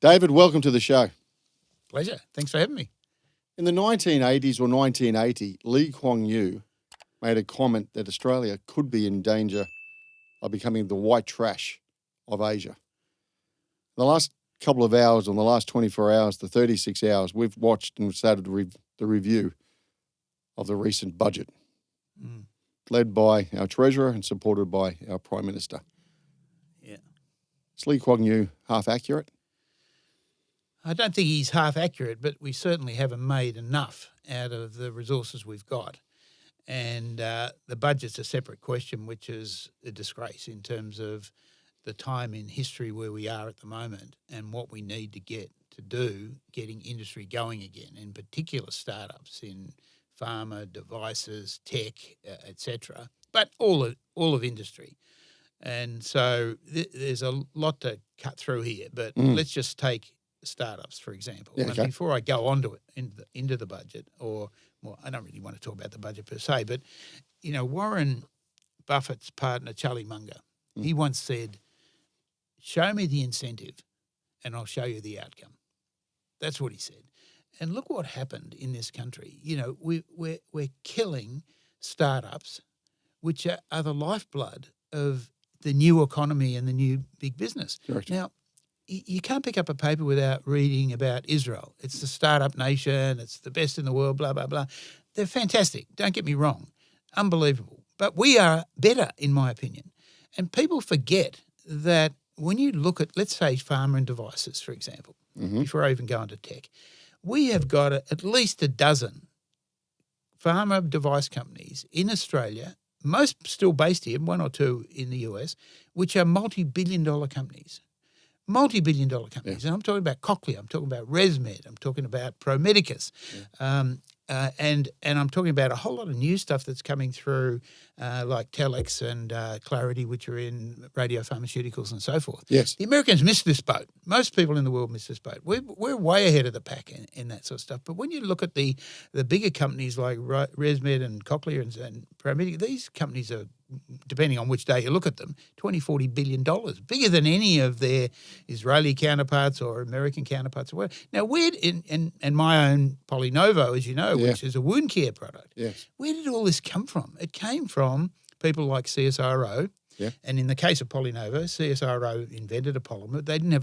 David, welcome to the show. Pleasure. Thanks for having me. In the 1980s or 1980, Lee Kuan Yew made a comment that Australia could be in danger of becoming the white trash of Asia. In the last couple of hours, on the last 24 hours, the 36 hours, we've watched and started the review of the recent budget, led by our Treasurer and supported by our Prime Minister. Yeah. Is Lee Kuan Yew half accurate? I don't think he's half accurate, but we certainly haven't made enough out of the resources we've got. And the budget's a separate question, which is a disgrace in terms of the time in history where we are at the moment and what we need to get to do getting industry going again, in particular startups in pharma, devices, tech, etc., but all of industry. And so there's a lot to cut through here, but let's just take startups, for example. Yeah, okay. Before I go on to it, into the budget, or well, I don't really want to talk about the budget per se, but, you know, Warren Buffett's partner, Charlie Munger, he once said, show me the incentive and I'll show you the outcome. That's what he said. And look what happened in this country. You know, we're killing startups, which are the lifeblood of the new economy and the new big business. Correct. Now, you can't pick up a paper without reading about Israel. It's the startup nation. It's the best in the world, blah, blah, blah. They're fantastic. Don't get me wrong. Unbelievable. But we are better, in my opinion. And people forget that when you look at, let's say, pharma and devices, for example, before I even go into tech, we have got at least a dozen pharma device companies in Australia, most still based here, one or two in the US, which are multi-billion-dollar companies. Multi-billion-dollar companies. Yeah. And I'm talking about Cochlear, I'm talking about ResMed, I'm talking about ProMedicus, and I'm talking about a whole lot of new stuff that's coming through, like Telex and Clarity, which are in radiopharmaceuticals and so forth. Yes. The Americans missed this boat. Most people in the world miss this boat. We're way ahead of the pack in that sort of stuff. But when you look at the bigger companies like ResMed and Cochlear and ProMedicus, these companies are, depending on which day you look at them, $20-40 billion, bigger than any of their Israeli counterparts or American counterparts. Or whatever. Now, and my own PolyNovo, as you know, which is a wound care product, where did all this come from? It came from people like CSIRO, and in the case of PolyNovo, CSIRO invented a polymer. They didn't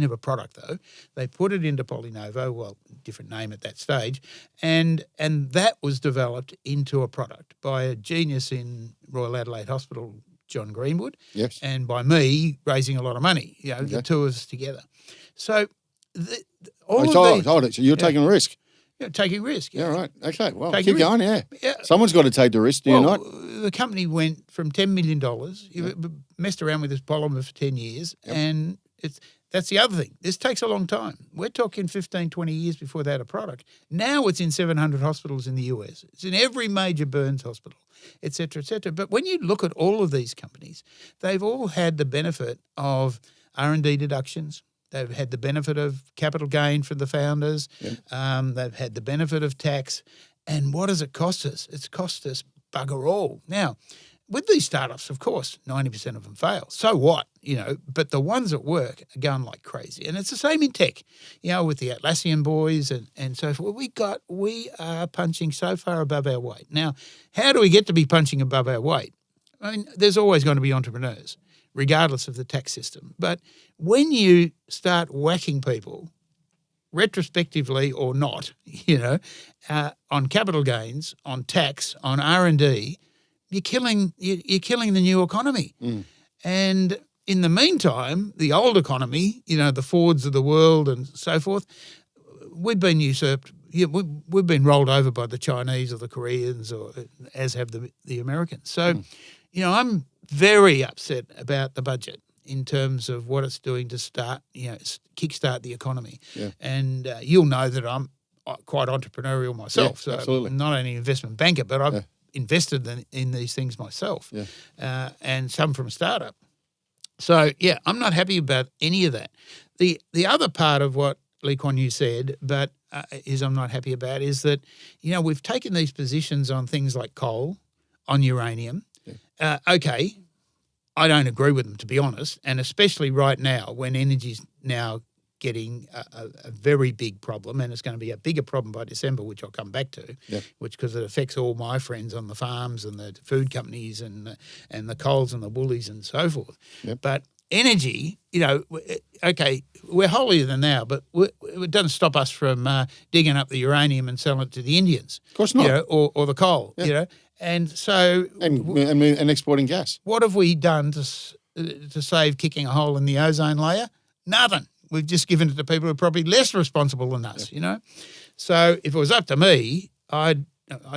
have a product though. They put it into PolyNovo, well, different name at that stage, and that was developed into a product by a genius in Royal Adelaide Hospital, John Greenwood, and by me raising a lot of money. You know, the two of us together. So so you're taking a risk. Yeah, taking risk. Yeah, right. Okay, well, taking keep going, yeah. Someone's got to take the risk, do you not? The company went from $10 million, messed around with this polymer for 10 years, and that's the other thing. This takes a long time. We're talking 15, 20 years before they had a product. Now it's in 700 hospitals in the US. It's in every major burns hospital, et cetera, et cetera. But when you look at all of these companies, they've all had the benefit of R&D deductions. They've had the benefit of capital gain for the founders. They've had the benefit of tax. And what does it cost us? It's cost us bugger all. Now, with these startups, of course, 90% of them fail. So what? You know, but the ones that work are going like crazy. And it's the same in tech, you know, with the Atlassian boys and so forth. We are punching so far above our weight. Now, how do we get to be punching above our weight? I mean, there's always going to be entrepreneurs, regardless of the tax system. But when you start whacking people, retrospectively or not, you know, on capital gains, on tax, on R&D, you're killing the new economy. And in the meantime, the old economy, you know, the Fords of the world and so forth, we've been usurped. We've been rolled over by the Chinese or the Koreans, or as have the Americans. So, you know, I'm very upset about the budget in terms of what it's doing to start, you know, kickstart the economy. And you'll know that I'm quite entrepreneurial myself. So absolutely. I'm not only an investment banker, but I've invested in these things myself, and some from a startup. So, yeah, I'm not happy about any of that. The other part of what Lee Kuan Yew said, but I'm not happy about, is that, you know, we've taken these positions on things like coal, on uranium. Okay, I don't agree with them, to be honest, and especially right now when energy's now getting a very big problem, and it's going to be a bigger problem by December, which I'll come back to, which because it affects all my friends on the farms and the food companies and the Coles and the Woolies and so forth. But energy, okay, we're holier than thou, but it doesn't stop us from digging up the uranium and selling it to the Indians. Of course not. Or the coal, And so... And exporting gas. What have we done to save kicking a hole in the ozone layer? Nothing. We've just given it to people who are probably less responsible than us, So if it was up to me, I'd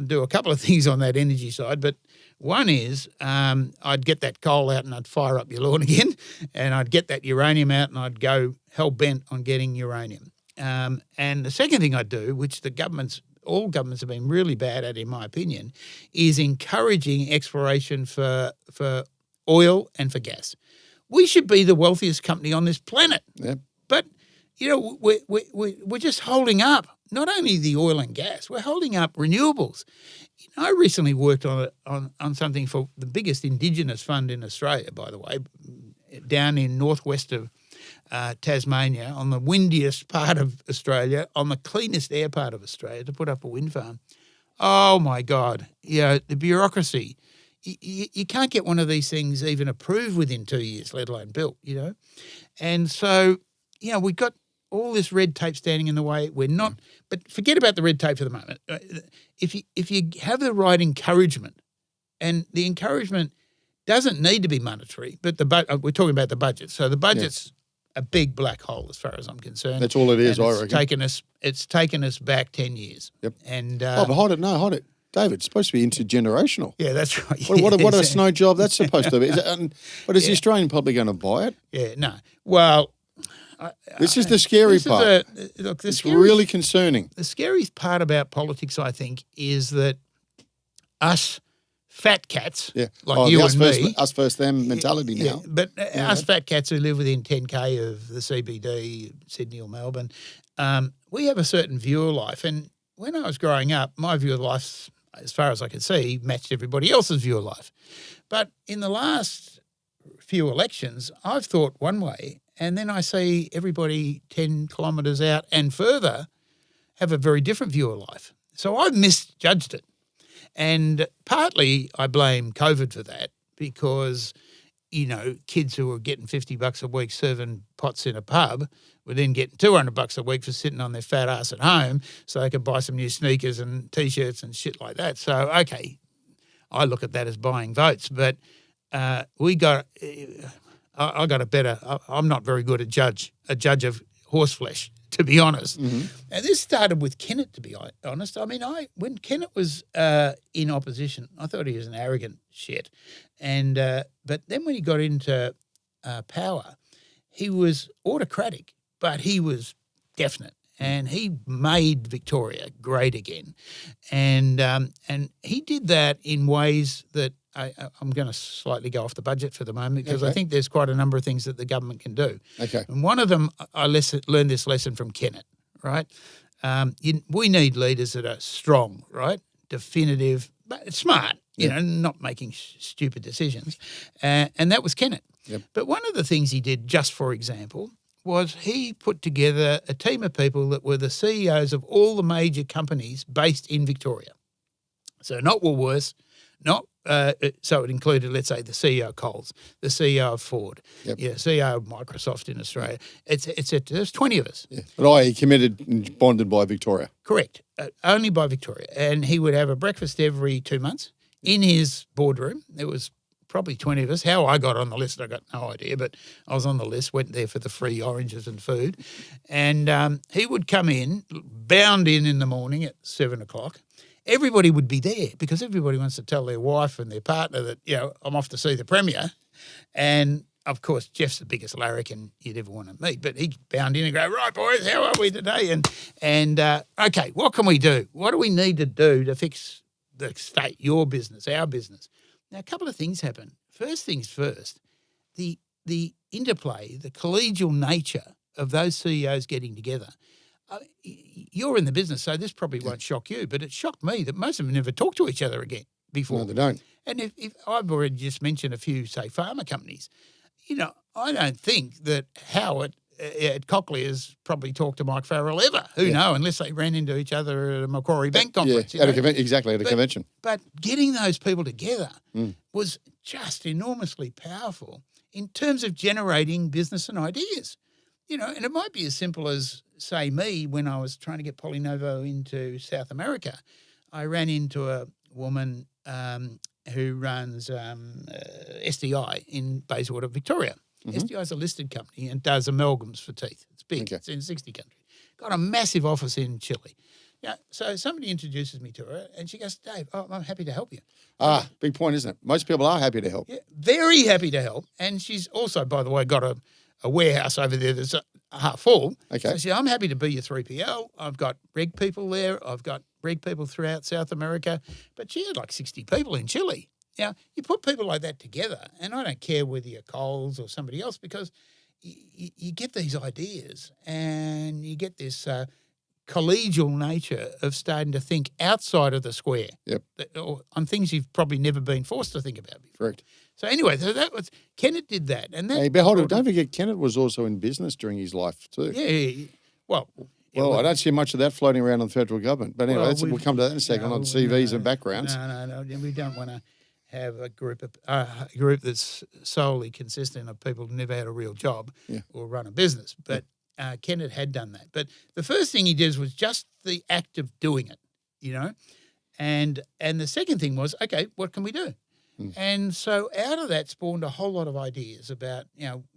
do a couple of things on that energy side, but one is I'd get that coal out and I'd fire up your lawn again, and I'd get that uranium out and I'd go hell-bent on getting uranium. And the second thing I'd do, which all governments have been really bad at, in my opinion, is encouraging exploration for oil and for gas. We should be the wealthiest company on this planet. Yep. But, we're just holding up not only the oil and gas, we're holding up renewables. I recently worked on something for the biggest Indigenous fund in Australia, by the way, down in northwest of Tasmania, on the windiest part of Australia, on the cleanest air part of Australia, to put up a wind farm. Oh, my God. The bureaucracy. You can't get one of these things even approved within 2 years, let alone built, And so, we've got all this red tape standing in the way. We're not – but forget about the red tape for the moment. If you have the right encouragement, and the encouragement doesn't need to be monetary, but we're talking about the budget. So the budget's a big black hole as far as I'm concerned. That's all it is, I reckon. It's taken us back 10 years. Yep. And but hold it. David, it's supposed to be intergenerational. Yeah, that's right. What a snow job that's supposed to be. But is the Australian public going to buy it? Yeah, no. Well, this is the scary part. It's really concerning. The scariest part about politics, I think, is that us fat cats, like you and me. Us first them mentality now. Yeah, but us fat cats who live within 10K of the CBD, Sydney or Melbourne, we have a certain view of life. And when I was growing up, my view of life, as far as I could see, matched everybody else's view of life. But in the last few elections, I've thought one way, and then I see everybody 10 kilometres out and further have a very different view of life. So I've misjudged it. And partly I blame COVID for that, because, kids who were getting $50 a week serving pots in a pub were then getting $200 a week for sitting on their fat ass at home so they could buy some new sneakers and T-shirts and shit like that. So, okay, I look at that as buying votes, but I got a better – I'm not very good at a judge of horseflesh, to be honest. Mm-hmm. And this started with Kennett, to be honest. I mean, when Kennett was in opposition, I thought he was an arrogant shit. And but then when he got into power, he was autocratic, but he was definite. And he made Victoria great again. And he did that in ways that I'm going to slightly go off the budget for the moment, because I think there's quite a number of things that the government can do. Okay. And one of them, I learned this lesson from Kennett, right? We need leaders that are strong, right? Definitive, but smart, not making stupid decisions. And that was Kennett. Yep. But one of the things he did, just for example, was he put together a team of people that were the CEOs of all the major companies based in Victoria. So not Woolworths, so it included, let's say, the CEO of Coles, the CEO of Ford, CEO of Microsoft in Australia. There's 20 of us. Yeah. But he committed and bonded by Victoria. Correct, only by Victoria. And he would have a breakfast every 2 months in his boardroom. There was probably 20 of us. How I got on the list, I got no idea, but I was on the list, went there for the free oranges and food. And he would come in, bound in the morning at 7 o'clock. Everybody would be there because everybody wants to tell their wife and their partner that, I'm off to see the Premier. And, of course, Jeff's the biggest larrikin you'd ever want to meet. But he'd bound in and go, right, boys, how are we today? And okay, what can we do? What do we need to do to fix the state, your business, our business? Now, a couple of things happen. First things first, the interplay, the collegial nature of those CEOs getting together. You're in the business, so this probably won't shock you, but it shocked me that most of them never talked to each other again before. No, they don't. And if I've already just mentioned a few, say, pharma companies, I don't think that Howard at Cochlear has probably talked to Mike Farrell ever. Who knows, unless they ran into each other at a Macquarie Bank conference. Yeah, exactly, at a convention. But getting those people together was just enormously powerful in terms of generating business and ideas. And it might be as simple as, say, me, when I was trying to get Polynovo into South America, I ran into a woman who runs SDI in Bayswater, Victoria. SDI is a listed company and does amalgams for teeth. It's big. Okay. It's in 60 countries. Got a massive office in Chile. So somebody introduces me to her and she goes, Dave, I'm happy to help you. Big point, isn't it? Most people are happy to help. Yeah, very happy to help. And she's also, by the way, got a warehouse over there that's half full. Okay. So she said, I'm happy to be your 3PL. I've got reg people there. I've got reg people throughout South America. But she had like 60 people in Chile. Now, you put people like that together, and I don't care whether you're Coles or somebody else, because you get these ideas and you get this collegial nature of starting to think outside of the square. Yep. On things you've probably never been forced to think about before. Correct. So anyway, that was Kenneth did that, and that. Hey, but hold on, don't forget Kenneth was also in business during his life too. Yeah. Well, I don't see much of that floating around on the federal government. But anyway, we'll come to that in a second on CVs and backgrounds. No. We don't want to have a group that's solely consistent of people who never had a real job or run a business. But Kenneth had done that. But the first thing he did was just the act of doing it, And the second thing was, okay, what can we do? And so out of that spawned a whole lot of ideas about,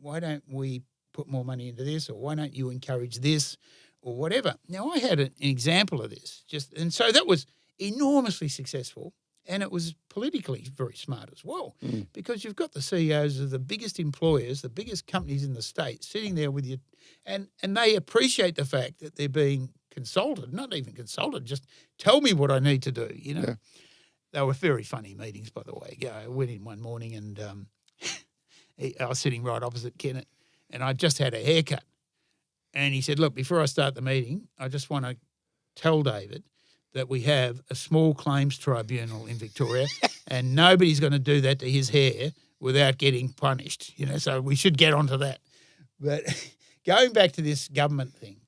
why don't we put more money into this, or why don't you encourage this, or whatever. Now, I had an example of this, and so that was enormously successful, and it was politically very smart as well, because you've got the CEOs of the biggest employers, the biggest companies in the state, sitting there with you, and they appreciate the fact that they're being consulted, not even consulted, just tell me what I need to do, Yeah. They were very funny meetings, by the way. I went in one morning and I was sitting right opposite Kenneth, and I just had a haircut. And he said, look, before I start the meeting, I just want to tell David that we have a small claims tribunal in Victoria and nobody's going to do that to his hair without getting punished, so we should get onto that. But going back to this government thing,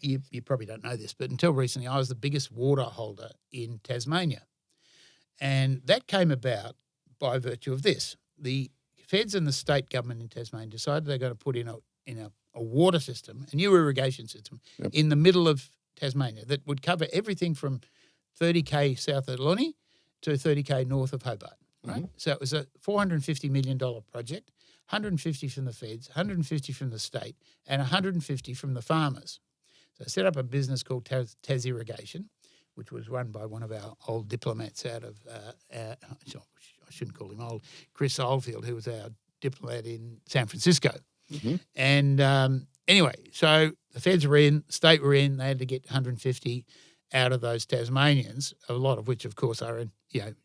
you probably don't know this, but until recently I was the biggest water holder in Tasmania. And that came about by virtue of this. The feds and the state government in Tasmania decided they're going to put in a water system, a new irrigation system, in the middle of Tasmania that would cover everything from 30k south of Lonnie to 30k north of Hobart. Right? So it was a $450 million project, 150 from the feds, 150 from the state, and 150 from the farmers. So I set up a business called Tas Irrigation, which was run by one of our old diplomats out of, I shouldn't call him old, Chris Oldfield, who was our diplomat in San Francisco. And anyway, so the feds were in, state were in, they had to get 150 out of those Tasmanians, a lot of which, of course, are, their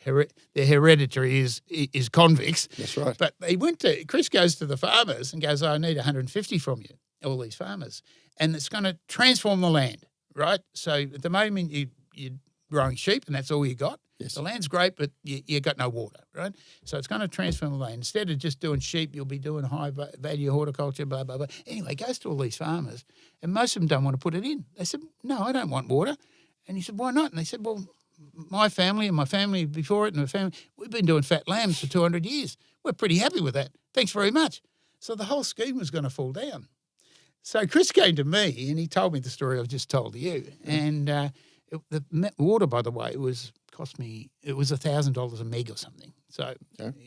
hereditary is convicts. That's right. But Chris goes to the farmers and goes, I need 150 from you, all these farmers. And it's going to transform the land, right? So at the moment you're growing sheep and that's all you got. Yes. The land's great, but you got no water, right? So it's going to transform the land. Instead of just doing sheep, you'll be doing high-value horticulture, blah, blah, blah. Anyway, it goes to all these farmers, and most of them don't want to put it in. They said, no, I don't want water. And he said, why not? And they said, well, my family and my family before it and my family, we've been doing fat lambs for 200 years. We're pretty happy with that. Thanks very much. So the whole scheme was going to fall down. So Chris came to me and he told me the story I've just told to you. And the water, by the way, it was $1,000 a meg or something. So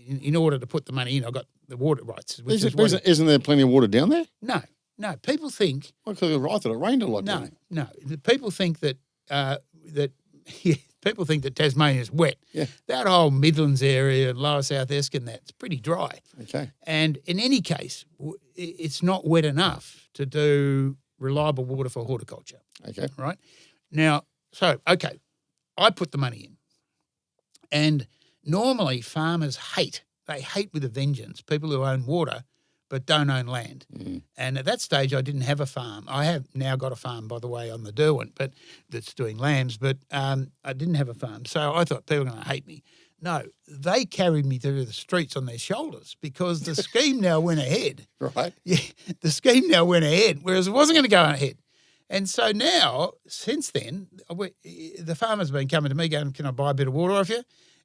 in order to put the money in, I got the water rights. Isn't there plenty of water down there? No. People think. Well, because I thought it rained a lot. No. People think that people think that Tasmania is wet. Yeah. That whole Midlands area and Lower South Eskin, that's pretty dry. Okay. And in any case, it's not wet enough to do reliable water for horticulture. Okay. Right? Now, I put the money in. And normally farmers hate with a vengeance people who own water but don't own land. And at that stage, I didn't have a farm. I have now got a farm, by the way, on the Derwent, but that's doing lambs, but I didn't have a farm. So I thought people were going to hate me. No, they carried me through the streets on their shoulders because the scheme now went ahead. Right. Yeah, the scheme now went ahead, whereas it wasn't going to go ahead. And so now, since then, the farmers have been coming to me going, can I buy a bit of water off you?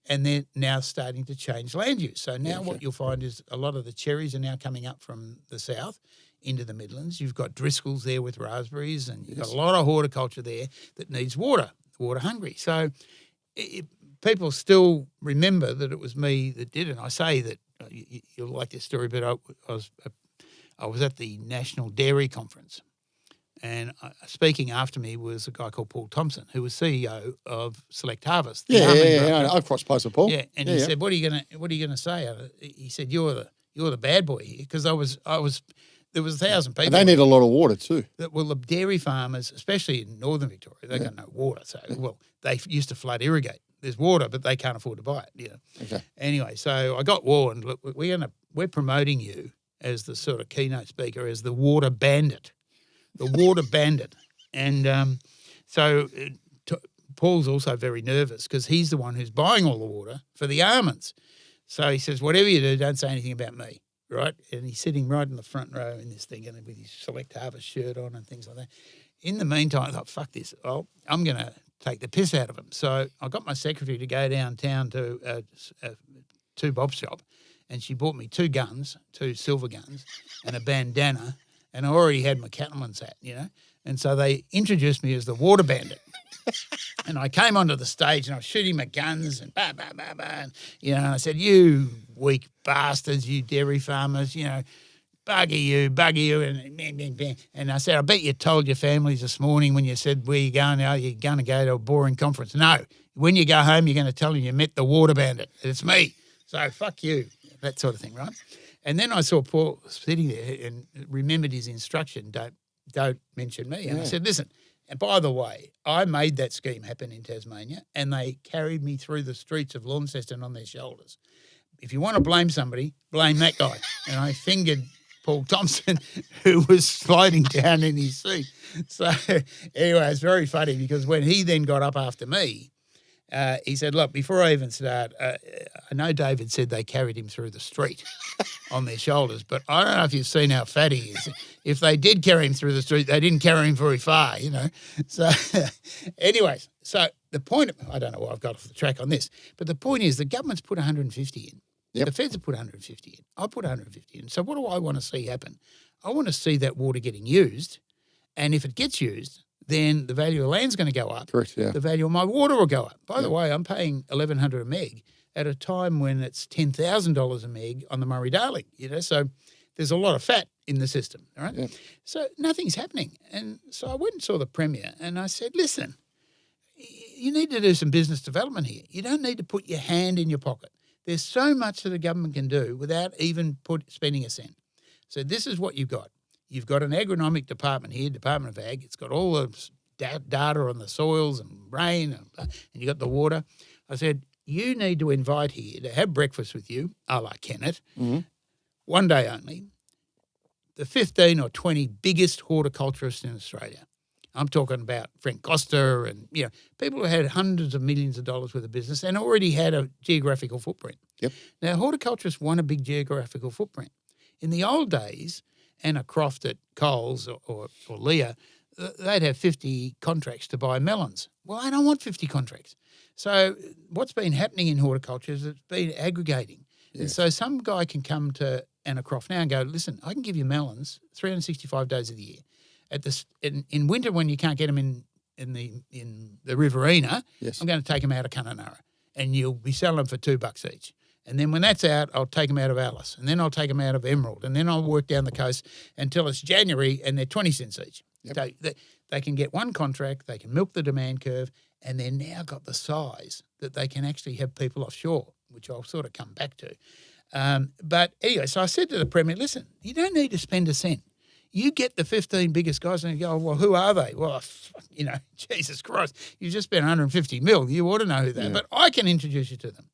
And they're now starting to change land use. So now what you'll find is a lot of the cherries are now coming up from the south into the Midlands. You've got Driscolls there with raspberries, and you've got a lot of horticulture there that needs water hungry. So people still remember that it was me that did it. And I say that you'll like this story, but I was at the National Dairy Conference, and speaking after me was a guy called Paul Thompson, who was CEO of Select Harvest. I've crossed paths with Paul. Yeah, and he said, "What are you gonna say?" He said, "You're the bad boy here," because I was. There was 1,000 people. And they need a lot of water too. Well, the dairy farmers, especially in northern Victoria, they got no water. So, they used to flood irrigate. There's water, but they can't afford to buy it. Okay. Anyway, so I got warned. Look, we're promoting you as the sort of keynote speaker, as the water bandit, And Paul's also very nervous because he's the one who's buying all the water for the almonds. So he says, whatever you do, don't say anything about me. Right, and he's sitting right in the front row in this thing, and with his Select Harvest shirt on and things like that. In the meantime, I thought, fuck this. Oh, I'm going to take the piss out of him. So I got my secretary to go downtown to Two Bob's shop, and she bought me 2 guns, 2 silver guns, and a bandana, and I already had my cattleman's hat, And so they introduced me as the water bandit. And I came onto the stage and I was shooting my guns and bah, bah, bah, bah. And, and I said, you weak bastards, you dairy farmers, bugger you. And bang, bang, bang. And I said, I bet you told your families this morning when you said, where you going now? You're going to go to a boring conference. No, when you go home, you're going to tell them you met the water bandit. It's me. So fuck you, that sort of thing, right? And then I saw Paul sitting there and remembered his instruction, don't mention me. And I said, listen, and by the way, I made that scheme happen in Tasmania, and they carried me through the streets of Launceston on their shoulders. If you want to blame somebody, blame that guy. And I fingered Paul Thompson, who was sliding down in his seat. So anyway, it's very funny because when he then got up after me, he said, look, before I even start, I know David said they carried him through the street on their shoulders, but I don't know if you've seen how fat he is. If they did carry him through the street, they didn't carry him very far, So anyways, so the point, I don't know why I've got off the track on this, but the point is the government's put 150 in. Yep. The feds have put 150 in. I put 150 in. So what do I want to see happen? I want to see that water getting used, and if it gets used, then the value of land's going to go up. Correct, yeah. The value of my water will go up. By the way, I'm paying $1,100 a meg at a time when it's $10,000 a meg on the Murray-Darling, so there's a lot of fat in the system, all right? Yeah. So nothing's happening. And so I went and saw the Premier and I said, listen, you need to do some business development here. You don't need to put your hand in your pocket. There's so much that the government can do without even spending a cent. So this is what you've got. You've got an agronomic department here, Department of Ag. It's got all the data on the soils and rain, and you got the water. I said, you need to invite here to have breakfast with you, a la Kennett, one day only, the 15 or 20 biggest horticulturists in Australia. I'm talking about Frank Costa and, people who had hundreds of millions of dollars worth of business and already had a geographical footprint. Yep. Now, horticulturists want a big geographical footprint. In the old days, Anna Croft at Coles or Leah, they'd have 50 contracts to buy melons. Well, I don't want 50 contracts. So what's been happening in horticulture is it's been aggregating. Yes. And so some guy can come to Anna Croft now and go, listen, I can give you melons 365 days of the year. In winter when you can't get them in the Riverina, yes, I'm going to take them out of Kununurra and you'll be selling them for $2 each. And then when that's out, I'll take them out of Alice, and then I'll take them out of Emerald, and then I'll work down the coast until it's January, and they're 20 cents each. Yep. So they can get one contract, they can milk the demand curve, and they're now got the size that they can actually have people offshore, which I'll sort of come back to. But anyway, so I said to the Premier, listen, you don't need to spend a cent. You get the 15 biggest guys and you go, well, who are they? Well, Jesus Christ, you just spent 150 mil. You ought to know who they are, but I can introduce you to them.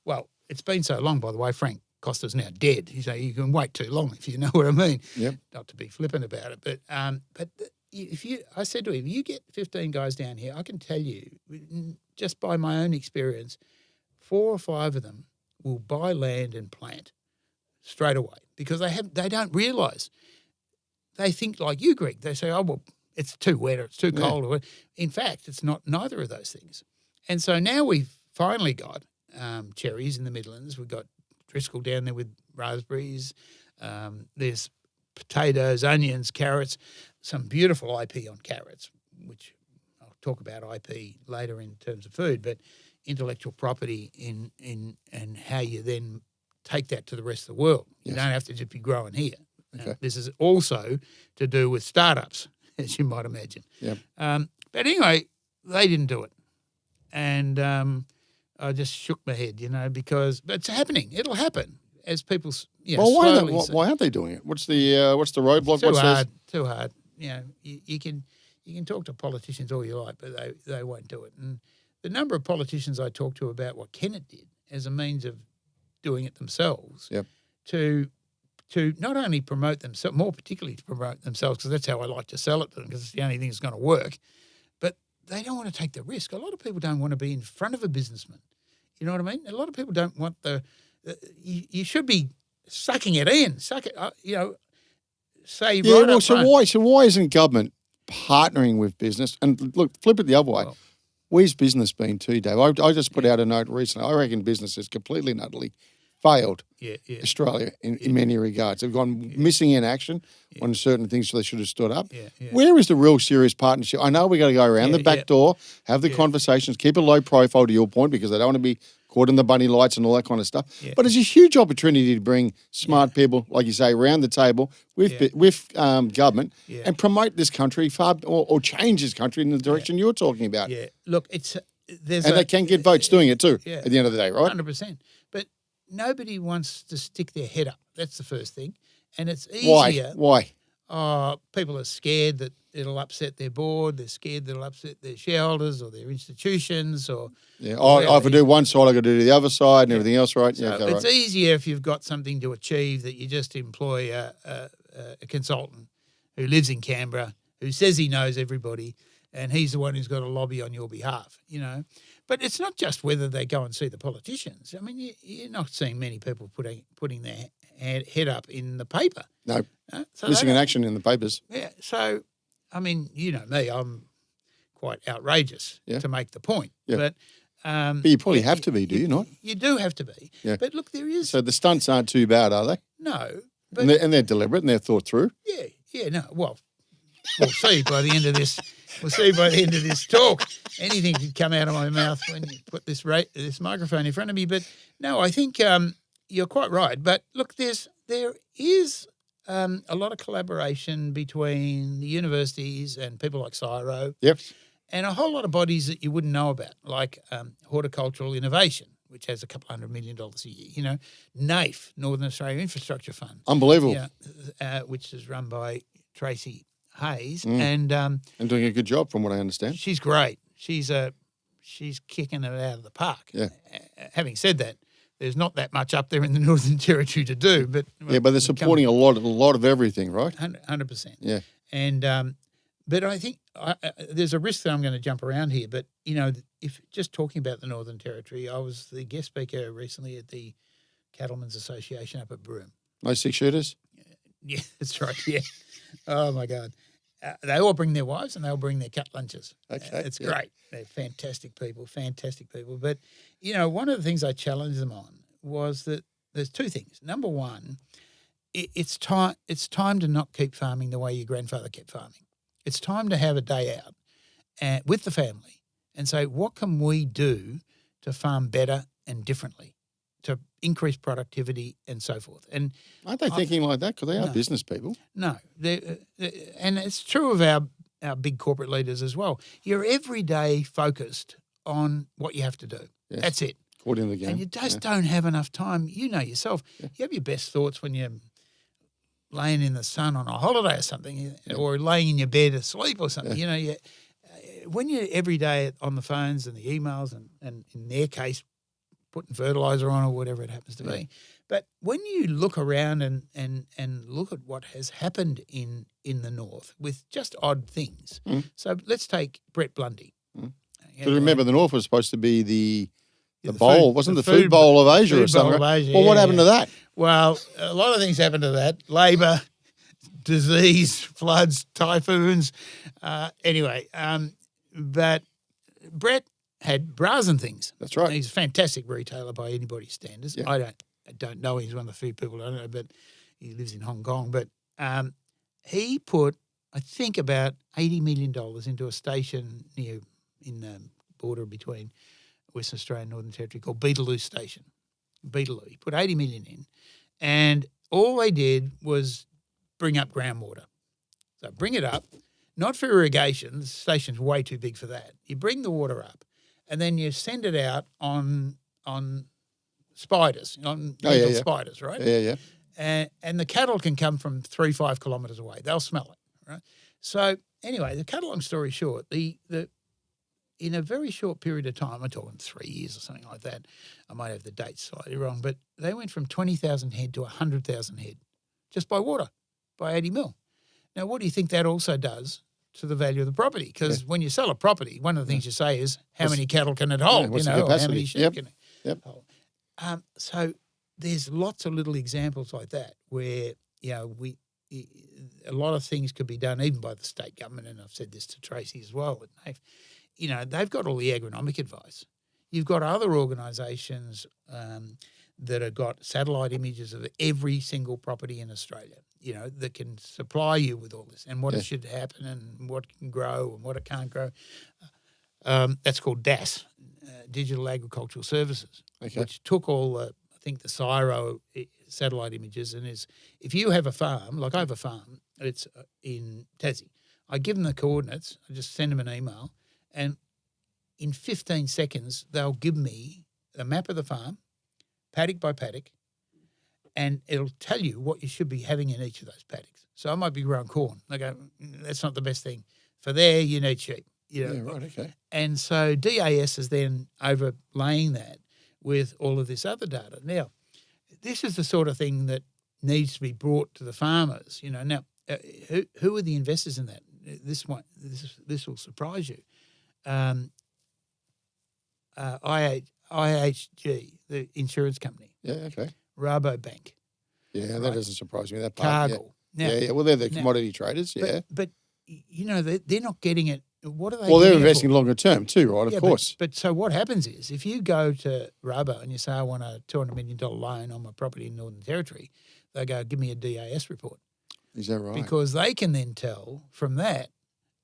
Well, it's been so long, by the way, Frank Costa's now dead. You say you can wait too long, if you know what I mean. Yep. Not to be flippant about it, but I said to him, you get 15 guys down here, I can tell you, just by my own experience, 4 or 5 of them will buy land and plant straight away because they don't realise. They think like you, Greg. They say, oh, well, it's too wet or it's too cold. Or in fact, it's not neither of those things. And so now we've finally got cherries in the Midlands. We've got Driscoll down there with raspberries. There's potatoes, onions, carrots, some beautiful IP on carrots, which I'll talk about IP later in terms of food, but intellectual property in and how you then take that to the rest of the world. You don't have to just be growing here. Okay. This is also to do with startups, as you might imagine. Yep. But anyway, they didn't do it. And I just shook my head, because but it's happening. It'll happen as people, Well, slowly. why aren't they doing it? What's the roadblock? Too hard. You can talk to politicians all you like, but they won't do it. And the number of politicians I talked to about what Kennett did as a means of doing it themselves to not only promote themselves, more particularly to promote themselves, because that's how I like to sell it to them, because it's the only thing that's going to work, but they don't want to take the risk. A lot of people don't want to be in front of a businessman. You know what I mean? A lot of people don't want you should be sucking it in. Say right up front. So why isn't government partnering with business? And look, flip it the other way. Well, Where's business been too, Dave? I just put out a note recently. I reckon business has completely and utterly failed Australia in many regards. They've gone missing in action on certain things, so they should have stood up. Where is the real serious partnership? I know we got to go around the back door, have the conversations, keep a low profile to your point, because they don't want to be caught in the bunny lights and all that kind of stuff. But it's a huge opportunity to bring smart people, like you say, around the table with government and promote this country or change this country in the direction you're talking about. Yeah, look, they can get votes doing it too at the end of the day, right? 100%. But nobody wants to stick their head up. That's the first thing. And it's easier. Why? People are scared that it'll upset their board. They're scared that it'll upset their shareholders or their institutions or if I do one side, I got to do the other side and everything else, right? So it's easier if you've got something to achieve that you just employ a consultant who lives in Canberra, who says he knows everybody, and he's the one who's got to lobby on your behalf, But it's not just whether they go and see the politicians. I mean, you're not seeing many people putting their head up in the paper. No, so missing in action in the papers. Yeah, so, I mean, you know me, I'm quite outrageous to make the point. Yeah. But you probably have to be, do you not? You do have to be. Yeah. But look, there is... So the stunts aren't too bad, are they? No. But, and they're deliberate and they're thought through? Yeah, no, well, we'll see by the end of this. We'll see by the end of this talk. Anything could come out of my mouth when you put this microphone in front of me. But no, I think you're quite right. But look, there is a lot of collaboration between the universities and people like CSIRO. Yep. And a whole lot of bodies that you wouldn't know about, like Horticultural Innovation, which has a couple $100 million a year. NAIF, Northern Australia Infrastructure Fund. Unbelievable. Which is run by Tracy Hayes. And doing a good job from what I understand. She's great. She's kicking it out of the park. Yeah. Having said that, there's not that much up there in the Northern Territory to do. But they're supporting a lot of everything, right? 100%. Yeah. And but I think there's a risk that I'm going to jump around here. But, if just talking about the Northern Territory, I was the guest speaker recently at the Cattlemen's Association up at Broome. No 6-shooters? Yeah, that's right, yeah. Oh, my God. They all bring their wives and they all bring their cut lunches. Okay. It's great. They're fantastic people. But, one of the things I challenged them on was that there's two things. Number one, it's time to not keep farming the way your grandfather kept farming. It's time to have a day out with the family and say, what can we do to farm better and differently, to increase productivity and so forth? And aren't they thinking like that? Because they are business people. No. And it's true of our big corporate leaders as well. You're every day focused on what you have to do. Yes. That's it. Caught in the game. And you just don't have enough time. You know yourself. Yeah. You have your best thoughts when you're laying in the sun on a holiday or something, or laying in your bed asleep or something. Yeah. When you're every day on the phones and the emails and in their case, putting fertilizer on or whatever it happens to be. But when you look around and look at what has happened in the North with just odd things. So let's take Brett Blundy. So remember, the North was supposed to be The bowl, wasn't the food bowl of Asia or something? Bowl of Asia, well, what happened to that? Well, a lot of things happened to that. Labour, disease, floods, typhoons. But Brett had bras and things. That's right. He's a fantastic retailer by anybody's standards. Yeah. I don't know. He's one of the few people I don't know, but he lives in Hong Kong. But he put, I think, about $80 million into a station in the border between Western Australia and Northern Territory called Beetaloo Station. Beetaloo. He put $80 million in, and all they did was bring up groundwater. So bring it up, not for irrigation. The station's way too big for that. You bring the water up, and then you send it out on spiders, on spiders, right? Yeah. And the cattle can come from 3-5 kilometres away. They'll smell it, right? So anyway, to cut a long story short, in a very short period of time, I'm talking 3 years or something like that. I might have the dates slightly wrong, but they went from 20,000 head to 100,000 head just by water, by 80 mil. Now, what do you think that also does to the value of the property? Because when you sell a property, one of the things you say is how many cattle can it hold? What's the or capacity? how many sheep can it hold? So there's lots of little examples like that where a lot of things could be done even by the state government, and I've said this to Tracy as well. They've got all the agronomic advice. You've got other organisations that have got satellite images of every single property in Australia, that can supply you with all this and what it should happen and what can grow and what it can't grow. That's called DAS, Digital Agricultural Services, which took all the CSIRO satellite images and if you have a farm, like I have a farm, it's in Tassie, I give them the coordinates, I just send them an email, and in 15 seconds, they'll give me a map of the farm, paddock by paddock, and it'll tell you what you should be having in each of those paddocks. So I might be growing corn. They go, that's not the best thing. For there, you need sheep. Yeah, right, okay. And so DAS is then overlaying that with all of this other data. Now, this is the sort of thing that needs to be brought to the farmers. Now, who are the investors in that? This will surprise you. IHG, the insurance company. Yeah, okay. Rabobank. Yeah, that doesn't surprise me. That part. Cargill. Yeah. Now, Well, they're the commodity traders. Yeah. But they're not getting it. What are they? Well, they're getting it investing for? longer term too, right? Of course. But so what happens is if you go to Rabo and you say, I want a $200 million loan on my property in Northern Territory, they go, give me a DAS report. Is that right? Because they can then tell from that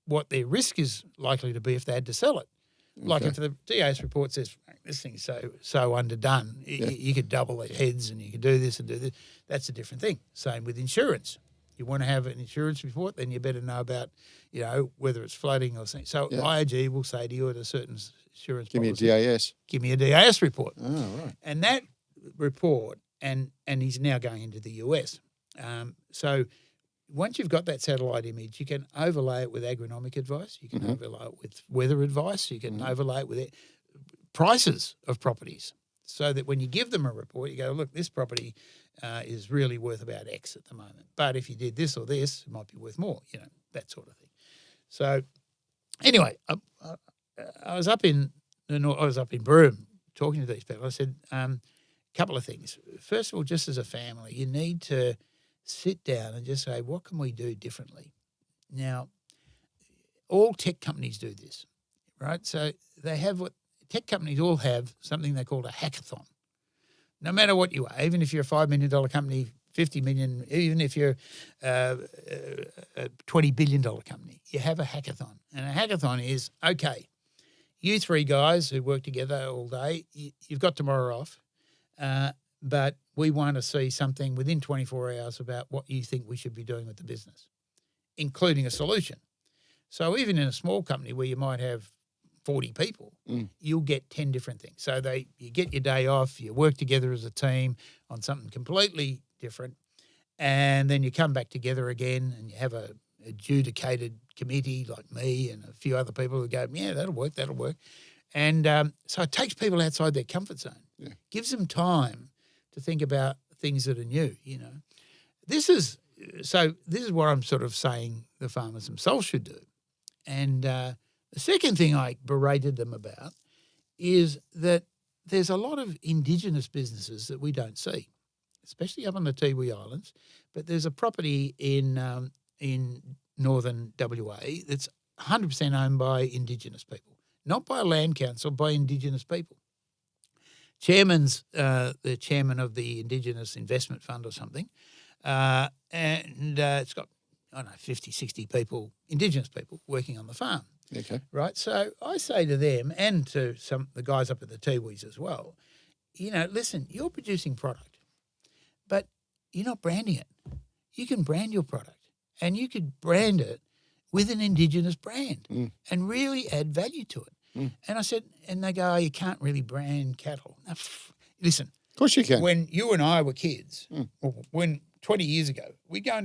what their risk is likely to be if they had to sell it. Like if the DAS report says, this thing's so underdone, you could double the heads and you could do this and do this, that's a different thing. Same with insurance. You want to have an insurance report, then you better know about, whether it's flooding or something. So IAG will say to you at a certain insurance Give policy, me a DAS. Give me a DAS report. Oh, right. And that report, and he's now going into the US. So once you've got that satellite image, you can overlay it with agronomic advice. You can overlay it with weather advice. You can overlay it with prices of properties so that when you give them a report, you go, look, this property is really worth about X at the moment. But if you did this or this, it might be worth more, that sort of thing. So anyway, I was up in Broome talking to these people. I said a couple of things. First of all, just as a family, you need to sit down and just say, what can we do differently? Now, all tech companies do this, right? So tech companies all have something they call a hackathon. No matter what you are, even if you're a $5 million company, $50 million, even if you're a $20 billion company, you have a hackathon. And a hackathon is, okay, you three guys who work together all day, you've got tomorrow off, but we want to see something within 24 hours about what you think we should be doing with the business, including a solution. So even in a small company where you might have 40 people, you'll get 10 different things. So you get your day off, you work together as a team on something completely different, and then you come back together again and you have a adjudicated committee like me and a few other people who go, yeah, that'll work. And so it takes people outside their comfort zone, gives them time to think about things that are new, This is what I'm sort of saying the farmers themselves should do. And the second thing I berated them about is that there's a lot of Indigenous businesses that we don't see, especially up on the Tiwi Islands. But there's a property in northern WA that's 100% owned by Indigenous people, not by a land council, by Indigenous people. The chairman of the Indigenous Investment Fund or something, and it's got, 50, 60 people, Indigenous people, working on the farm. Okay. Right? So I say to them and to the guys up at the Tiwis as well, listen, you're producing product, but you're not branding it. You can brand your product, and you could brand it with an Indigenous brand and really add value to it. And I said, and they go, you can't really brand cattle. Now, listen. Of course you can. When you and I were kids, or when 20 years ago, you go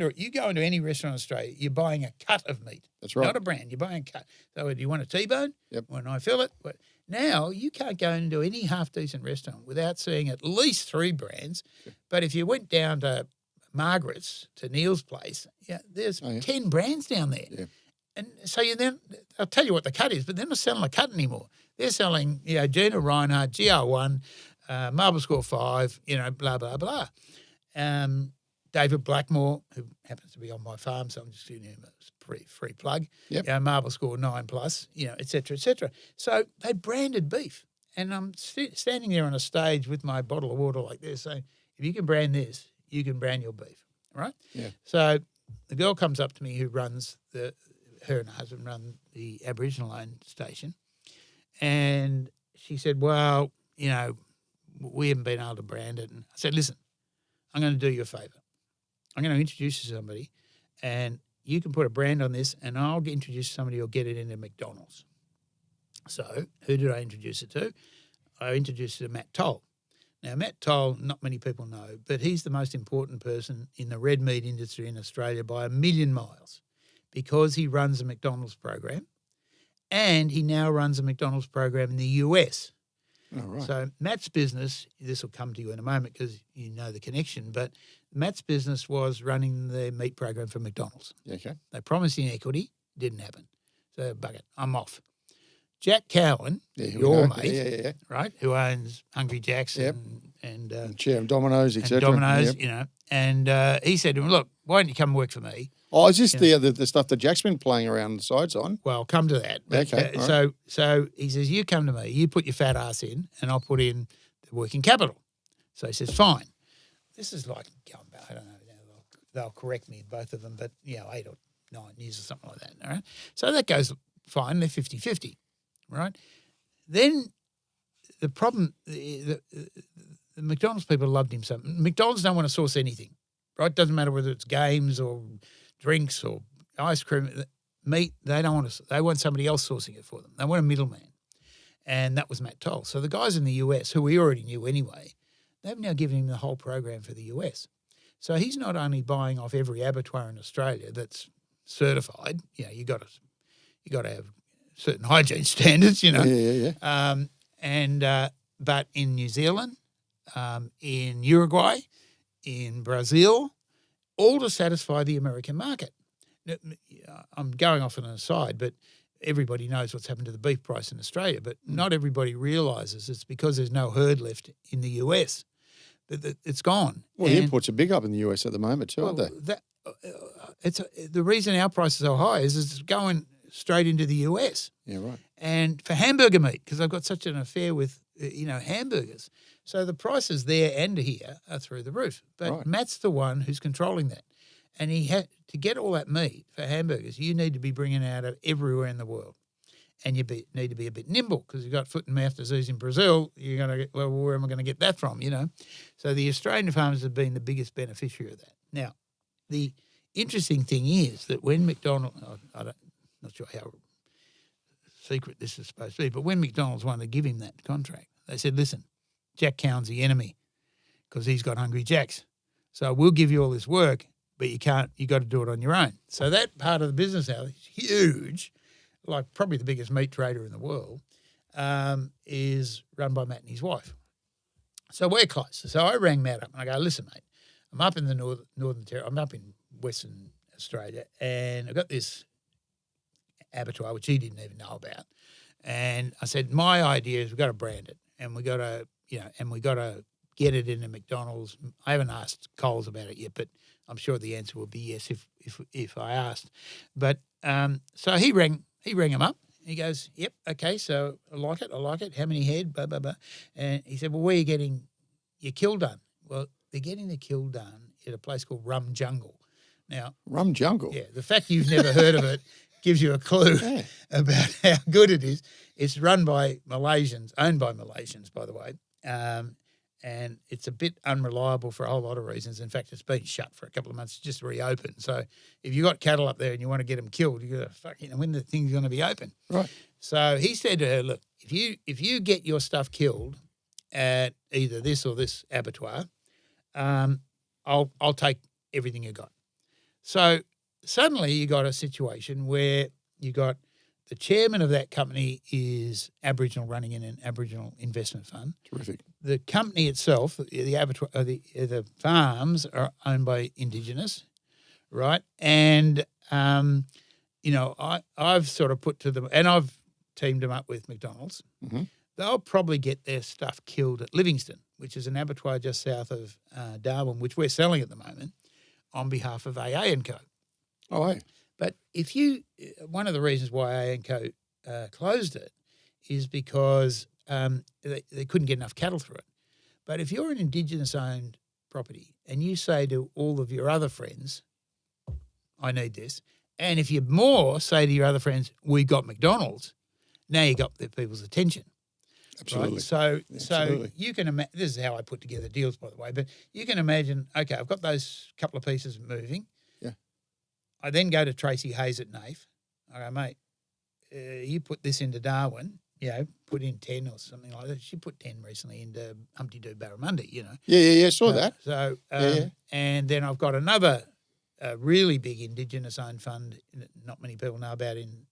into any restaurant in Australia, you're buying a cut of meat. That's right. Not a brand. You're buying a cut. So do you want a T-bone? Yep. When I fill it. But now you can't go into any half-decent restaurant without seeing at least 3 brands. Yeah. But if you went down to Margaret's, to Neil's place, there's 10 brands down there. Yeah. And so I'll tell you what the cut is, but they're not selling a cut anymore. They're selling, Gina Reinhardt, GR1, Marble Score 5, blah, blah, blah. David Blackmore, who happens to be on my farm, so I'm just giving him a free plug. Yep. Marble Score 9+, et cetera, et cetera. So they branded beef. And I'm standing there on a stage with my bottle of water like this saying, if you can brand this, you can brand your beef, right? Yeah. So the girl comes up to me who runs her and her husband run the Aboriginal-owned station, and she said, well, we haven't been able to brand it. And I said, listen, I'm going to do you a favour. I'm going to introduce you to somebody, and you can put a brand on this, and I'll introduce somebody who'll get it into McDonald's. So who did I introduce it to? I introduced it to Matt Toll. Now, Matt Toll, not many people know, but he's the most important person in the red meat industry in Australia by 1,000,000 miles, because he runs a McDonald's program, and he now runs a McDonald's program in the US. Oh, right. So Matt's business, this will come to you in a moment because you know the connection, but Matt's business was running the meat program for McDonald's. Okay. They promised him equity, didn't happen. So bugger, I'm off. Jack Cowan, your mate, right, who owns Hungry Jack's and Chair of Domino's, etc. Domino's, and he said to him, look, why don't you come and work for me? Oh, is this the stuff that Jack's been playing around the sides on? Well, I'll come to that. But, okay. So he says, you come to me, you put your fat ass in, and I'll put in the working capital. So he says, fine. This is like, I don't know, they'll correct me, both of them, but, 8 or 9 years or something like that. All right. So that goes fine. They're 50-50, right? Then the problem, the McDonald's people loved him so. McDonald's don't want to source anything, right? Doesn't matter whether it's games or drinks or ice cream, meat. They don't want to. They want somebody else sourcing it for them. They want a middleman, and that was Matt Toll. So the guys in the US, who we already knew anyway, they've now given him the whole program for the US. So he's not only buying off every abattoir in Australia that's certified. You got to have certain hygiene standards. But in New Zealand, in Uruguay, in Brazil, all to satisfy the American market. I'm going off on an aside, but everybody knows what's happened to the beef price in Australia, but not everybody realises it's because there's no herd left in the US. It's gone. Well, the imports are big up in the US at the moment too, aren't they? The reason our prices are high is it's going straight into the US. Yeah, right. And for hamburger meat, because I've got such an affair with, hamburgers. So the prices there and here are through the roof. But right. Matt's the one who's controlling that. And he had to get all that meat for hamburgers, you need to be bringing out of everywhere in the world. And you need to be a bit nimble because you've got foot and mouth disease in Brazil. You're going to get, well, where am I going to get that from, So the Australian farmers have been the biggest beneficiary of that. Now, the interesting thing is that when McDonald's, not sure how secret this is supposed to be, but when McDonald's wanted to give him that contract, they said, listen, Jack Cowan's the enemy because he's got Hungry Jack's. So we'll give you all this work, but you got to do it on your own. So that part of the business now is huge, like probably the biggest meat trader in the world, is run by Matt and his wife. So we're close. So I rang Matt up and I go, listen, mate, I'm up in the Northern Territory. I'm up in Western Australia and I've got this abattoir, which he didn't even know about. And I said, my idea is we've got to brand it. and we got to get it into McDonald's. I haven't asked Coles about it yet, but I'm sure the answer will be yes if I asked. But so he rang him up. He goes, yep, okay, so I like it. How many head? Blah, blah, blah. And he said, well, where are you getting your kill done? Well, they're getting the kill done at a place called Rum Jungle. Now, Rum Jungle? Yeah, the fact you've never heard of it gives you a clue about how good it is. It's run by Malaysians, owned by Malaysians, by the way, and it's a bit unreliable for a whole lot of reasons. In fact, it's been shut for a couple of months, just reopened. So if you've got cattle up there and you want to get them killed, you got to when the thing's going to be open. Right. So he said to her, look, if you get your stuff killed at either this or this abattoir, I'll take everything you got. So suddenly you got a situation where you got the chairman of that company is Aboriginal, running in an Aboriginal investment fund. Terrific. The company itself, the abattoir, the farms are owned by Indigenous, right? And I've sort of put to them, and I've teamed them up with McDonald's. Mm-hmm. They'll probably get their stuff killed at Livingston, which is an abattoir just south of Darwin, which we're selling at the moment on behalf of AA and Co. Oh, hey. But one of the reasons why AA and Co closed it is because they couldn't get enough cattle through it. But if you're an Indigenous-owned property and you say to all of your other friends, I need this, and if you're more, say to your other friends, we got McDonald's, now you got the people's attention. Absolutely. Right? So Absolutely. you can imagine, this is how I put together deals, by the way, but you can imagine, okay, I've got those couple of pieces moving. Yeah. I then go to Tracy Hayes at NAIF. I go, mate, you put this into Darwin, put in 10 or something like that. She put 10 recently into Humpty Doo Barramundi, Yeah, saw that. So, and then I've got another really big Indigenous-owned fund that not many people know about in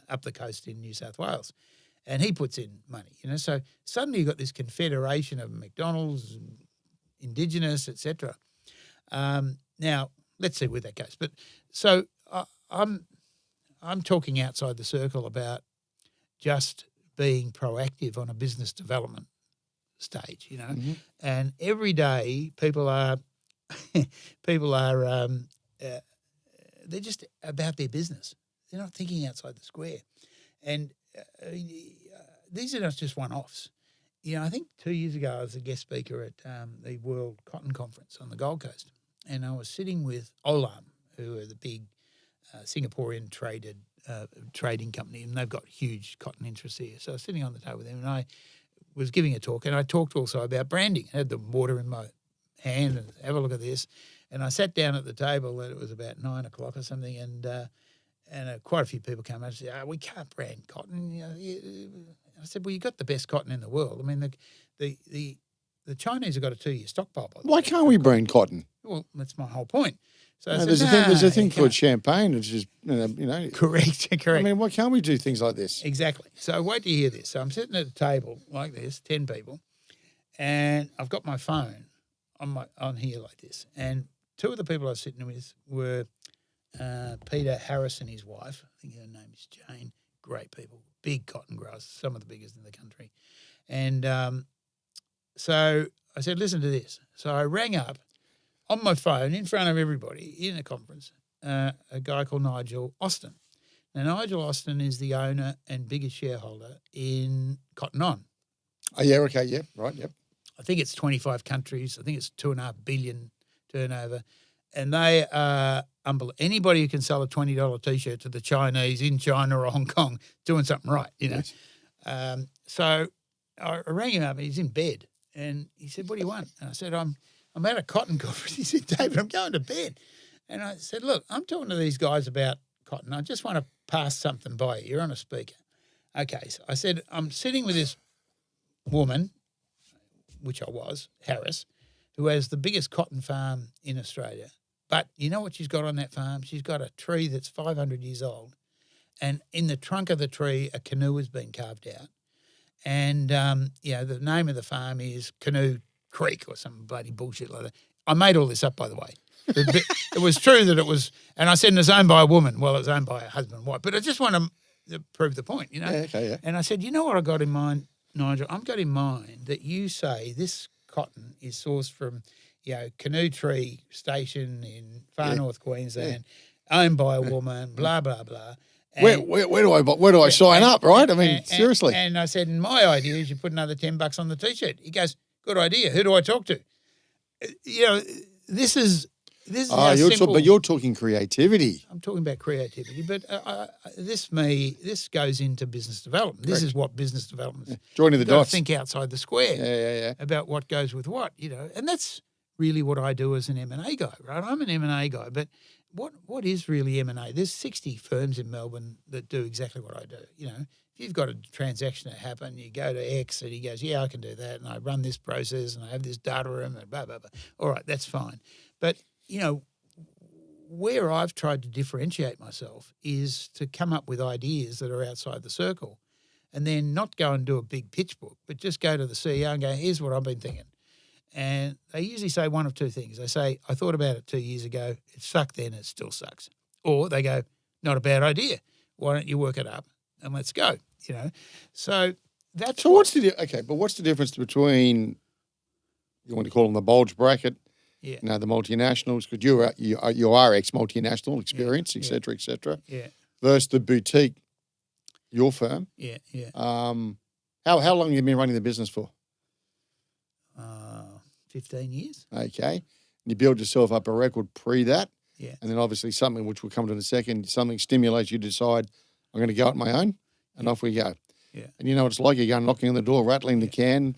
up the coast in New South Wales, and he puts in money. So suddenly you've got this confederation of McDonald's, Indigenous, etc. Now let's see where that goes. But so I'm talking outside the circle about just being proactive on a business development stage, Mm-hmm. and every day people are they're just about their business. They're not thinking outside the square. And these are not just one-offs. I think 2 years ago I was a guest speaker at the World Cotton Conference on the Gold Coast, and I was sitting with Olam, who are the big Singaporean trading company, and they've got huge cotton interests here. So I was sitting on the table with them, and I was giving a talk, and I talked also about branding. I had the water in my hand and have a look at this. And I sat down at the table, and it was about 9 o'clock or something, and quite a few people came up and said, we can't brand cotton. I said, well, you got the best cotton in the world. I mean, the Chinese have got a 2-year stockpile. By the way. Why can't we brand cotton? Well, that's my whole point. So I said, there's a thing called champagne. It's just, Correct. I mean, why can't we do things like this? Exactly. So wait to hear this. So I'm sitting at a table like this, 10 people, and I've got my phone on here like this. And two of the people I was sitting with were Peter Harris and his wife. I think her name is Jane. Great people, big cotton growers, some of the biggest in the country. And so I said, listen to this. So I rang up on my phone in front of everybody in a conference, a guy called Nigel Austin. Now, Nigel Austin is the owner and biggest shareholder in Cotton On. Oh, yeah, okay, yeah, right, yep. I think it's 25 countries. I think it's 2.5 billion turnover. And they are unbelievable. Anybody who can sell a $20 T-shirt to the Chinese in China or Hong Kong doing something right, Yes. So I rang him up and he's in bed. And he said, what do you want? And I said, I'm at a cotton conference. He said, David, I'm going to bed. And I said, look, I'm talking to these guys about cotton. I just want to pass something by you. You're on a speaker. Okay. So I said, I'm sitting with this woman, which I was, Harris, who has the biggest cotton farm in Australia. But you know what she's got on that farm? She's got a tree that's 500 years old. And in the trunk of the tree, a canoe has been carved out. And, the name of the farm is Canoe Creek or some bloody bullshit like that. I made all this up, by the way. It was true that it was, and I said it's owned by a woman. Well, it's owned by a husband and wife. But I just want to prove the point, Yeah, okay, yeah. And I said, you know what I got in mind, Nigel? I've got in mind that you say this cotton is sourced from, Canoe Tree Station in far north Queensland, owned by a woman, blah, blah, blah. And, where do I sign up, right? I mean, seriously. And I said, and my idea is you put another $10 on the T-shirt. He goes, good idea. Who do I talk to? This is how simple. But you're talking creativity. I'm talking about creativity, but this goes into business development. Correct. This is what business development is. Joining the dots. Think outside the square. Yeah. About what goes with what, and that's really what I do as an M&A guy, right? I'm an M&A guy, but what is really M&A? There's 60 firms in Melbourne that do exactly what I do. If you've got a transaction that happen, you go to X and he goes, yeah, I can do that, and I run this process and I have this data room and blah, blah, blah. All right, that's fine. But, where I've tried to differentiate myself is to come up with ideas that are outside the circle and then not go and do a big pitch book, but just go to the CEO and go, here's what I've been thinking. And they usually say one of two things. They say, I thought about it 2 years ago. It sucked then. It still sucks. Or they go, not a bad idea. Why don't you work it up and let's go, So that's what's the difference between, you want to call them the bulge bracket, the multinationals, because you are ex-multinational experience, et cetera, versus the boutique, your firm. Yeah. How long have you been running the business for? 15 years. Okay. And you build yourself up a record pre that. Yeah. And then obviously something which we'll come to in a second, something stimulates you to decide, I'm going to go at my own, and off we go. Yeah. And you know what it's like, you're going knocking on the door, rattling the can.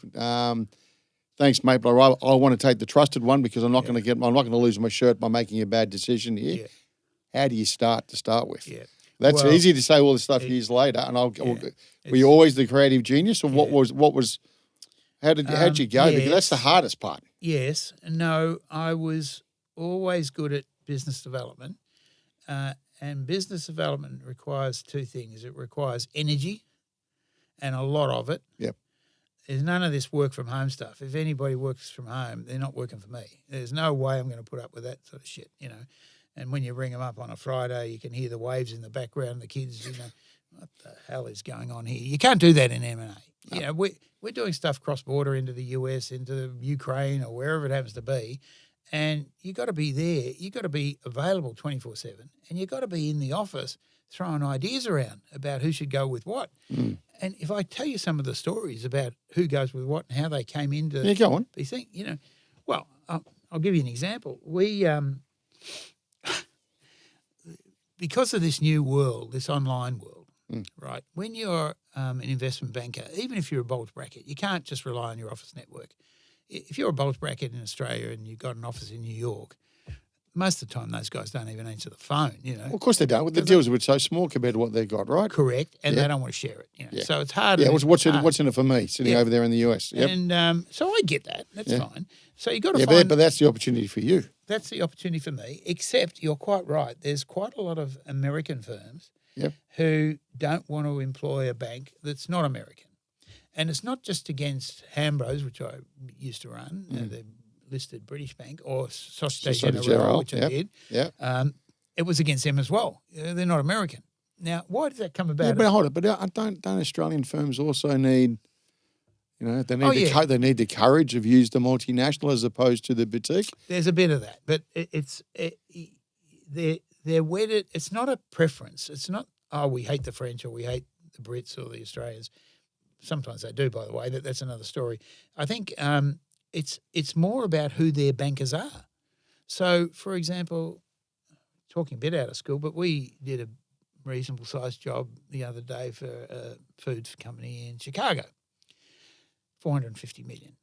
Thanks, mate, but I want to take the trusted one because I'm not going to lose my shirt by making a bad decision here. Yeah. How do you start with? Yeah. That's easy to say all this stuff years later. And were you always the creative genius, or what was? How'd you go? Yes. Because that's the hardest part. Yes. No, I was always good at business development. And business development requires two things. It requires energy and a lot of it. Yep. There's none of this work from home stuff. If anybody works from home, they're not working for me. There's no way I'm going to put up with that sort of shit, And when you ring them up on a Friday, you can hear the waves in the background, the kids, what the hell is going on here? You can't do that in M&A. No. We're doing stuff cross-border into the US, into Ukraine or wherever it happens to be, and you got to be there. You got to be available 24/7, and you got to be in the office throwing ideas around about who should go with what. Mm. And if I tell you some of the stories about who goes with what and how they came into go on. these things, well, I'll give you an example. We because of this new world, this online world. Right. When you're an investment banker, even if you're a bulge bracket, you can't just rely on your office network. If you're a bulge bracket in Australia and you've got an office in New York, most of the time those guys don't even answer the phone, Well, of course they don't. The deals are so small compared to what they've got, right? Correct. And they don't want to share it. Yeah. So it's hard. Yeah, what's in it for me sitting over there in the US? Yep. And so I get that. That's fine. So you got to find... but that's the opportunity for you. That's the opportunity for me, except you're quite right. There's quite a lot of American firms who don't want to employ a bank that's not American. And it's not just against Hambros, which I used to run, the listed British bank, or Societe Generale, which I did. Yeah. It was against them as well. They're not American. Now, why did that come about? Yeah, but hold it. But don't Australian firms also need, they need the courage of using the multinational as opposed to the boutique? There's a bit of that, but they're wedded. It's not a preference. It's not, we hate the French or we hate the Brits or the Australians. Sometimes they do, by the way. That's another story. I think it's more about who their bankers are. So, for example, talking a bit out of school, but we did a reasonable sized job the other day for a food company in Chicago, $450 million.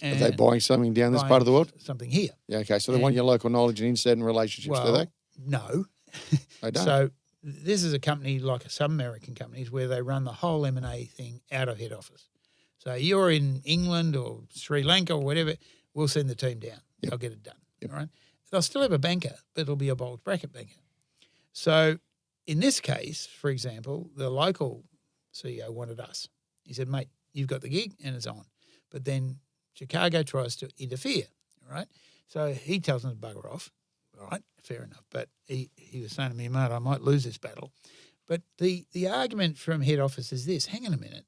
Are they buying something down this part of the world? Something here. Yeah, okay. So they want your local knowledge and insight and relationships, do they? No. They don't. So this is a company like some American companies where they run the whole M&A thing out of head office. So you're in England or Sri Lanka or whatever, we'll send the team down. Yep. They'll get it done. Yep. All right. They'll still have a banker, but it'll be a bulge bracket banker. So in this case, for example, the local CEO wanted us. He said, mate, you've got the gig and it's on. But then Chicago tries to interfere, all right? So he tells them to bugger off, all right, fair enough. But he was saying to me, mate, I might lose this battle. But the argument from head office is this: hang on a minute,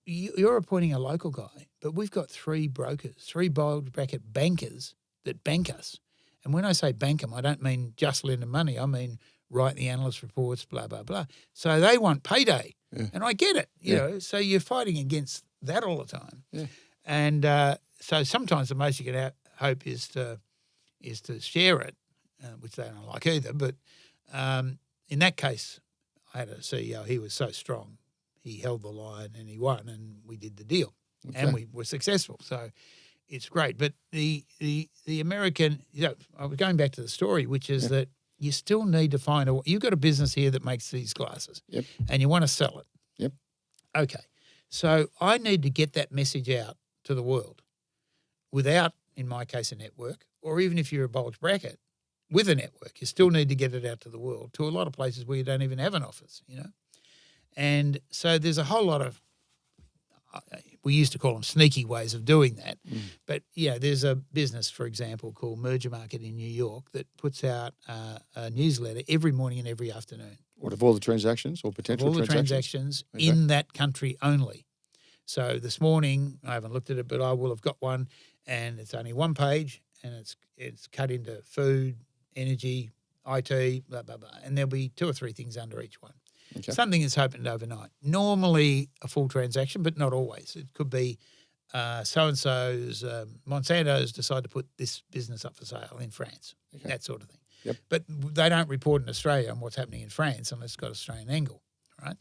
you're appointing a local guy, but we've got 3 brokers, 3 bulge bracket bankers that bank us. And when I say bank them, I don't mean just lend them money. I mean write the analyst reports, blah, blah, blah. So they want payday. Yeah. And I get it, you Yeah. know. So you're fighting against that all the time. Yeah. And so sometimes the most you can hope is to share it, which they don't like either. But in that case, I had a CEO. He was so strong. He held the line and he won, and we did the deal. Okay. And we were successful. So it's great. But the American, you know, I was going back to the story, which is that you still need to find you've got a business here that makes these glasses. Yep. And you want to sell it. Yep. Okay. So I need to get that message out to the world without, in my case, a network, or even if you're a bulge bracket with a network, you still need to get it out to the world, to a lot of places where you don't even have an office, you know. And so there's a whole lot of, we used to call them sneaky ways of doing that. But, yeah, there's a business, for example, called Merger Market in New York that puts out a newsletter every morning and every afternoon. What, of all the transactions or potential of all transactions? the transactions in that country only. So this morning, I haven't looked at it, but I will have got one, and it's only one page, and it's cut into food, energy, IT, blah, blah, blah. And there'll be 2 or 3 things under each one. Okay. Something that's opened overnight. Normally a full transaction, but not always. It could be so-and-so's, Monsanto's decide to put this business up for sale in France, that sort of thing. Yep. But they don't report in Australia on what's happening in France unless it's got an Australian angle, right?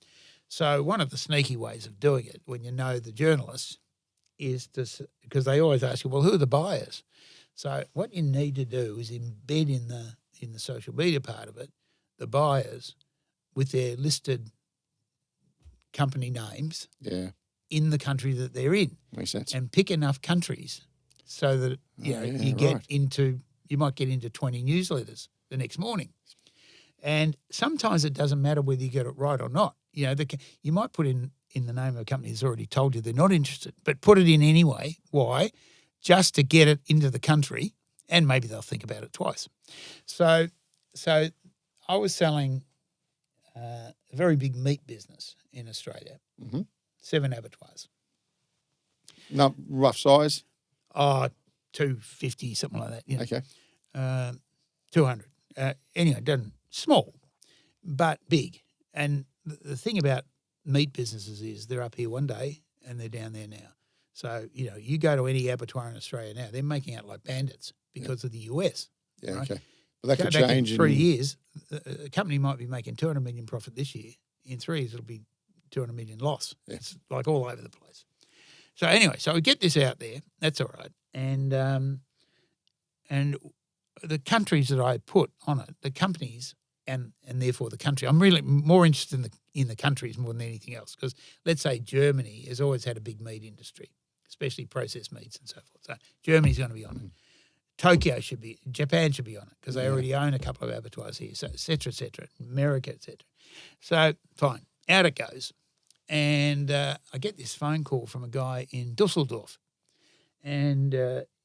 So one of the sneaky ways of doing it when you know the journalists is because they always ask you, well, who are the buyers? So what you need to do is embed in the social media part of it the buyers with their listed company names in the country that they're in. Makes sense. And pick enough countries so that you might get into 20 newsletters the next morning. And sometimes it doesn't matter whether you get it right or not. You know, you might put in the name of a company that's already told you they're not interested, but put it in anyway. Why? Just to get it into the country, and maybe they'll think about it twice. So I was selling a very big meat business in Australia, 7 abattoirs. No, rough size? 250, something like that. You know. Okay. 200. Anyway, done small, but big. And the thing about meat businesses is they're up here one day and they're down there now. So, you know, you go to any abattoir in Australia now, they're making out like bandits because of the US. Yeah, right? okay. But that could Back change in 3 years. A company might be making 200 million profit this year. In 3 years, it'll be 200 million loss. Yeah. It's like all over the place. So anyway, so we get this out there. That's all right. And the countries that I put on it, the companies and therefore the country, I'm really more interested in the countries more than anything else because let's say Germany has always had a big meat industry, especially processed meats and so forth. So Germany's going to be on it. Japan should be on it because they already own a couple of abattoirs here, so et cetera, America, et cetera. So fine, out it goes. And I get this phone call from a guy in Dusseldorf and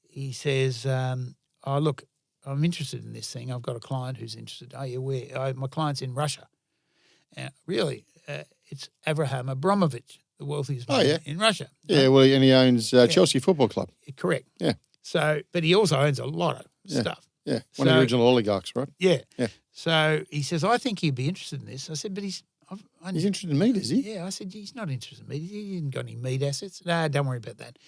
he says, look, I'm interested in this thing. I've got a client who's interested. Oh, yeah, where? My client's in Russia. Really, it's Abraham Abramovich, the wealthiest man in Russia. Yeah, well, and he owns Chelsea Football Club. Correct. Yeah. So, but he also owns a lot of stuff. Yeah, one of the original oligarchs, right? Yeah. So he says, I think he'd be interested in this. I said, but he's interested in meat, is he? Yeah, I said, he's not interested in meat. He hasn't got any meat assets. No, don't worry about that.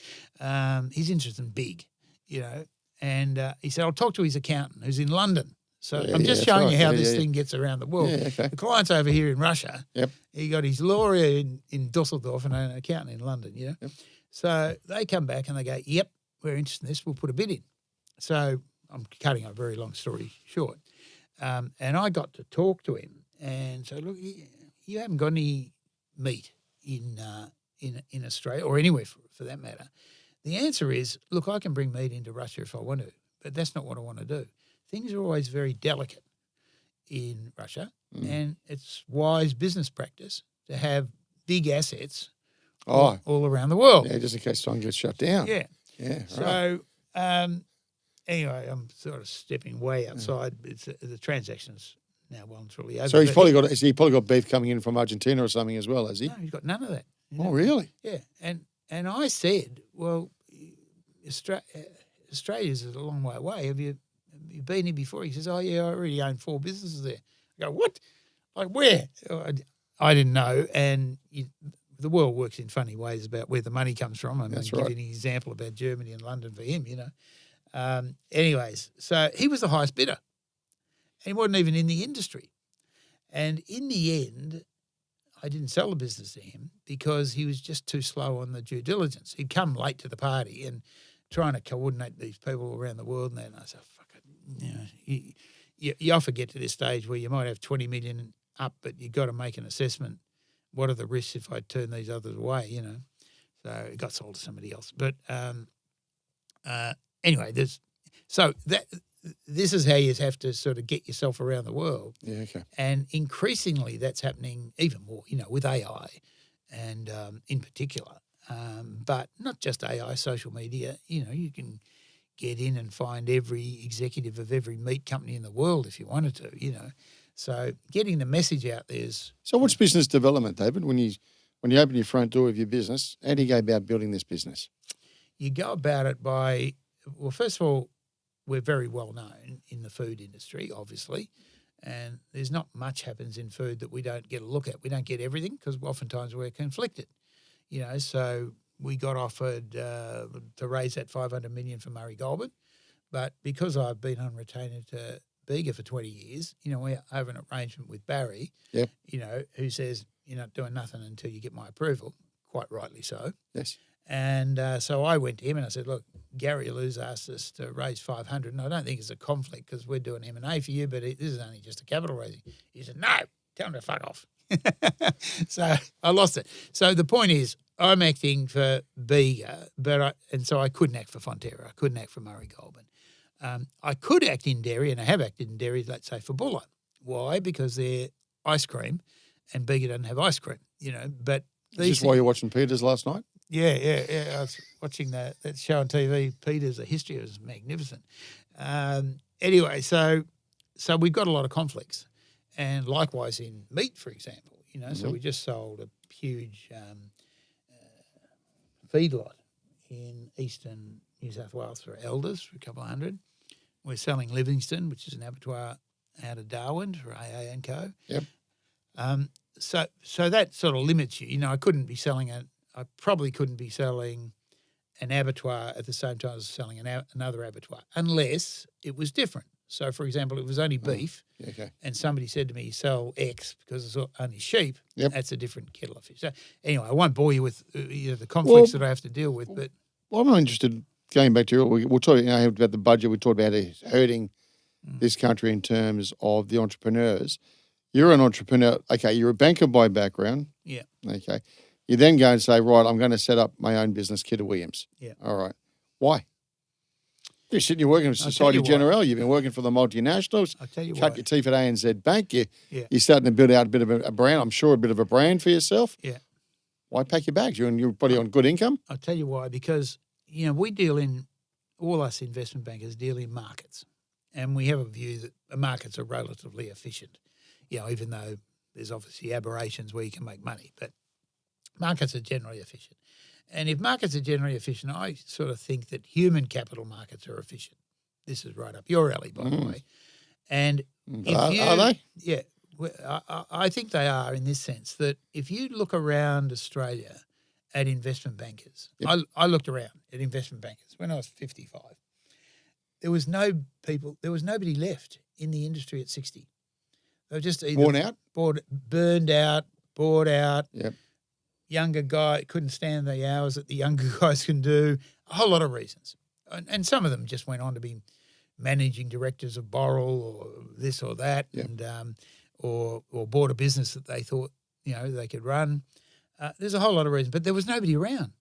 He's interested in big, you know. And he said, I'll talk to his accountant who's in London. So I'm just showing you how this thing gets around the world. Yeah, okay. The client's over here in Russia. Yep. He got his lawyer in Dusseldorf and an accountant in London, you know. Yep. So they come back and they go, yep, we're interested in this. We'll put a bid in. So I'm cutting a very long story short. And I got to talk to him and say, look, you haven't got any meat in Australia or anywhere for that matter. The answer is, look, I can bring meat into Russia if I want to, but that's not what I want to do. Things are always very delicate in Russia, and it's wise business practice to have big assets all around the world. Yeah, just in case someone gets shut down. Yeah. Yeah, right. So anyway, I'm sort of stepping way outside. It's the transaction's now well and truly over. So he's probably got beef coming in from Argentina or something as well, has he? No, he's got none of that. Oh, really? Yeah, and I said, well, Australia's a long way away. Have you been here before? He says, oh, yeah, I already own 4 businesses there. I go, what? Like where? I didn't know. And the world works in funny ways about where the money comes from. I'm going to give you an example about Germany and London for him, Anyways, so he was the highest bidder. And he wasn't even in the industry. And in the end, I didn't sell the business to him because he was just too slow on the due diligence. He'd come late to the party and trying to coordinate these people around the world. And I said, fuck it. You often get to this stage where you might have 20 million up, but you've got to make an assessment. What are the risks if I turn these others away, So it got sold to somebody else. But anyway, this is how you have to sort of get yourself around the world. Yeah, okay. And increasingly that's happening even more, with AI and in particular. But not just AI, social media. You can get in and find every executive of every meat company in the world if you wanted to, So getting the message out there is... So what's business development, David? When you open your front door of your business, how do you go about building this business? You go about it by... Well, first of all, we're very well known in the food industry, obviously, and there's not much happens in food that we don't get a look at. We don't get everything because oftentimes we're conflicted, So we got offered to raise that $500 million for Murray Goulburn, but because I've been on retainer to Bega for 20 years, we have an arrangement with Barry, yep. Who says you're not doing nothing until you get my approval, quite rightly so. Yes. And so I went to him and I said, look, Gary Lou's asked us to raise 500, and I don't think it's a conflict because we're doing M&A for you, but this is only just a capital raising. He said, no, tell him to fuck off. So I lost it. So the point is I'm acting for Bega, and so I couldn't act for Fonterra. I couldn't act for Murray Goulburn. I could act in dairy, and I have acted in dairy, let's say, for Buller. Why? Because they're ice cream, and Bega doesn't have ice cream, But is this why you're watching Peters last night? Yeah. I was watching that show on TV, Peters, The History. It was magnificent. Anyway, so we've got a lot of conflicts. And likewise in meat, for example, So we just sold a huge feedlot in eastern New South Wales for elders for a couple of hundred. We're selling Livingston, which is an abattoir out of Darwin for AA and Co. Yep. So that sort of limits you. I I probably couldn't be selling an abattoir at the same time as selling another abattoir unless it was different. So, for example, it was only beef, and somebody said to me, sell X because it's only sheep. Yep. That's a different kettle of fish. So, anyway, I won't bore you with the conflicts that I have to deal with. But I'm not interested, going back to we'll talk about the budget. We talked about it hurting this country in terms of the entrepreneurs. You're an entrepreneur. Okay, you're a banker by background. Yeah. Okay. You then go and say, right, I'm going to set up my own business, Kidder Williams. Yeah. All right. Why? You're sitting, you're working for Societe Generale. You've been working for the multinationals. I'll tell you Cut why. your teeth at ANZ Bank. You're starting to build out a bit of a brand. I'm sure a bit of a brand for yourself. Yeah. Why pack your bags? You're probably on good income. I'll tell you why. Because, we deal in, all us investment bankers deal in markets. And we have a view that markets are relatively efficient, even though there's obviously aberrations where you can make money. But markets are generally efficient. And if markets are generally efficient, I sort of think that human capital markets are efficient. This is right up your alley, by the way. And are they? Yeah. I think they are in this sense that if you look around Australia at investment bankers, I looked around at investment bankers when I was 55. There was nobody left in the industry at 60. They were just either burned out, bored out. Yep. Younger guy couldn't stand the hours that the younger guys can do. A whole lot of reasons, and some of them just went on to be managing directors of Boral or this or that, and or bought a business that they thought they could run. There's a whole lot of reasons, but there was nobody around,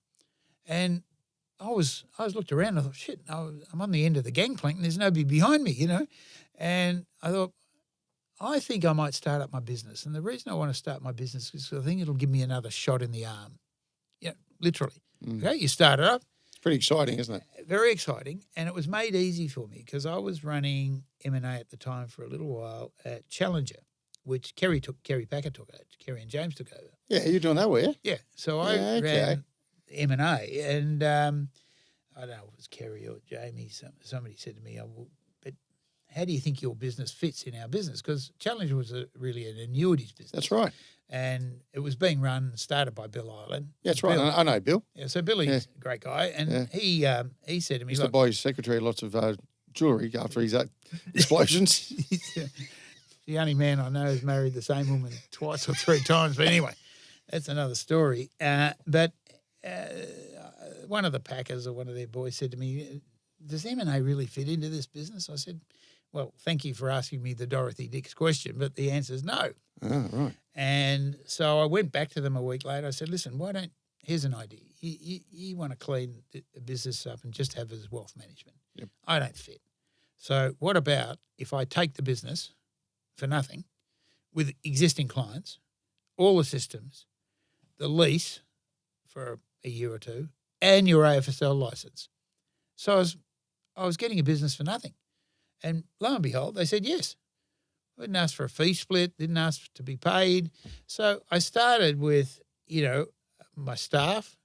and I was looked around. And I thought, shit, I'm on the end of the gangplank, and there's nobody behind me, And I thought, I think I might start up my business. And the reason I want to start my business is I think it'll give me another shot in the arm. Literally. Okay, you start it up. Pretty exciting, isn't it? Very exciting, and it was made easy for me because I was running M&A at the time for a little while at Challenger, which Kerry Packer took over. Kerry and James took over. Yeah, you're doing that, were you? Yeah, so I ran M&A, and I don't know if it was Kerry or Jamie. Somebody said to me, "Oh, well, but how do you think your business fits in our business?" Because Challenger was really an annuities business. That's right. And it was being started by Bill Island. Yeah, that's right. I know Bill. Yeah, so Billy's a great guy, and he said to me, He used to buy his secretary lots of jewellery after his explosions. He's the only man I know who's married the same woman twice or three times. But anyway, that's another story. But one of the Packers or one of their boys said to me, "Does M&A really fit into this business?" I said, "Well, thank you for asking me the Dorothy Dix question, but the answer is no." Oh, right. And so I went back to them a week later. I said, "Listen, here's an idea. You want to clean the business up and just have it as wealth management. Yep. I don't fit. So what about if I take the business for nothing with existing clients, all the systems, the lease for a year or two, and your AFSL license?" So I was getting a business for nothing. And lo and behold, they said yes. I didn't ask for a fee split, didn't ask to be paid. So I started with, my staff,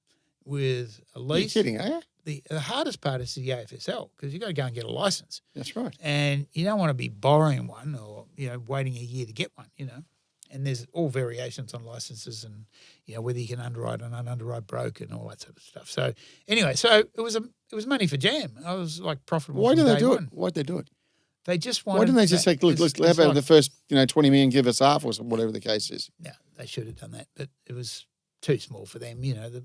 with a lease. You're kidding, are you? The hardest part is the AFSL because you've got to go and get a license. That's right. And you don't want to be borrowing one or, waiting a year to get one, And there's all variations on licenses and, whether you can underwrite an ununderwrite broke and all that sort of stuff. So anyway, it was money for jam. I was like profitable. Why did they do it? Why'd they do it? They just wanted. Why didn't they just say, "Look, how about the first 20 million, give us half," or whatever the case is? No, they should have done that, but it was too small for them. The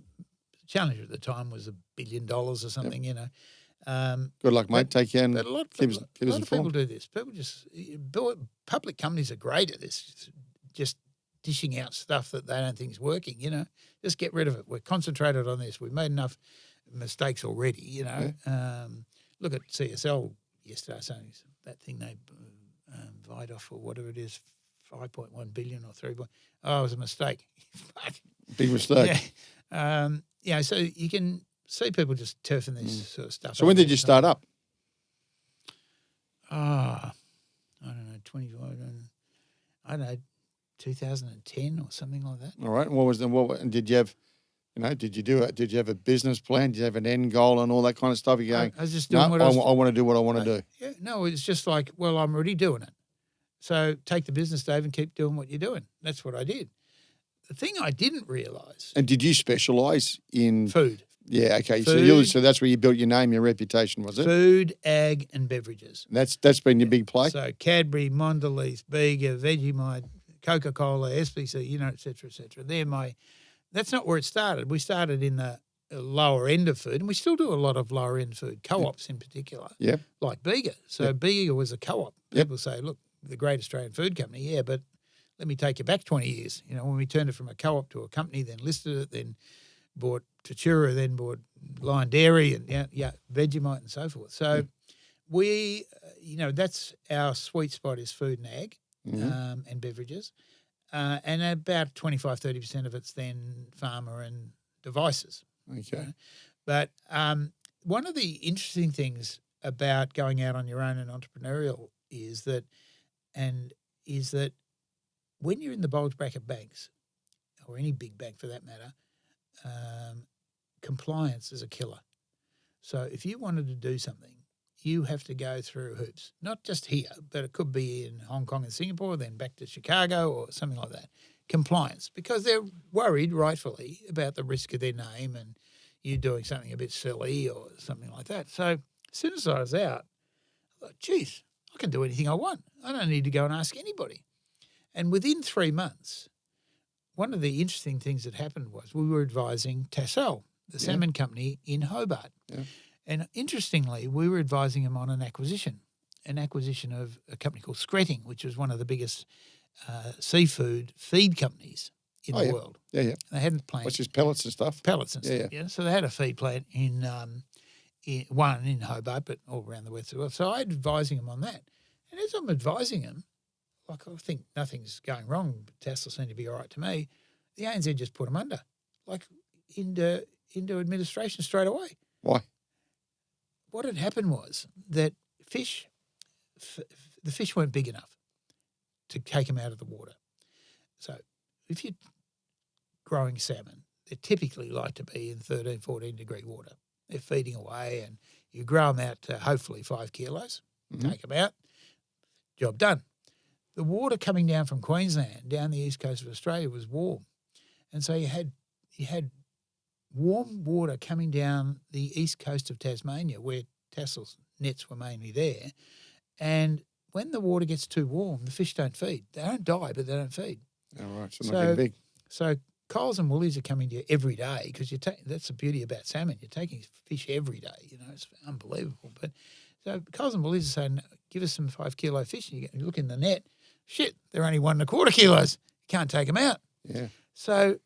Challenger at the time was $1 billion or something. Good luck, mate. Take care and but a lot of people do this. People public companies are great at this, just dishing out stuff that they don't think is working. Just get rid of it. We're concentrated on this. We've made enough mistakes already. Look at CSL yesterday saying that thing they vied off or whatever it is, 5.1 billion or 3. Oh, it was a mistake. Big mistake. Yeah. So you can see people just turfing this sort of stuff. So when did you start up? I don't know, 25. I don't know, 2010 or something like that. All right. And did you have? Did you have a business plan? Did you have an end goal and all that kind of stuff? You're going, I was just doing I want to do what I want to do. Yeah, no, it's just like, well, I'm already doing it. So take the business, Dave, and keep doing what you're doing. That's what I did. The thing I didn't realise. And did you specialise in food? Yeah, okay. Food, so that's where you built your name, your reputation, was it? Food, ag, and beverages. That's been your big play? So Cadbury, Mondelez, Bega, Vegemite, Coca-Cola, SBC, et cetera, et cetera. That's not where it started. We started in the lower end of food, and we still do a lot of lower end food, co-ops in particular, like Bega. So Bega was a co-op. People say, look, the great Australian food company, but let me take you back 20 years. When we turned it from a co-op to a company, then listed it, then bought Tatura, then bought Lion Dairy and Vegemite and so forth. So we, that's our sweet spot is food and ag and beverages. And about 25-30% of it's then pharma and devices. Okay. But one of the interesting things about going out on your own and entrepreneurial is that when you're in the bulge bracket banks, or any big bank for that matter, compliance is a killer. So if you wanted to do something, you have to go through hoops, not just here, but it could be in Hong Kong and Singapore, then back to Chicago or something like that. Compliance, because they're worried, rightfully, about the risk of their name and you doing something a bit silly or something like that. So as soon as I was out, I thought, geez, I can do anything I want. I don't need to go and ask anybody. And within 3 months, one of the interesting things that happened was we were advising Tassal, the salmon company in Hobart. Yeah. And interestingly, we were advising them on an acquisition of a company called Skretting, which was one of the biggest seafood feed companies in the world. Yeah. They hadn't planned. Which is pellets and stuff. Yeah. So they had a feed plant in Hobart, but all around the west of the world. So I was advising them on that. And as I'm advising them, I think nothing's going wrong. Tassal seemed to be all right to me. The ANZ just put them under, into administration straight away. Why? What had happened was that the fish weren't big enough to take them out of the water. So if you're growing salmon, they typically like to be in 13, 14 degree water. They're feeding away and you grow them out to hopefully 5 kilos, take them out, job done. The water coming down from Queensland down the east coast of Australia was warm. And so you had warm water coming down the east coast of Tasmania where tassels nets were mainly there. And when the water gets too warm, the fish don't feed. They don't die, but they don't feed. All right, so not getting big. So Coles and Woolies are coming to you every day because that's the beauty about salmon. You're taking fish every day. You know, it's unbelievable. But so Coles and Woolies are saying, give us some 5 kilo fish. And you look in the net, shit, they're only 1 1/4 kilos. You can't take them out. Yeah. So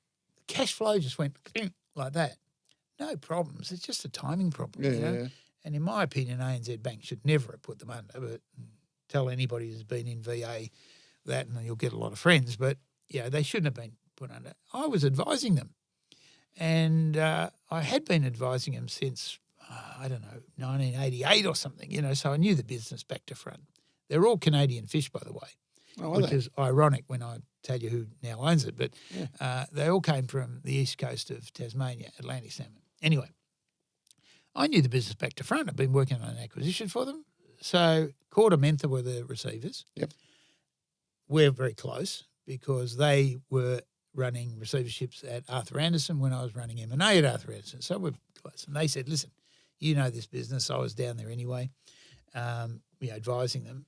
cash flow just went like that. No problems. It's just a timing problem. Yeah, you know? yeah. And in my opinion, ANZ Bank should never have put them under. But tell anybody who's been in VA that and you'll get a lot of friends. But, yeah, they shouldn't have been put under. I was advising them. And I had been advising them since, 1988 or something, you know, so I knew the business back to front. They're all Canadian fish, by the way, which is ironic when I tell you who now owns it. But they all came from the east coast of Tasmania, Atlantic salmon. Anyway, I knew the business back to front. I've been working on an acquisition for them. So Quarter Mentha were the receivers. Yep. We're very close because they were running receiverships at Arthur Anderson when I was running M&A at Arthur Anderson. So we're close. And they said, listen, you know this business. I was down there anyway, advising them.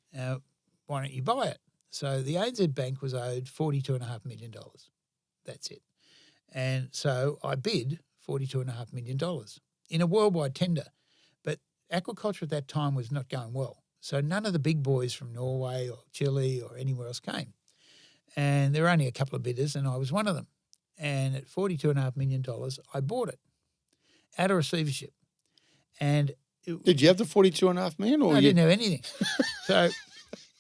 Why don't you buy it? So the ANZ Bank was owed $42.5 million. That's it. And so I bid $42.5 million in a worldwide tender. But aquaculture at that time was not going well. So none of the big boys from Norway or Chile or anywhere else came. And there were only a couple of bidders and I was one of them. And at $42.5 million, I bought it at a receivership. And did you have the 42.5 million? Or I didn't have anything. So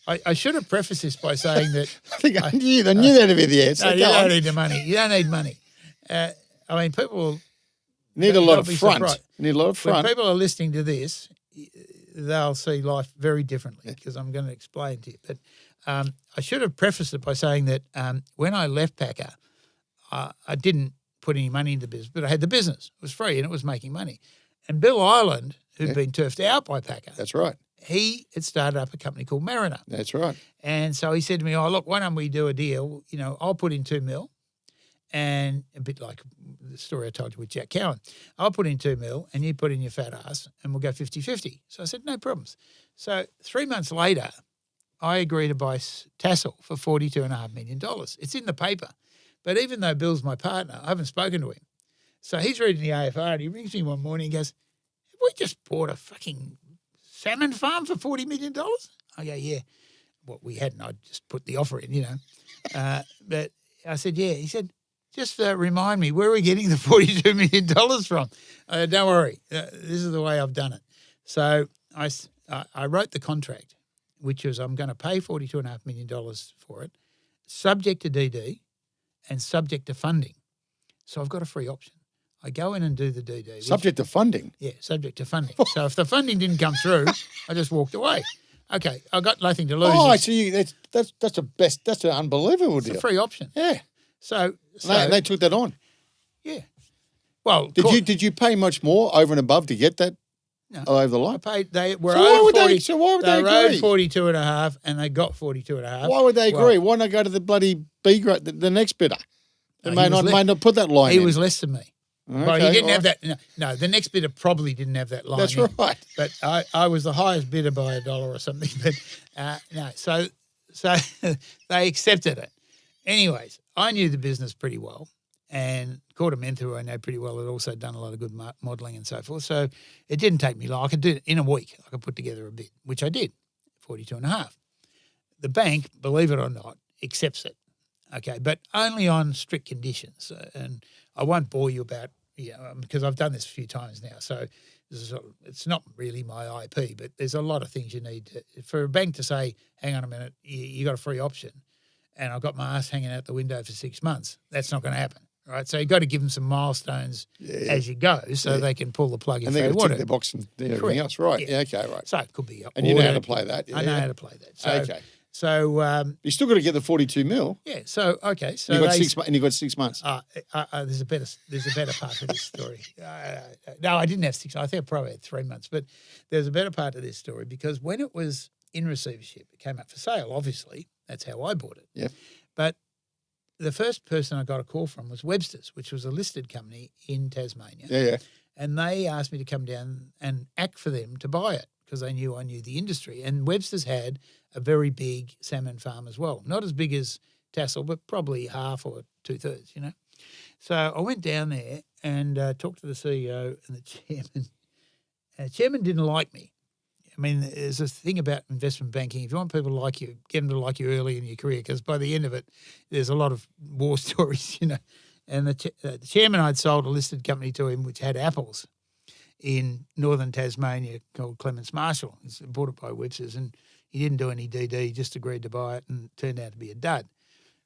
I should have prefaced this by saying that I think I knew that would be the answer. No, you don't need the money. You don't need money. I mean, people need a lot of front. Surprised. Need a lot of front. When people are listening to this, they'll see life very differently because I'm going to explain to you. But I should have prefaced it by saying that when I left Packer, I didn't put any money into the business, but I had the business. It was free and it was making money. And Bill Ireland, who'd been turfed out by Packer. That's right. He had started up a company called Mariner. That's right. And so he said to me, oh, look, why don't we do a deal? You know, I'll put in $2 million and a bit like the story I told you with Jack Cowan. I'll put in $2 million and you put in your fat ass and we'll go 50-50. So I said, no problems. So 3 months later, I agreed to buy Tassel for $42.5 million. It's in the paper. But even though Bill's my partner, I haven't spoken to him. So he's reading the AFR and he rings me one morning and goes, have we just bought a fucking salmon farm for $40 million? I go, yeah. Well, we hadn't. I just put the offer in, you know. But I said, yeah. He said, just remind me, where are we getting the $42 million from? Don't worry. This is the way I've done it. So I wrote the contract, which was I'm going to pay $42.5 million for it, subject to DD and subject to funding. So I've got a free option. I go in and do the DD. Subject to funding? Yeah, subject to funding. So if the funding didn't come through, I just walked away. Okay, I've got nothing to lose. Oh, I see. That's the best. That's an unbelievable deal. It's a free option. Yeah. So they took that on. Yeah. Well, did you pay much more over and above to get that over the line? I paid. They were so why would they agree? 42.5, and they got 42.5. Why would they agree? Why not go to the bloody B grade, the next bidder? They may not put that line. He in. was less than me. Okay, well, he didn't have that. No, the next bidder probably didn't have that line. That's in, right. But I was the highest bidder by $1 or something. But no, so they accepted it. Anyways, I knew the business pretty well, and Quarter Mentha, who I know pretty well, had also done a lot of good modelling and so forth. So it didn't take me long. I could do it in a week. I could put together a bid, which I did, 42.5. The bank, believe it or not, accepts it. Okay, but only on strict conditions. And I won't bore you about, because I've done this a few times now. So it's not really my IP, but there's a lot of things you need for a bank to say, hang on a minute, you got a free option, and I've got my ass hanging out the window for 6 months. That's not going to happen. right? So you've got to give them some milestones as you go so they can pull the plug if And they they're going to want tick to. their box and everything Correct. else. Right. Yeah. Yeah, okay, right. So it could be And you know how to audit. play that. I know how to play that. So, Okay. So You still got to get the 42 mil. yeah. So okay. So And you got they, 6 months. And you got 6 months. there's a better part to this story. No, I didn't have 6. I think I probably had 3 months. But there's a better part to this story because when it was in receivership, it came up for sale. Obviously, that's how I bought it. Yeah. But the first person I got a call from was Webster's, which was a listed company in Tasmania. Yeah. And they asked me to come down and act for them to buy it because they knew I knew the industry. And Webster's had a very big salmon farm as well. Not as big as Tassel, but probably half or 2/3, you know. So I went down there and talked to the CEO and the chairman. And the chairman didn't like me. I mean, there's a thing about investment banking. If you want people to like you, get them to like you early in your career because by the end of it, there's a lot of war stories, you know. And the chairman, I'd sold a listed company to him which had apples in northern Tasmania called Clements Marshall. He's bought it by Webster's and he didn't do any DD, he just agreed to buy it and it turned out to be a dud.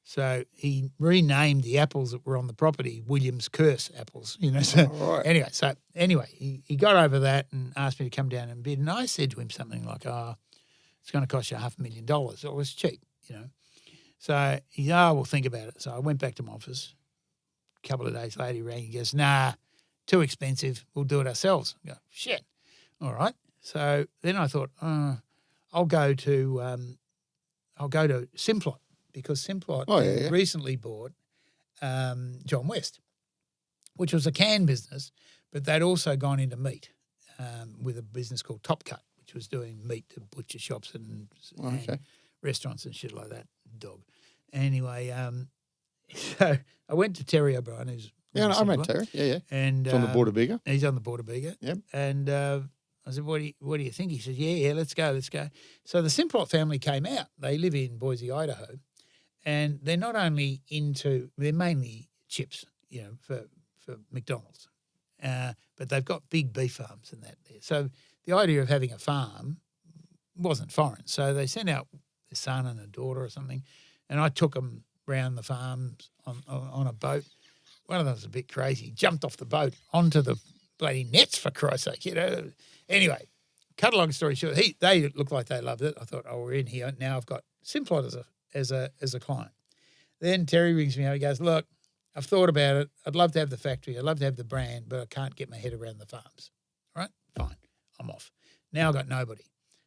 So he renamed the apples that were on the property Williams Curse apples, you know. So anyway, he got over that and asked me to come down and bid. And I said to him something like, it's going to cost you $500,000. So it was cheap, you know. So he said, we'll think about it. So I went back to my office. A couple of days later, he rang. He goes, nah, too expensive. We'll do it ourselves. I go, shit. All right. So then I thought, I'll go to Simplot. Because Simplot recently bought John West, which was a can business, but they'd also gone into meat with a business called Top Cut, which was doing meat to butcher shops and restaurants and shit like that. Dog. Anyway, so I went to Terry O'Brien, who's I met Terry. Yeah. And he's on the border bigger. He's on the border bigger. Yep. And I said, what do you think? He said, yeah, let's go. So the Simplot family came out. They live in Boise, Idaho. And they're not only they're mainly chips, you know, for McDonald's, but they've got big beef farms and that there. So the idea of having a farm wasn't foreign. So they sent out a son and a daughter or something, and I took them round the farms on a boat. One of them was a bit crazy. He jumped off the boat onto the bloody nets, for Christ's sake, you know. Anyway, cut a long story short, they looked like they loved it. I thought, we're in here. Now I've got Simplot as a client. Then Terry rings me up. He goes, look, I've thought about it. I'd love to have the factory. I'd love to have the brand, but I can't get my head around the farms. All right, fine. I'm off. Now I've got nobody.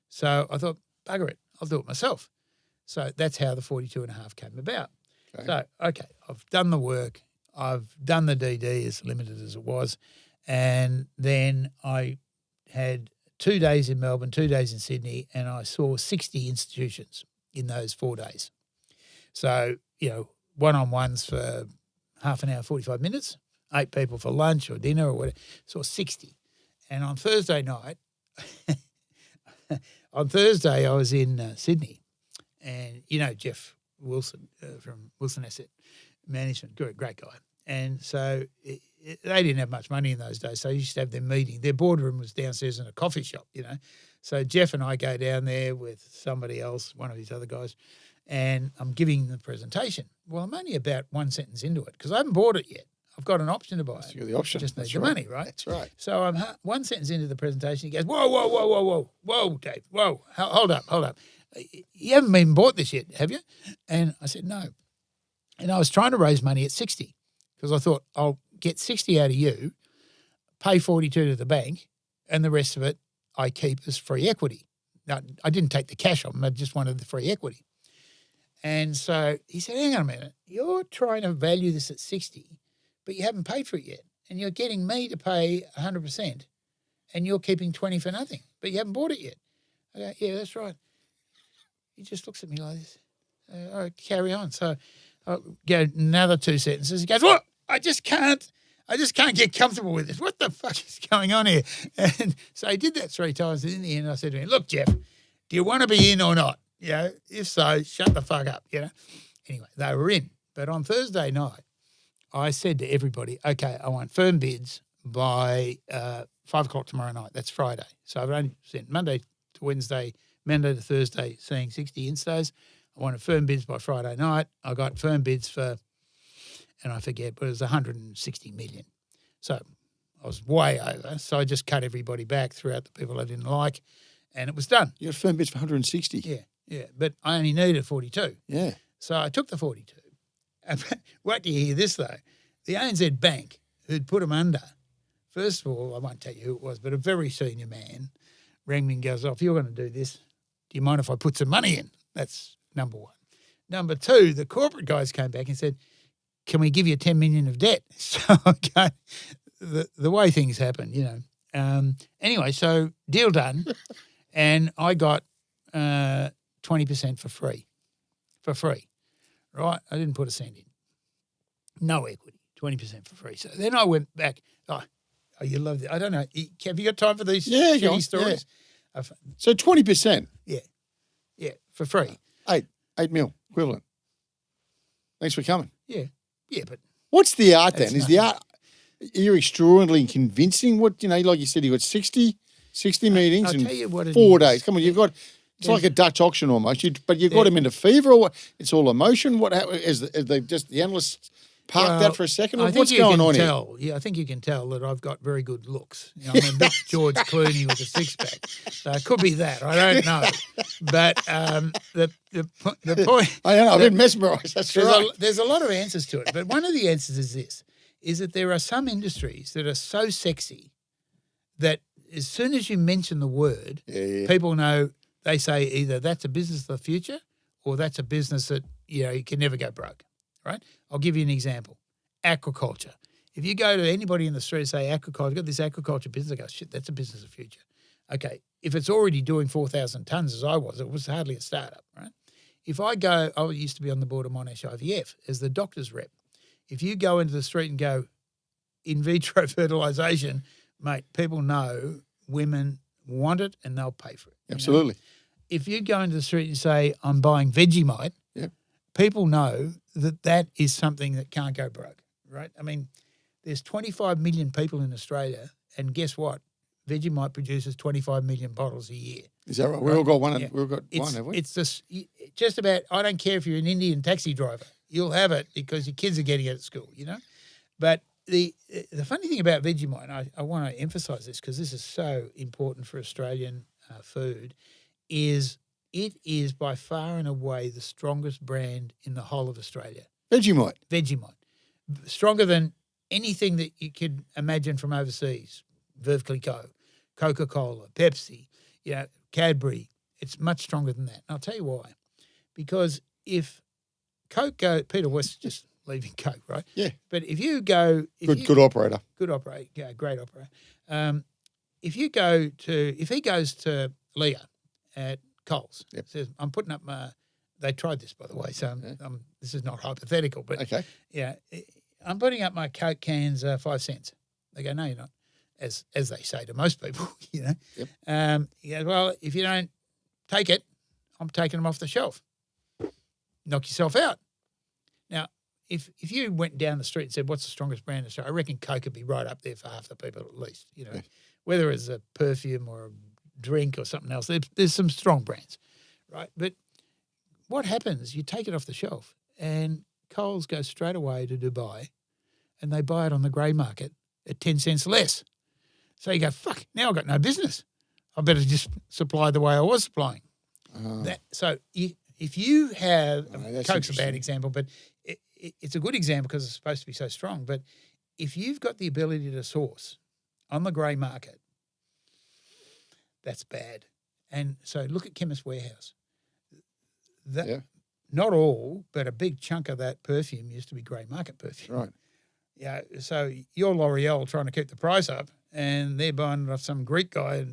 So I thought, bugger it. I'll do it myself. So that's how the 42.5 came about. Okay. So, I've done the work. I've done the DD as limited as it was. And then I had 2 days in Melbourne, 2 days in Sydney, and I saw 60 institutions in those 4 days. So, you know, one-on-ones for half an hour, 45 minutes, 8 people for lunch or dinner or whatever, saw 60. And on Thursday night, I was in Sydney, and you know Jeff Wilson from Wilson Asset Management, great guy. And so they didn't have much money in those days, so they used to have their meeting. Their boardroom was downstairs in a coffee shop, you know. So Jeff and I go down there with somebody else, one of his other guys, and I'm giving the presentation. Well, I'm only about one sentence into it because I haven't bought it yet. I've got an option to buy it. You've got the option. I just need the money, right? That's right. So I'm one sentence into the presentation. He goes, whoa, Dave, whoa, hold up. You haven't even bought this yet, have you? And I said, no. And I was trying to raise money at 60 because I thought I'll get 60 out of you, pay 42 to the bank, and the rest of it I keep as free equity. Now, I didn't take the cash on them. I just wanted the free equity. And so he said, hang on a minute, you're trying to value this at 60, but you haven't paid for it yet. And you're getting me to pay 100% and you're keeping 20 for nothing, but you haven't bought it yet. I go, yeah, that's right. He just looks at me like this. All right, carry on. So I go another 2 sentences. He goes, what? I just can't get comfortable with this. What the fuck is going on here? And so he did that 3 times. And in the end, I said to him, look, Jeff, do you want to be in or not? You know, if so, shut the fuck up, you know. Anyway, they were in. But on Thursday night, I said to everybody, okay, I want firm bids by 5 o'clock tomorrow night. That's Friday. So I've only sent Monday to Wednesday, Monday to Thursday, seeing 60 instos. I wanted firm bids by Friday night. I got firm bids for and I forget, but it was 160 million. So I was way over. So I just cut everybody back, threw out the people I didn't like, and it was done. You got firm bids for 160. Yeah. But I only needed 42. Yeah. So I took the 42. Wait till you hear this, though. The ANZ Bank, who'd put them under, first of all, I won't tell you who it was, but a very senior man rang me and goes, if you're going to do this, do you mind if I put some money in? That's number one. Number two, the corporate guys came back and said, can we give you 10 million of debt? So okay, the way things happen, you know. Anyway, so deal done, and I got 20% for free, right? I didn't put a cent in. No equity, 20% for free. So then I went back. Oh, you love it. I don't know. Have you got time for these shitty stories? Yeah. So 20%? Yeah, for free. 8 mil equivalent. Thanks for coming. Yeah, but what's the art then? Is the art, you're extraordinarily convincing? What, like you said, you got 60 meetings in 4 days. Come on, you've got, it's like a Dutch auction almost, but you've got them into fever, or what? It's all emotion. What, is they just, the analysts park that for a second? What's going on here? Yeah, I think you can tell that I've got very good looks. I'm a bit George Clooney with a six-pack. So it could be that. I don't know. But the point... I don't know. I've been mesmerised. That's right. There's a lot of answers to it. But one of the answers is this, is that there are some industries that are so sexy that as soon as you mention the word, people know, they say either that's a business of the future or that's a business that, you can never go broke. Right? I'll give you an example. Aquaculture. If you go to anybody in the street and say aquaculture, I've got this aquaculture business, they go, shit, that's a business of the future. Okay, if it's already doing 4,000 tonnes as I was, it was hardly a startup, right? If I go, I used to be on the board of Monash IVF as the doctor's rep. If you go into the street and go, in vitro fertilisation, mate, people know women want it and they'll pay for it. Absolutely. If you go into the street and say, I'm buying Vegemite, people know that is something that can't go broke, right? I mean, there's 25 million people in Australia, and guess what? Vegemite produces 25 million bottles a year. Is that right? We've all got one. We've got one, have we? It's just about, I don't care if you're an Indian taxi driver, you'll have it because your kids are getting it at school, But the funny thing about Vegemite, and I want to emphasise this because this is so important for Australian food, is it is by far and away the strongest brand in the whole of Australia. Vegemite. Stronger than anything that you could imagine from overseas. Veuve Clicquot, Coca-Cola, Pepsi, Cadbury. It's much stronger than that. And I'll tell you why. Because if Coke Peter West just leaving Coke, right? Yeah. But if you go... Good operator. Good operator. Yeah, great operator. If he goes to Leah at Coles, says, I'm putting up my... They tried this, by the way, so this is not hypothetical, but I'm putting up my Coke cans 5 cents. They go, no, you're not, as they say to most people, Yep. He goes, well, if you don't take it, I'm taking them off the shelf. Knock yourself out. Now, if you went down the street and said, what's the strongest brand in Australia, I reckon Coke would be right up there for half the people at least, whether it's a perfume or a drink or something else. There's some strong brands, right? But what happens, you take it off the shelf and Coles goes straight away to Dubai and they buy it on the grey market at 10 cents less. So you go, fuck, now I've got no business. I better just supply the way I was supplying. If you have, Coke's a bad example, but it's a good example because it's supposed to be so strong. But if you've got the ability to source on the grey market, that's bad. And so look at Chemist Warehouse. Not all, but a big chunk of that perfume used to be grey market perfume. Right. Yeah. So you're L'Oreal trying to keep the price up and they're buying it off some Greek guy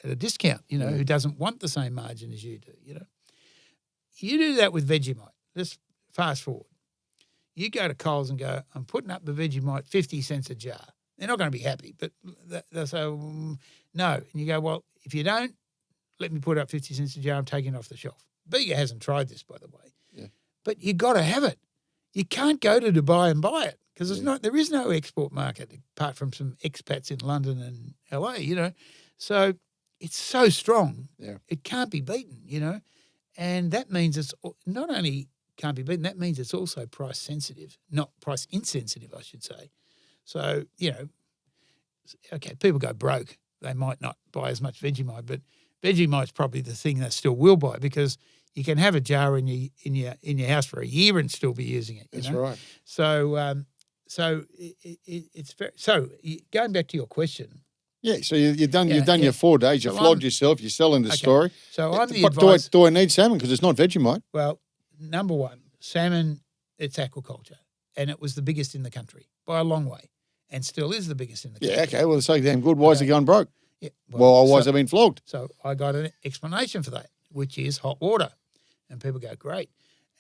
at a discount, who doesn't want the same margin as you do, You do that with Vegemite. Let's fast forward. You go to Coles and go, I'm putting up the Vegemite 50 cents a jar. They're not going to be happy, but they'll say, no. And you go, well, if you don't let me put up 50 cents a jar, I'm taking it off the shelf. Bega hasn't tried this, by the way. Yeah. But you got to have it. You can't go to Dubai and buy it because there is no export market apart from some expats in London and LA, So it's so strong, it can't be beaten, And that means it's not only can't be beaten. That means it's also price sensitive, not price insensitive, I should say. So, okay, people go broke. They might not buy as much Vegemite, but Vegemite's probably the thing they still will buy because you can have a jar in your house for a year and still be using it. That's right. So, it's very. So going back to your question. Yeah, so you've done your 4 days. You flogged yourself. You're selling the story. So I'm the advisor. Do I need salmon because it's not Vegemite? Well, number one, salmon. It's aquaculture, and it was the biggest in the country by a long way, and still is the biggest in the country. Yeah, okay. Well, it's so damn good. Why is it going broke? Yeah. Well, why has it been flogged? So I got an explanation for that, which is hot water, and people go, great.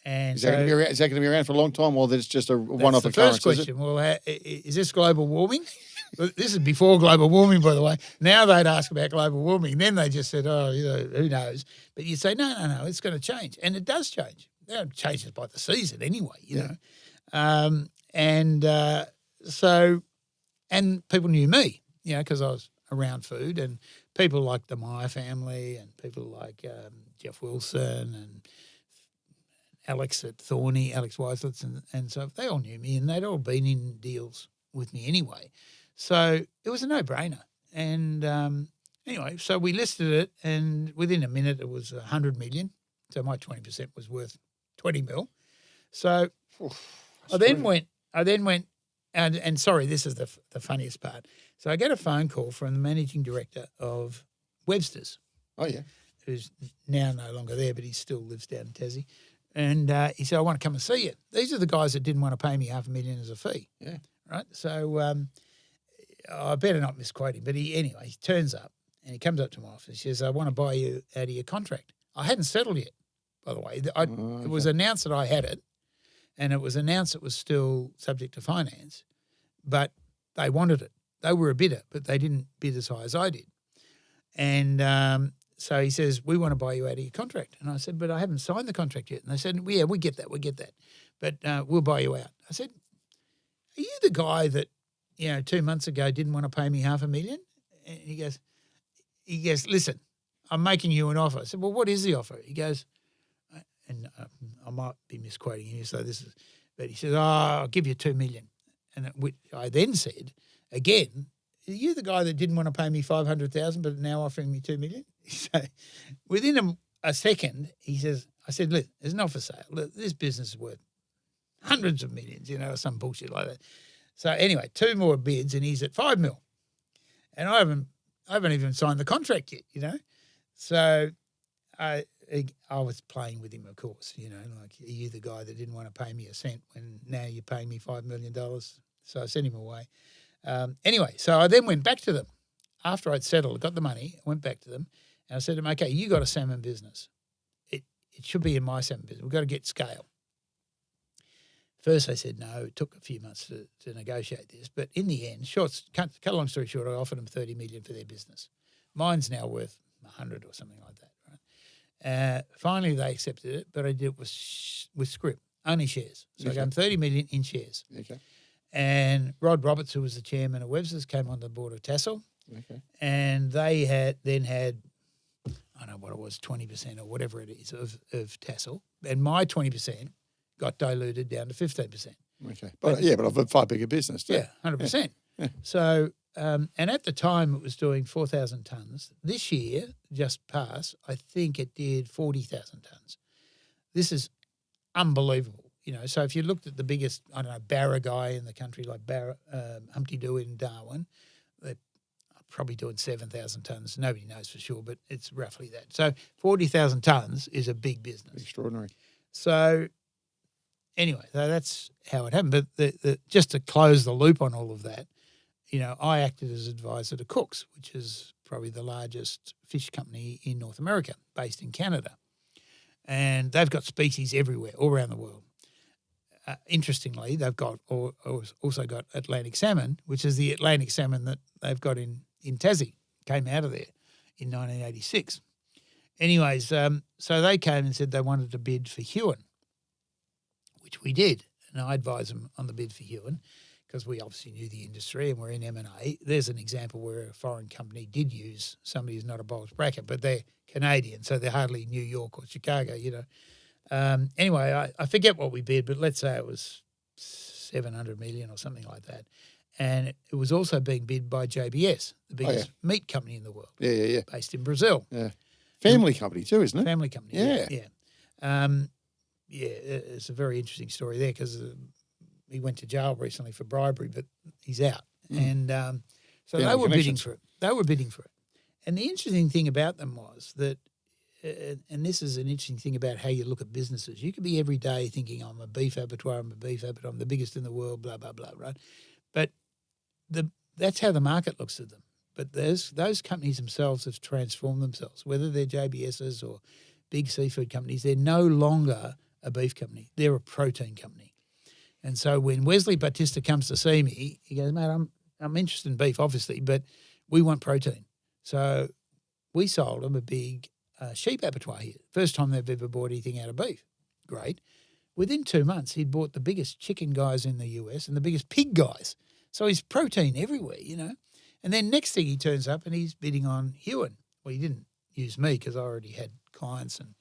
And is that going to be around for a long time, or that's just a one-off occurrence? First question. Well, is this global warming? This is before global warming, by the way. Now they'd ask about global warming. Then they just said, who knows? But you say, no, it's going to change. And it does change. It changes by the season anyway, you know. And people knew me, because I was around food, and people like the Meyer family and people like Jeff Wilson and Alex at Thorney, Alex Weislitz, and so they all knew me, and they'd all been in deals with me anyway. So it was a no-brainer. And anyway, so we listed it, and within a minute it was 100 million. So my 20% was worth 20 mil. So I then went, and sorry, this is the funniest part. So I get a phone call from the managing director of Webster's. Oh, yeah. Who's now no longer there, but he still lives down in Tassie. And he said, I want to come and see you. These are the guys that didn't want to pay me $500,000 as a fee. Yeah. Right? So I better not misquote him. But he turns up and he comes up to my office. He says, I want to buy you out of your contract. I hadn't settled yet, by the way. It was announced that I had it, and it was announced it was still subject to finance, but they wanted it. They were a bidder, but they didn't bid as high as I did. And so he says, we want to buy you out of your contract. And I said, but I haven't signed the contract yet. And they said, yeah, we get that. But we'll buy you out. I said, are you the guy that, 2 months ago didn't want to pay me $500,000? And he goes, listen, I'm making you an offer. I said, well, what is the offer? He goes, and I might be misquoting you, but he says, I'll give you $2 million. And I then said, again, are you the guy that didn't want to pay me $500,000 but now offering me $2 million? So within a second, he says, I said, look, there's an offer sale. Look, this business is worth hundreds of millions, or some bullshit like that. So anyway, 2 more bids and he's at $5 million. And I haven't even signed the contract yet, So I was playing with him, of course, like, are you the guy that didn't want to pay me a cent when now you're paying me $5 million? So I sent him away. Anyway, so I then went back to them. After I'd settled, got the money, I went back to them, and I said to them, okay, you got a salmon business. It should be in my salmon business. We've got to get scale. First they said no. It took a few months to negotiate this. But in the end, cut a long story short, I offered them $30 million for their business. Mine's now worth 100 or something like that. Right? Finally, they accepted it, but I did it with scrip, only shares. So I gave them $30 million in shares. Okay. And Rod Roberts, who was the chairman of Webster's, came on the board of Tassal. Okay. And they had, I don't know what it was, 20% or whatever it is of Tassal. And my 20% got diluted down to 15%. Okay. But I've a far bigger business too. Yeah, 100%. Yeah. So, and at the time it was doing 4,000 tonnes. This year, just past, I think it did 40,000 tonnes. This is unbelievable. So if you looked at the biggest, Barra guy in the country, like Humpty Doo in Darwin, they're probably doing 7,000 tonnes. Nobody knows for sure, but it's roughly that. So 40,000 tonnes is a big business. Extraordinary. So anyway, so that's how it happened. But just to close the loop on all of that, I acted as advisor to Cook's, which is probably the largest fish company in North America, based in Canada. And they've got species everywhere, all around the world. Interestingly, they've got also got Atlantic salmon, which is the Atlantic salmon that they've got in Tassie, came out of there in 1986. Anyways, so they came and said they wanted to bid for Huon, which we did. And I advised them on the bid for Huon because we obviously knew the industry and we're in M&A. There's an example where a foreign company did use somebody who's not a bulge bracket, but they're Canadian, so they're hardly New York or Chicago, Anyway, I forget what we bid, but let's say it was 700 million or something like that. And it was also being bid by JBS, the biggest meat company in the world. Yeah. Based in Brazil. Yeah. Family company too, isn't it? Family company. Yeah. It's a very interesting story there because he went to jail recently for bribery, but he's out. And so they were bidding for it. And the interesting thing about them was that, and this is an interesting thing about how you look at businesses. You could be every day thinking, I'm a beef abattoir, I'm the biggest in the world, blah, blah, blah, right? But that's how the market looks at them. But those companies themselves have transformed themselves, whether they're JBSs or big seafood companies. They're no longer a beef company. They're a protein company. And so when Wesley Batista comes to see me, he goes, mate, I'm interested in beef, obviously, but we want protein. So we sold him a big sheep abattoir here. First time they've ever bought anything out of beef. Great. Within 2 months, he'd bought the biggest chicken guys in the US and the biggest pig guys. So he's protein everywhere, you know. And then next thing he turns up and he's bidding on Hewan. Well, he didn't use me because I already had clients, and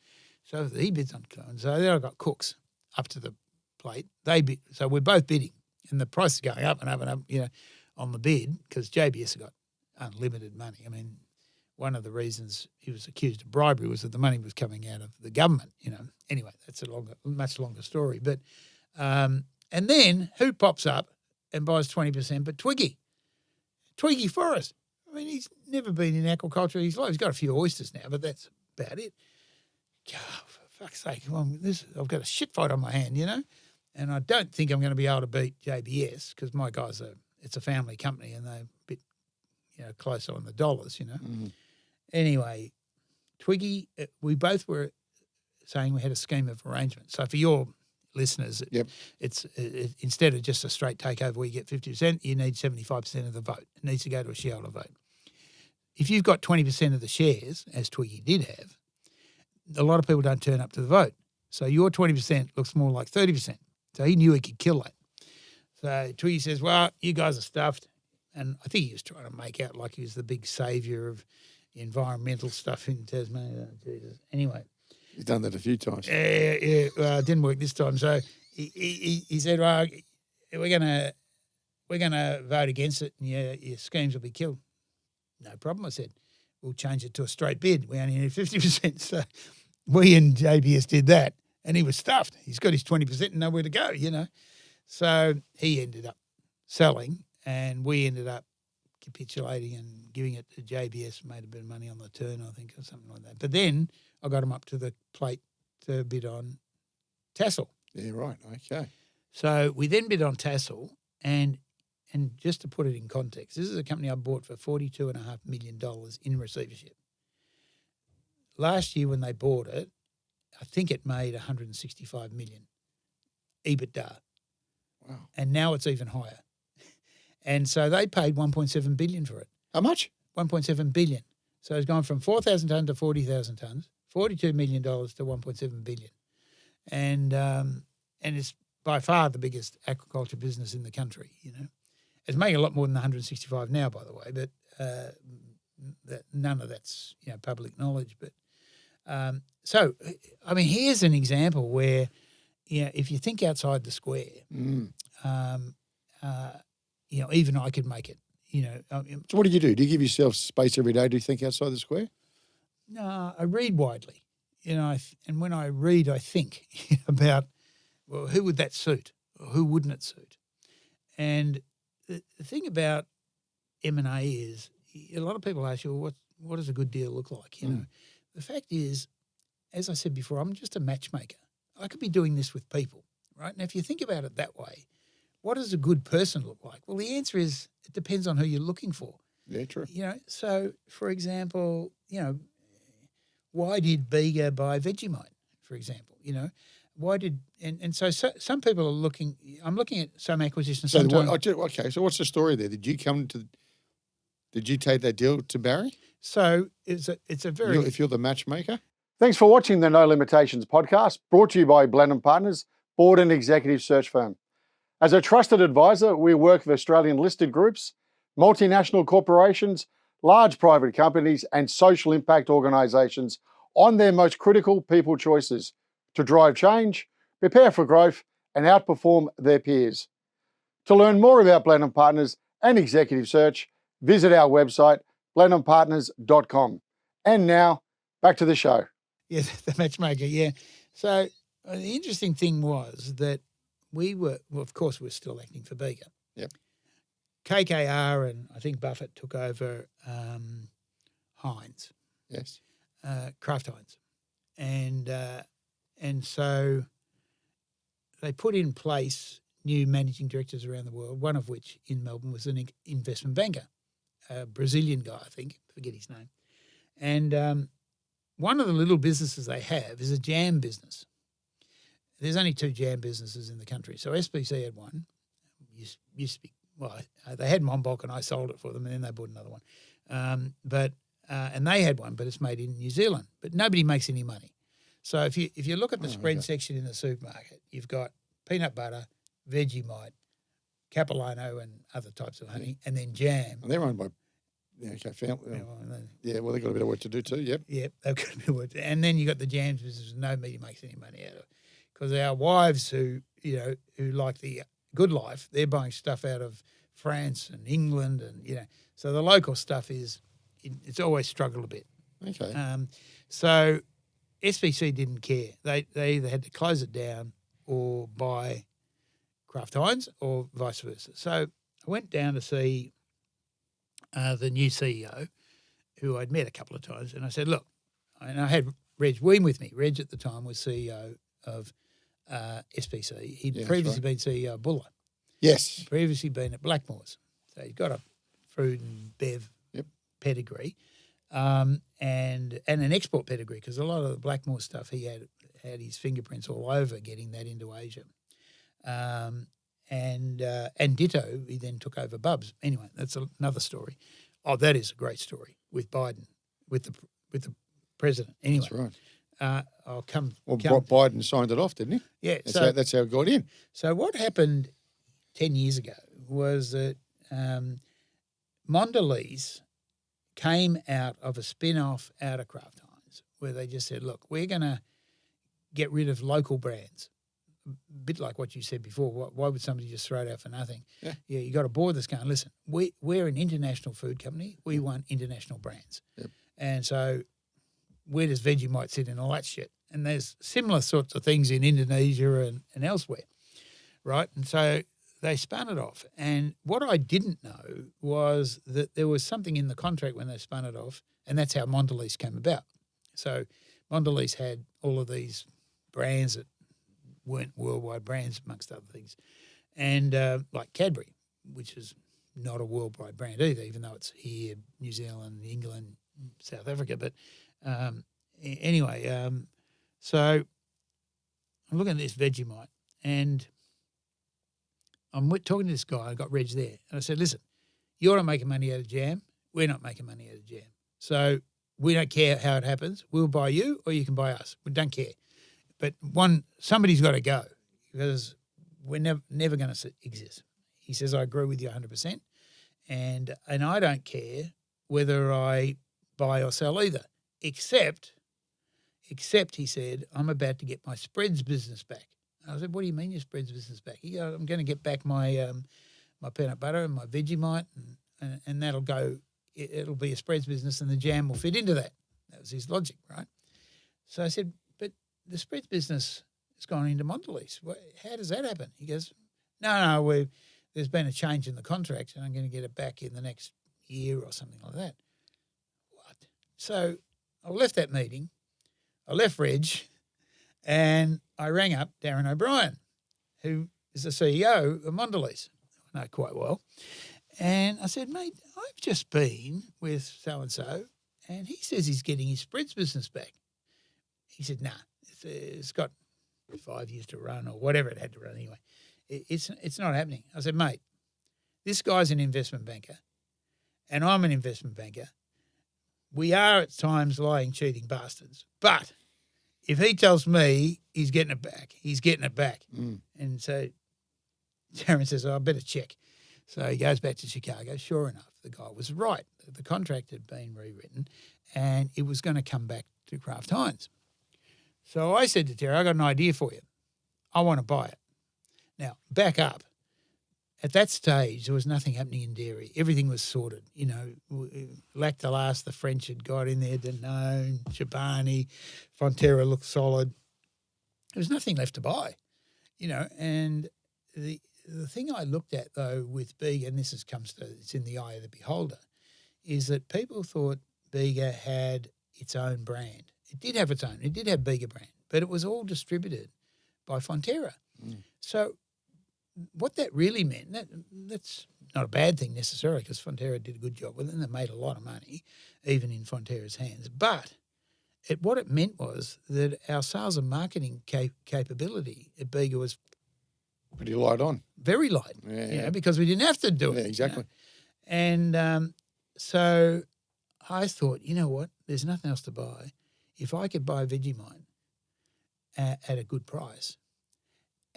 so he bids on clients. So then I got cooks up to the plate. They bid, so we're both bidding, and the price is going up and up and up, you know, on the bid because JBS got unlimited money. I mean, one of the reasons he was accused of bribery was that the money was coming out of the government, you know. Anyway, that's a much longer story. But and then who pops up and buys 20%? But Twiggy Forrest. I mean, he's never been in aquaculture in his life. He's got a few oysters now, but that's about it. God, for fuck's sake, I've got a shit fight on my hand, you know, and I don't think I'm going to be able to beat JBS because my guys it's a family company and they're a bit, you know, closer on the dollars, you know. Mm-hmm. Anyway, Twiggy, we both were saying we had a scheme of arrangement. So for your listeners, it's instead of just a straight takeover where you get 50%, you need 75% of the vote. It needs to go to a shareholder vote. If you've got 20% of the shares, as Twiggy did have, a lot of people don't turn up to the vote. So your 20% looks more like 30%. So he knew he could kill that. So Twiggy says, well, you guys are stuffed. And I think he was trying to make out like he was the big saviour of environmental stuff in Tasmania. Oh, Jesus. Anyway. He's done that a few times. Yeah. Well, it didn't work this time. So he said, well, we're gonna vote against it and your schemes will be killed. No problem, I said. We'll change it to a straight bid. We only need 50%. So we and JBS did that, and he was stuffed. He's got his 20% and nowhere to go, you know. So he ended up selling, and we ended up capitulating and giving it to JBS, made a bit of money on the turn, I think, or something like that. But then I got him up to the plate to bid on Tassel. Yeah, right. Okay. So we then bid on Tassel, and just to put it in context, this is a company I bought for $42.5 million in receivership. Last year when they bought it, I think it made $165 million EBITDA. Wow. And now it's even higher. And so they paid $1.7 billion for it. How much? $1.7 billion. So it's gone from 4,000 tonnes to 40,000 tonnes, $42 million to $1.7 billion. And it's by far the biggest aquaculture business in the country, you know. It's making a lot more than 165 now, by the way, but none of that's, you know, public knowledge. But so, I mean, here's an example where, you know, if you think outside the square, you know, even I could make it, you know. So what do? Do you give yourself space every day to think outside the square? No, I read widely, you know, and when I read, I think about, well, who would that suit or who wouldn't it suit? And the thing about M&A is a lot of people ask you, well, what does a good deal look like? You know, the fact is, as I said before, I'm just a matchmaker. I could be doing this with people, right? And if you think about it that way, what does a good person look like? Well, the answer is it depends on who you're looking for. Yeah, true. You know, so for example, you know, why did Bega buy Vegemite, for example? You know, why did and so some people are looking. I'm looking at some acquisitions. So okay, so what's the story there? Did you take that deal to Barry? So it's a very. If you're the matchmaker. Thanks for watching the No Limitations podcast, brought to you by Blenheim Partners, board and executive search firm. As a trusted advisor, we work with Australian listed groups, multinational corporations, large private companies, and social impact organisations on their most critical people choices to drive change, prepare for growth, and outperform their peers. To learn more about Blenheim Partners and Executive Search, visit our website, blenheimpartners.com. And now, back to the show. Yeah, the matchmaker, yeah. So the interesting thing was that of course, we're still acting for Bega. Yep. KKR and I think Buffett took over Heinz. Yes. Kraft Heinz. And so they put in place new managing directors around the world, one of which in Melbourne was an investment banker, a Brazilian guy, I think, forget his name. And one of the little businesses they have is a jam business. There's only 2 jam businesses in the country. So SBC had one. Used to be, they had Monbulk and I sold it for them, and then they bought another one. And they had one, but it's made in New Zealand. But nobody makes any money. So if you look at the spread section in the supermarket, you've got peanut butter, Vegemite, Capilano and other types of honey, and then jam. And they're owned by they've got a bit of work to do too, yep. Yep, they've got a bit of work. And then you've got the jams business, nobody makes any money out of it. Because our wives who like the good life, they're buying stuff out of France and England and, so the local stuff it's always struggled a bit. Okay. So SBC didn't care. They either had to close it down or buy Kraft Heinz or vice versa. So I went down to see the new CEO, who I'd met a couple of times, and I said, look, and I had Reg Weem with me. Reg at the time was CEO of SBC. He'd previously been CEO of Buller. Yes. Previously been at Blackmores. So he's got a fruit and bev pedigree and an export pedigree, because a lot of the Blackmore stuff he had his fingerprints all over getting that into Asia. And ditto, he then took over Bubs. Anyway, that's another story. Oh, that is a great story with Biden, with the president. Anyway, that's right. Biden signed it off, didn't he? Yeah, that's how it got in. So what happened 10 years ago was that Mondelez came out of a spin-off out of Kraft Heinz, where they just said, look, we're going to get rid of local brands. A bit like what you said before. Why would somebody just throw it out for nothing? Yeah, you got a board that's going, listen, we're an international food company. We want international brands. Yep. And so where does Vegemite sit in all that shit? And there's similar sorts of things in Indonesia and elsewhere, right? And so they spun it off. And what I didn't know was that there was something in the contract when they spun it off, and that's how Mondelez came about. So Mondelez had all of these brands that weren't worldwide brands, amongst other things, and like Cadbury, which is not a worldwide brand either, even though it's here, New Zealand, England, South Africa. But anyway, so I'm looking at this Vegemite, and I'm talking to this guy. I got Reg there, and I said, listen, you're not making money out of jam. We're not making money out of jam. So we don't care how it happens. We'll buy you or you can buy us. We don't care. But somebody's got to go, because we're never going to exist. He says, I agree with you 100%. And I don't care whether I buy or sell either, except he said, I'm about to get my spreads business back. And I said, what do you mean your spreads business back? He goes, I'm going to get back my my peanut butter and my Vegemite, and that'll go, it'll be a spreads business, and the jam will fit into that. That was his logic, right? So I said, but the spreads business has gone into Mondelez. How does that happen? He goes, no, there's been a change in the contract, and I'm going to get it back in the next year or something like that. What? So I left that meeting. I left Reg, and I rang up Darren O'Brien, who is the CEO of Mondelez. I know quite well. And I said, mate, I've just been with so-and-so, and he says he's getting his spreads business back. He said, nah, it's got 5 years to run, or whatever it had to run anyway. It's not happening. I said, mate, this guy's an investment banker, and I'm an investment banker. We are at times lying, cheating bastards. But if he tells me he's getting it back, he's getting it back. Mm. And so Darren says, I better check. So he goes back to Chicago. Sure enough, the guy was right. The contract had been rewritten, and it was going to come back to Kraft Heinz. So I said to Terry, I got an idea for you. I want to buy it. Now, back up. At that stage, there was nothing happening in dairy. Everything was sorted. You know, Lactalas, the French had got in there, Danone, Chobani, Fonterra looked solid. There was nothing left to buy, you know. And the thing I looked at, though, with Bega, and it's in the eye of the beholder, is that people thought Bega had its own brand. It did have its own. It did have Bega brand, but it was all distributed by Fonterra. So what that really meant, that's not a bad thing necessarily because Fonterra did a good job with it and they made a lot of money, even in Fonterra's hands. But what it meant was that our sales and marketing capability at Bega was pretty light on. Very light, you know, because we didn't have to do it. Yeah, exactly. You know? And so I thought, you know what, there's nothing else to buy. If I could buy Vegemite at a good price,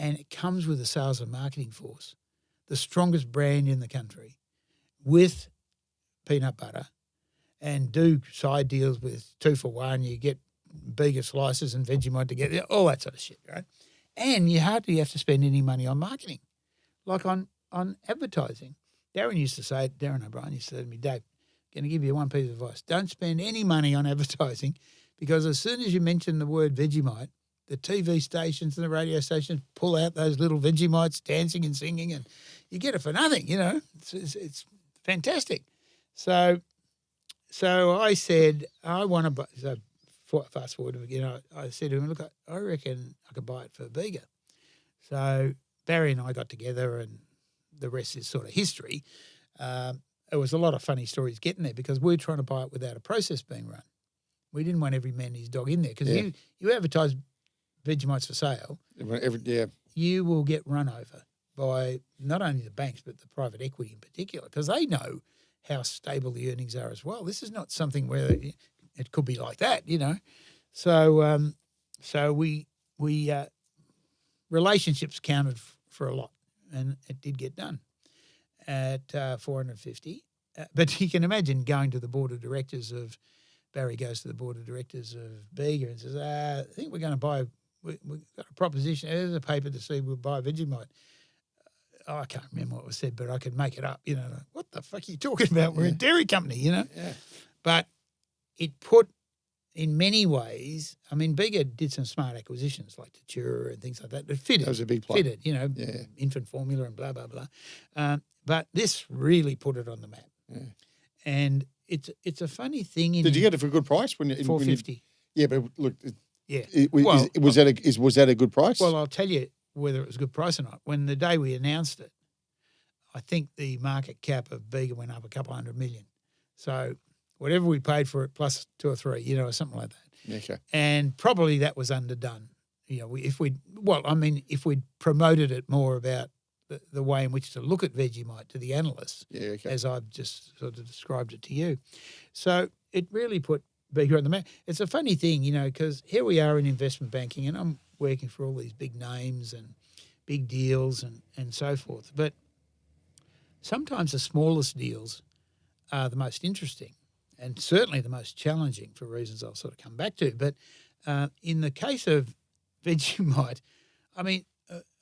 and it comes with a sales and marketing force, the strongest brand in the country, with peanut butter, and do side deals with 2 for 1, you get Bega slices and Vegemite together, all that sort of shit, right? And you hardly have to spend any money on marketing, like on advertising. Darren O'Brien used to say to me, Dave, I'm going to give you one piece of advice. Don't spend any money on advertising because as soon as you mention the word Vegemite, the TV stations and the radio stations pull out those little Vegemites dancing and singing and you get it for nothing, you know. It's fantastic. So I said, I want to buy, so fast forward, you know, I said to him, look, I reckon I could buy it for Bega. So Barry and I got together and the rest is sort of history. It was a lot of funny stories getting there because we were trying to buy it without a process being run. We didn't want every man and his dog in there because you advertise Vegemites for sale, you will get run over by not only the banks but the private equity in particular because they know how stable the earnings are as well. This is not something where it could be like that, you know. So we relationships counted for a lot, and it did get done at 450. But you can imagine going to the board of directors of Barry goes to the board of directors of Bega and says, I think we're going to buy. We've got a proposition. There's a paper to see we'll buy Vegemite. I can't remember what was said, but I could make it up. You know, like, what the fuck are you talking about? We're a dairy company, you know. Yeah. But it put, in many ways, I mean, Bega did some smart acquisitions like Tatura and things like that. It fitted. That was a big play. Fitted, you know, infant formula and blah, blah, blah. But this really put it on the map. Yeah. And it's a funny thing. Did you get it for a good price? $4.50. Yeah, but look. Yeah. Was that a good price? Well, I'll tell you whether it was a good price or not. When the day we announced it, I think the market cap of Bega went up a couple $100 million. So whatever we paid for it plus 2 or 3, you know, or something like that. Okay. And probably that was underdone. You know, if we'd promoted it more about the way in which to look at Vegemite to the analysts, as I've just sort of described it to you. So it really put Bega on the map. It's a funny thing, you know, because here we are in investment banking and I'm working for all these big names and big deals and so forth. But sometimes the smallest deals are the most interesting and certainly the most challenging for reasons I'll sort of come back to. But in the case of Vegemite, I mean,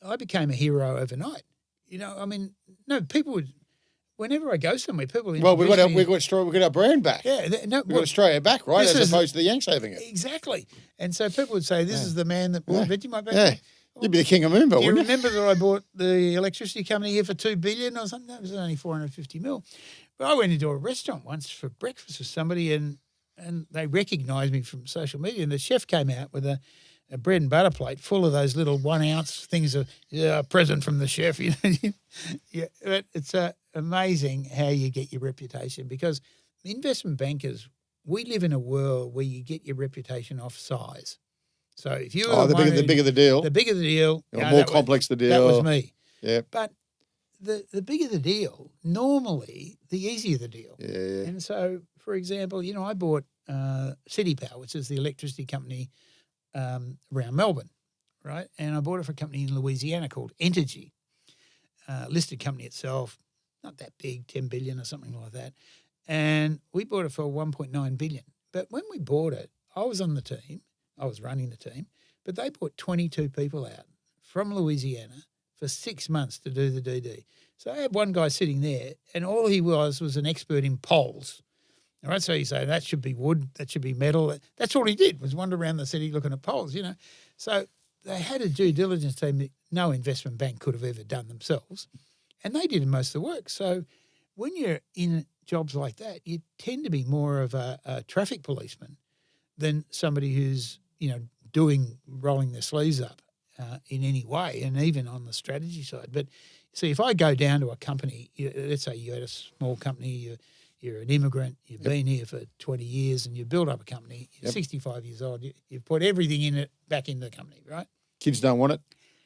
I became a hero overnight. You know, I mean, no, people would... Whenever I go somewhere, people... Well, we've got our brand back. Yeah. We've got Australia back, right, as opposed to the Yanks having it. Exactly. And so people would say, this is the man that bought Vegemite back. Yeah. You'd be the king of Moomba, wouldn't you? Do you remember that I bought the electricity company here for $2 billion or something? That was only 450 mil. But I went into a restaurant once for breakfast with somebody and they recognised me from social media and the chef came out with a bread and butter plate full of those little 1 ounce things of a present from the chef. You know, but it's amazing how you get your reputation because investment bankers, we live in a world where you get your reputation off size. So if you the bigger the deal, the more complex the deal. That was me. Yeah, but the bigger the deal, normally the easier the deal. Yeah. And so, for example, you know, I bought City Power, which is the electricity company around Melbourne, right? And I bought it for a company in Louisiana called Entergy, listed company itself, not that big, 10 billion or something like that. And we bought it for 1.9 billion. But when we bought it, I was on the team. I was running the team, but they put 22 people out from Louisiana for 6 months to do the DD. So I had one guy sitting there, and all he was an expert in poles. All right, so you say that should be wood, that should be metal. That's all he did, was wander around the city looking at poles, you know. So they had a due diligence team that no investment bank could have ever done themselves, and they did most of the work. So when you're in jobs like that, you tend to be more of a traffic policeman than somebody who's, you know, rolling their sleeves up in any way, and even on the strategy side. But see, if I go down to a company, let's say you had a small company, you're an immigrant, you've been here for 20 years and you build up a company, you're 65 years old, you've put everything in it back into the company, right? Kids don't want it.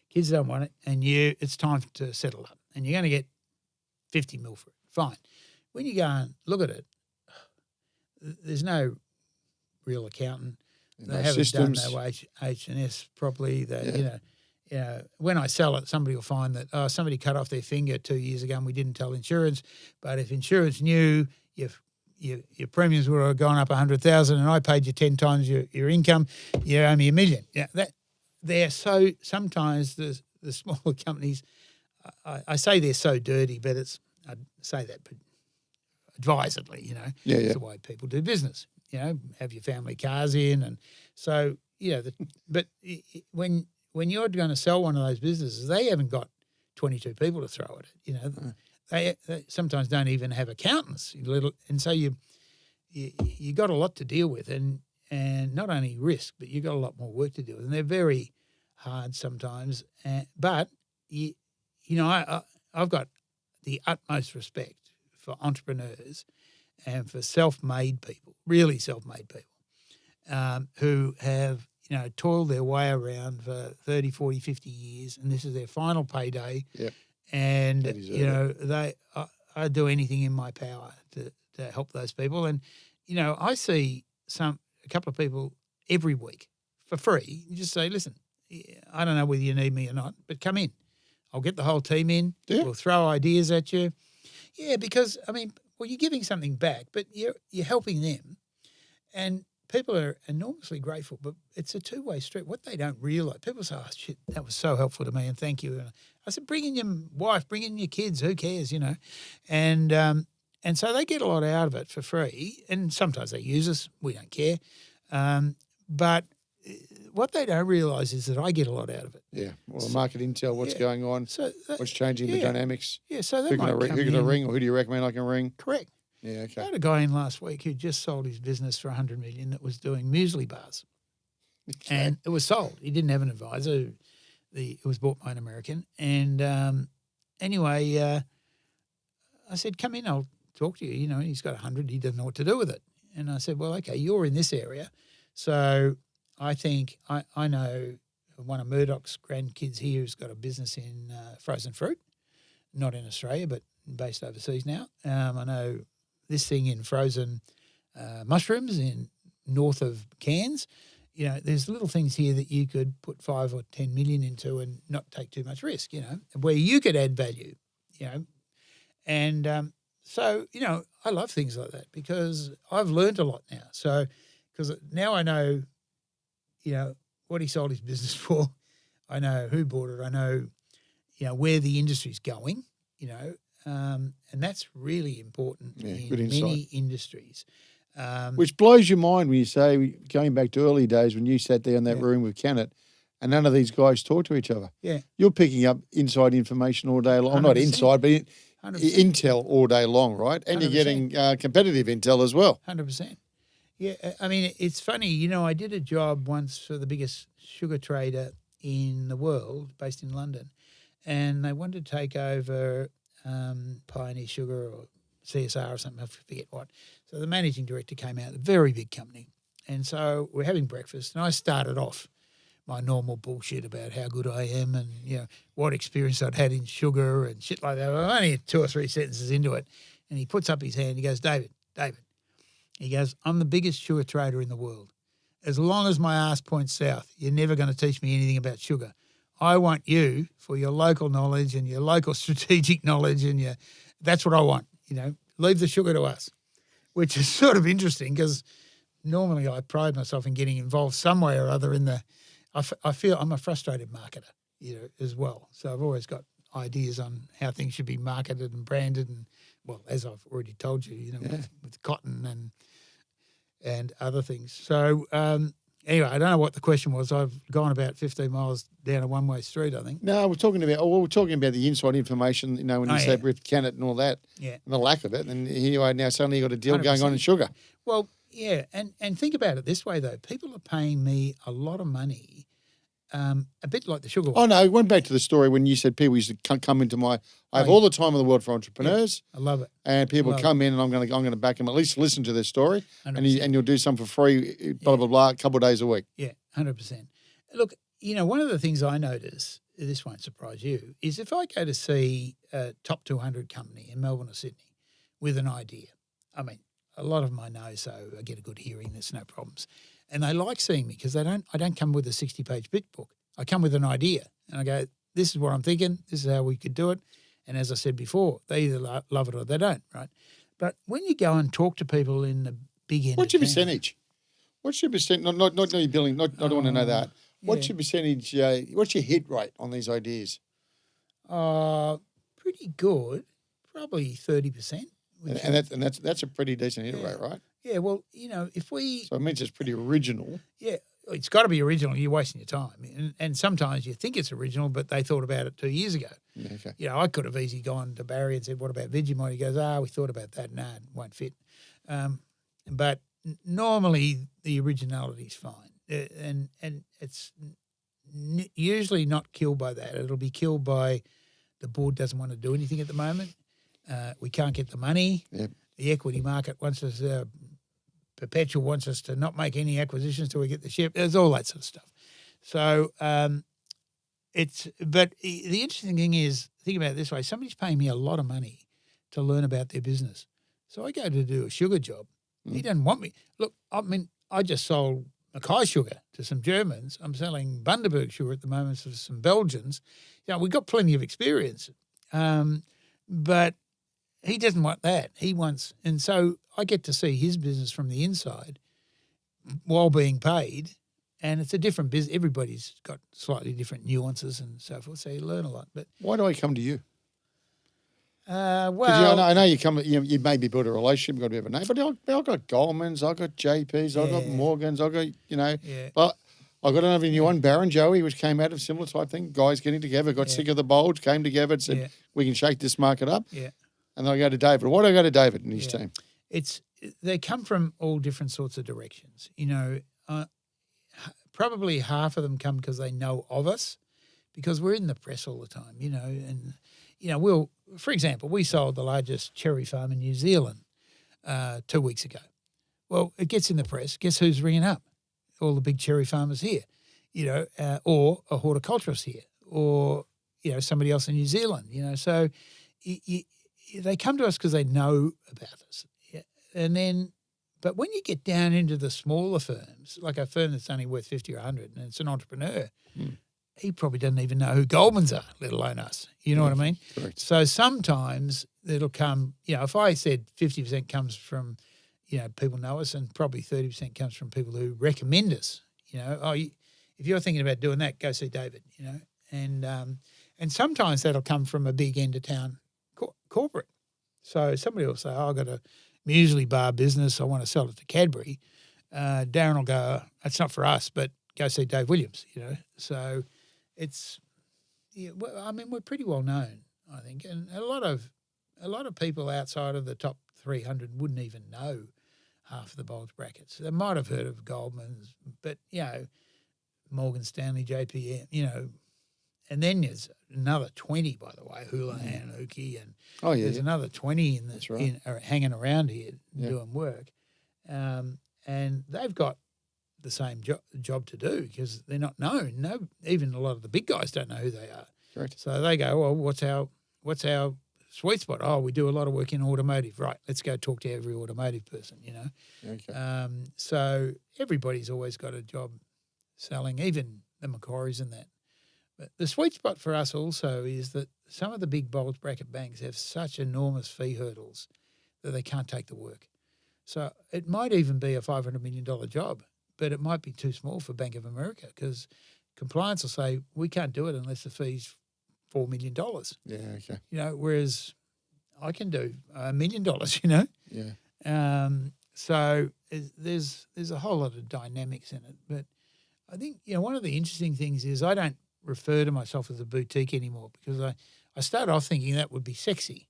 Kids don't want it, and it's time to settle up, and you're going to get 50 mil for it. Fine. When you go and look at it, there's no real accountant. They haven't systems. done their H&S properly. You know, when I sell it, somebody will find that somebody cut off their finger 2 years ago and we didn't tell insurance. But if insurance knew, your premiums would have gone up 100,000, and I paid you 10 times your income, you owe me $1 million. Yeah, they're so sometimes the smaller companies. I say they're so dirty, but I say that advisedly. You know, it's the way people do business. You know, have your family cars in, and so but when you're going to sell one of those businesses, they haven't got 22 people to throw at it. You know, they sometimes don't even have accountants. And so you got a lot to deal with, and not only risk, but you got a lot more work to deal with, and they're very hard sometimes. But I've got the utmost respect for entrepreneurs and for self-made people, really self-made people, who have, toiled their way around for 30, 40, 50 years, and this is their final payday. Yep. And, I do anything in my power to help those people. And, I see a couple of people every week for free. You just say, listen, I don't know whether you need me or not, but come in. I'll get the whole team in. Yeah. We'll throw ideas at you. Yeah, because, you're giving something back, but you're helping them. And people are enormously grateful, but it's a two-way street. What they don't realise, people say, oh, shit, that was so helpful to me, and thank you. And I said, bring in your wife, bring in your kids, who cares, And so they get a lot out of it for free, and sometimes they use us. We don't care. But what they don't realise is that I get a lot out of it. Yeah, well, market intel, what's going on, what's changing the dynamics. Yeah, so who can I ring, or who do you recommend I can ring? Correct. Yeah, okay. I had a guy in last week who just sold his business for $100 million that was doing muesli bars. Okay. And it was sold. He didn't have an advisor. It was bought by an American. And anyway, I said, come in, I'll talk to you. He's got 100. He doesn't know what to do with it. And I said, well, okay, you're in this area. So I think I know one of Murdoch's grandkids here who's got a business in frozen fruit, not in Australia, but based overseas now. I know this thing in frozen mushrooms in north of Cairns. There's little things here that you could put 5 or 10 million into and not take too much risk, where you could add value, And so, I love things like that because I've learned a lot now. So, because now I know, what he sold his business for. I know who bought it. I know, where the industry's going, and that's really important in many industries. Which blows your mind when you say, going back to early days when you sat there in that room with Kennett and none of these guys talk to each other. Yeah. You're picking up inside information all day long. 100%. Not inside, but intel all day long, right? And 100%. You're getting competitive intel as well. 100%. Yeah, it's funny. I did a job once for the biggest sugar trader in the world based in London, and they wanted to take over Pioneer Sugar or CSR or something, I forget what. So the managing director came out, a very big company. And so we're having breakfast, and I started off my normal bullshit about how good I am and, what experience I'd had in sugar and shit like that. I'm only 2 or 3 sentences into it. And he puts up his hand. He goes, David. He goes, I'm the biggest sugar trader in the world. As long as my ass points south, you're never going to teach me anything about sugar. I want you for your local knowledge and your local strategic knowledge and that's what I want. Leave the sugar to us, which is sort of interesting because normally I pride myself in getting involved some way or other in the. I feel I'm a frustrated marketer, as well. So I've always got ideas on how things should be marketed and branded, and well, as I've already told you, with cotton and other things. So anyway, I don't know what the question was. I've gone about 15 miles down a one-way street, I think. No, we're talking about the inside information, when you said with Cannet and all that, yeah, and the lack of it. And here you are now suddenly you've got a deal 100%. going on in sugar. Well, yeah, and think about it this way, though. People are paying me a lot of money, a bit like the sugar one. Oh, no, went back to the story when you said people used to come into I have all the time in the world for entrepreneurs. Yeah, I love it. And people come in and I'm going to back them, at least listen to their story. 100%. And you'll do something for free, blah, blah, blah, a couple of days a week. Yeah, 100%. Look, one of the things I notice, this won't surprise you, is if I go to see a top 200 company in Melbourne or Sydney with an idea, I mean, a lot of them I know, so I get a good hearing, there's no problems. And they like seeing me because I don't come with a 60-page bit book. I come with an idea and I go, this is what I'm thinking, this is how we could do it. And as I said before, they either love it or they don't, right? But when you go and talk to people in the big end, what's your percentage? What's your percent? Not your billing. I don't want to know that. What's your percentage? What's your hit rate on these ideas? Pretty good, probably 30%. And that's a pretty decent hit rate, right? Yeah. Well, if we so it means it's pretty original. Yeah, it's got to be original. You're wasting your time, and sometimes you think it's original, but they thought about it 2 years ago. Yeah, okay. I could have easily gone to Barry and said, "What about Vegemite?" He goes, "We thought about that. Nah, it won't fit." But normally the originality's fine, and it's usually not killed by that. It'll be killed by the board doesn't want to do anything at the moment. We can't get the money. Yep. The equity market wants us. Perpetual wants us to not make any acquisitions till we get the ship. There's all that sort of stuff. So but the interesting thing is, think about it this way: somebody's paying me a lot of money to learn about their business. So I go to do a sugar job. He doesn't want me. Look, I mean, I just sold Mackay sugar to some Germans. I'm selling Bundaberg sugar at the moment to some Belgians. We've got plenty of experience, but he doesn't want that. He wants, and so I get to see his business from the inside while being paid, and it's a different business. Everybody's got slightly different nuances and so forth, so you learn a lot. But why do I come to you? Well, I know you come. You maybe build a relationship, got a bit of a name, but I've got Goldman's, I've got JP's, I've got Morgan's, I've got But I've got another new one, Baron Joey, which came out of similar type thing. Guys getting together, got sick of the bulge, came together, and said we can shake this market up. Yeah. And then I go to David. Why do I go to David and his team? They come from all different sorts of directions. Probably half of them come because they know of us, because we're in the press all the time. And for example, we sold the largest cherry farm in New Zealand 2 weeks ago. Well, it gets in the press. Guess who's ringing up? All the big cherry farmers here, or a horticulturist here, or somebody else in New Zealand. So they come to us because they know about us. Yeah. And then, but when you get down into the smaller firms, like a firm that's only worth 50 or 100, and it's an entrepreneur, he probably doesn't even know who Goldman's are, let alone us. You know what I mean? Correct. So sometimes it'll come, if I said 50% comes from, people know us, and probably 30% comes from people who recommend us. If you're thinking about doing that, go see David, and sometimes that'll come from a big end of town corporate. So somebody will say, I've got a muesli bar business, I want to sell it to Cadbury. Darren will go, that's not for us, but go see Dave Williams, So it's, we're pretty well known, I think, and a lot of people outside of the top 300 wouldn't even know half of the bulge brackets. They might have heard of Goldman's, but Morgan Stanley, JP, and then there's another 20, by the way, Houlihan, Uki, and there's another 20 hanging around here doing work, and they've got the same job to do because they're not known. No, even a lot of the big guys don't know who they are. Correct. So they go, well, what's our sweet spot? Oh, we do a lot of work in automotive. Right, let's go talk to every automotive person, Okay. So everybody's always got a job selling, even the Macquaries and that. But the sweet spot for us also is that some of the big bulge bracket banks have such enormous fee hurdles that they can't take the work. So it might even be a $500 million job, but it might be too small for Bank of America because compliance will say, we can't do it unless the fee's $4 million. Yeah, okay. Whereas I can do $1 million, you know. Yeah. So there's a whole lot of dynamics in it. But I think, one of the interesting things is I don't refer to myself as a boutique anymore because I started off thinking that would be sexy,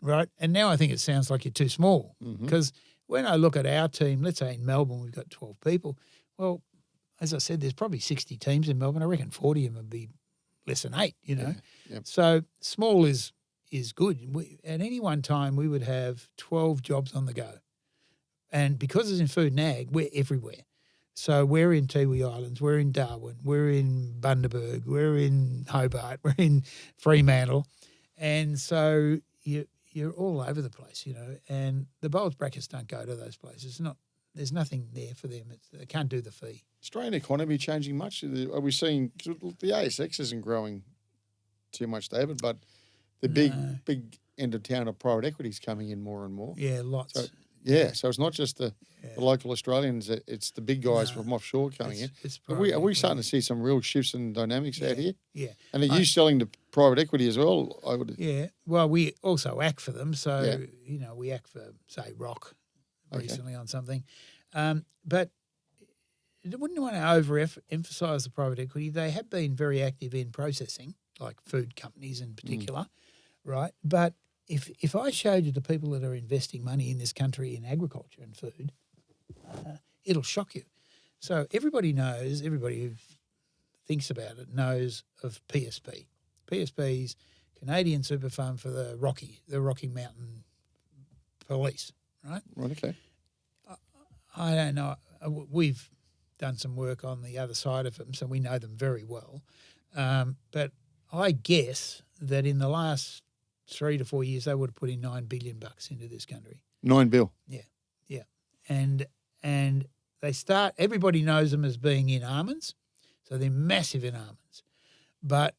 right? And now I think it sounds like you're too small because when I look at our team, let's say in Melbourne we've got 12 people. Well, as I said, there's probably 60 teams in Melbourne. I reckon 40 of them would be less than 8, Yeah. Yep. So small is good. At any one time we would have 12 jobs on the go. And because it's in food and ag, we're everywhere. So we're in Tiwi Islands, we're in Darwin, we're in Bundaberg, we're in Hobart, we're in Fremantle. And so you're all over the place, and the bowls brackets don't go to those places. There's nothing there for them. They can't do the fee. Australian economy changing much? Are we seeing – the ASX isn't growing too much, David, but the big end of town of private equity is coming in more and more. Yeah, lots. So, so it's not just the local Australians, it's the big guys from offshore coming in. Are we starting to see some real shifts in dynamics out here? Yeah. And are you selling to private equity as well? Yeah. Well, we also act for them. So, we act for, say, Rock recently on something. But I wouldn't want to overemphasise the private equity. They have been very active in processing, like food companies in particular, right? But if I showed you the people that are investing money in this country in agriculture and food, it'll shock you. So everybody who thinks about it knows of PSP. PSP's Canadian Super Fund for the Rocky Mountain Police, right? Right, okay. I don't know. We've done some work on the other side of them, so we know them very well. But I guess that in the last 3 to 4 years, they would have put in $9 billion into this country. $9 billion. Yeah. And everybody knows them as being in almonds, so they're massive in almonds. But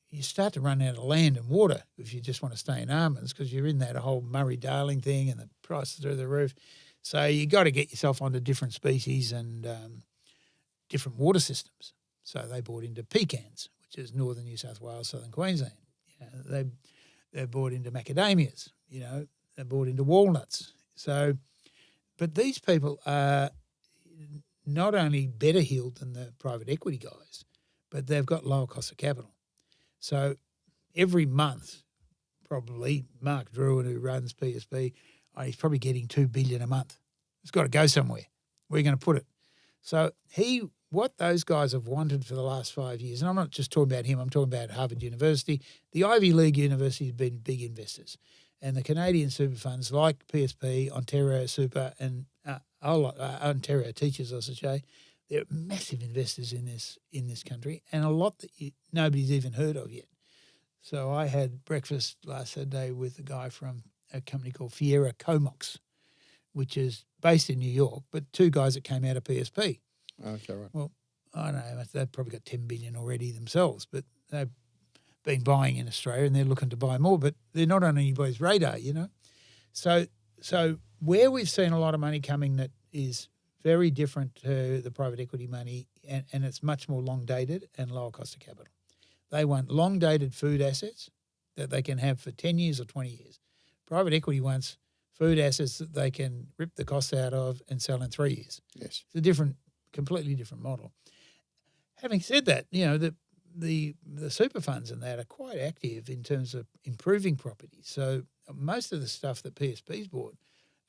you start to run out of land and water if you just want to stay in almonds because you're in that whole Murray-Darling thing and the prices are through the roof. So you got to get yourself onto different species and different water systems. So they bought into pecans, which is northern New South Wales, southern Queensland. They bought into macadamias. They bought into walnuts. So, but these people are not only better heeled than the private equity guys, but they've got lower cost of capital. So every month, probably Mark Druin, who runs PSP, he's probably getting $2 billion a month. It's got to go somewhere. Where are you going to put it? So what those guys have wanted for the last 5 years, and I'm not just talking about him, I'm talking about Harvard University. The Ivy League universities have been big investors. And the Canadian super funds like PSP, Ontario Super, and Ontario Teachers, I should say, they're massive investors in this country, and a lot that nobody's even heard of yet. So I had breakfast last Saturday with a guy from a company called Fiera Comox, which is based in New York, but 2 guys that came out of PSP. Okay, right. Well, I don't know, they've probably got $10 billion already themselves, but they've been buying in Australia and they're looking to buy more, but they're not on anybody's radar, So where we've seen a lot of money coming that is very different to the private equity money and it's much more long-dated and lower cost of capital. They want long-dated food assets that they can have for 10 years or 20 years. Private equity wants food assets that they can rip the costs out of and sell in 3 years. Yes. It's a completely different model. Having said that, the super funds and that are quite active in terms of improving properties. So most of the stuff that PSP's bought,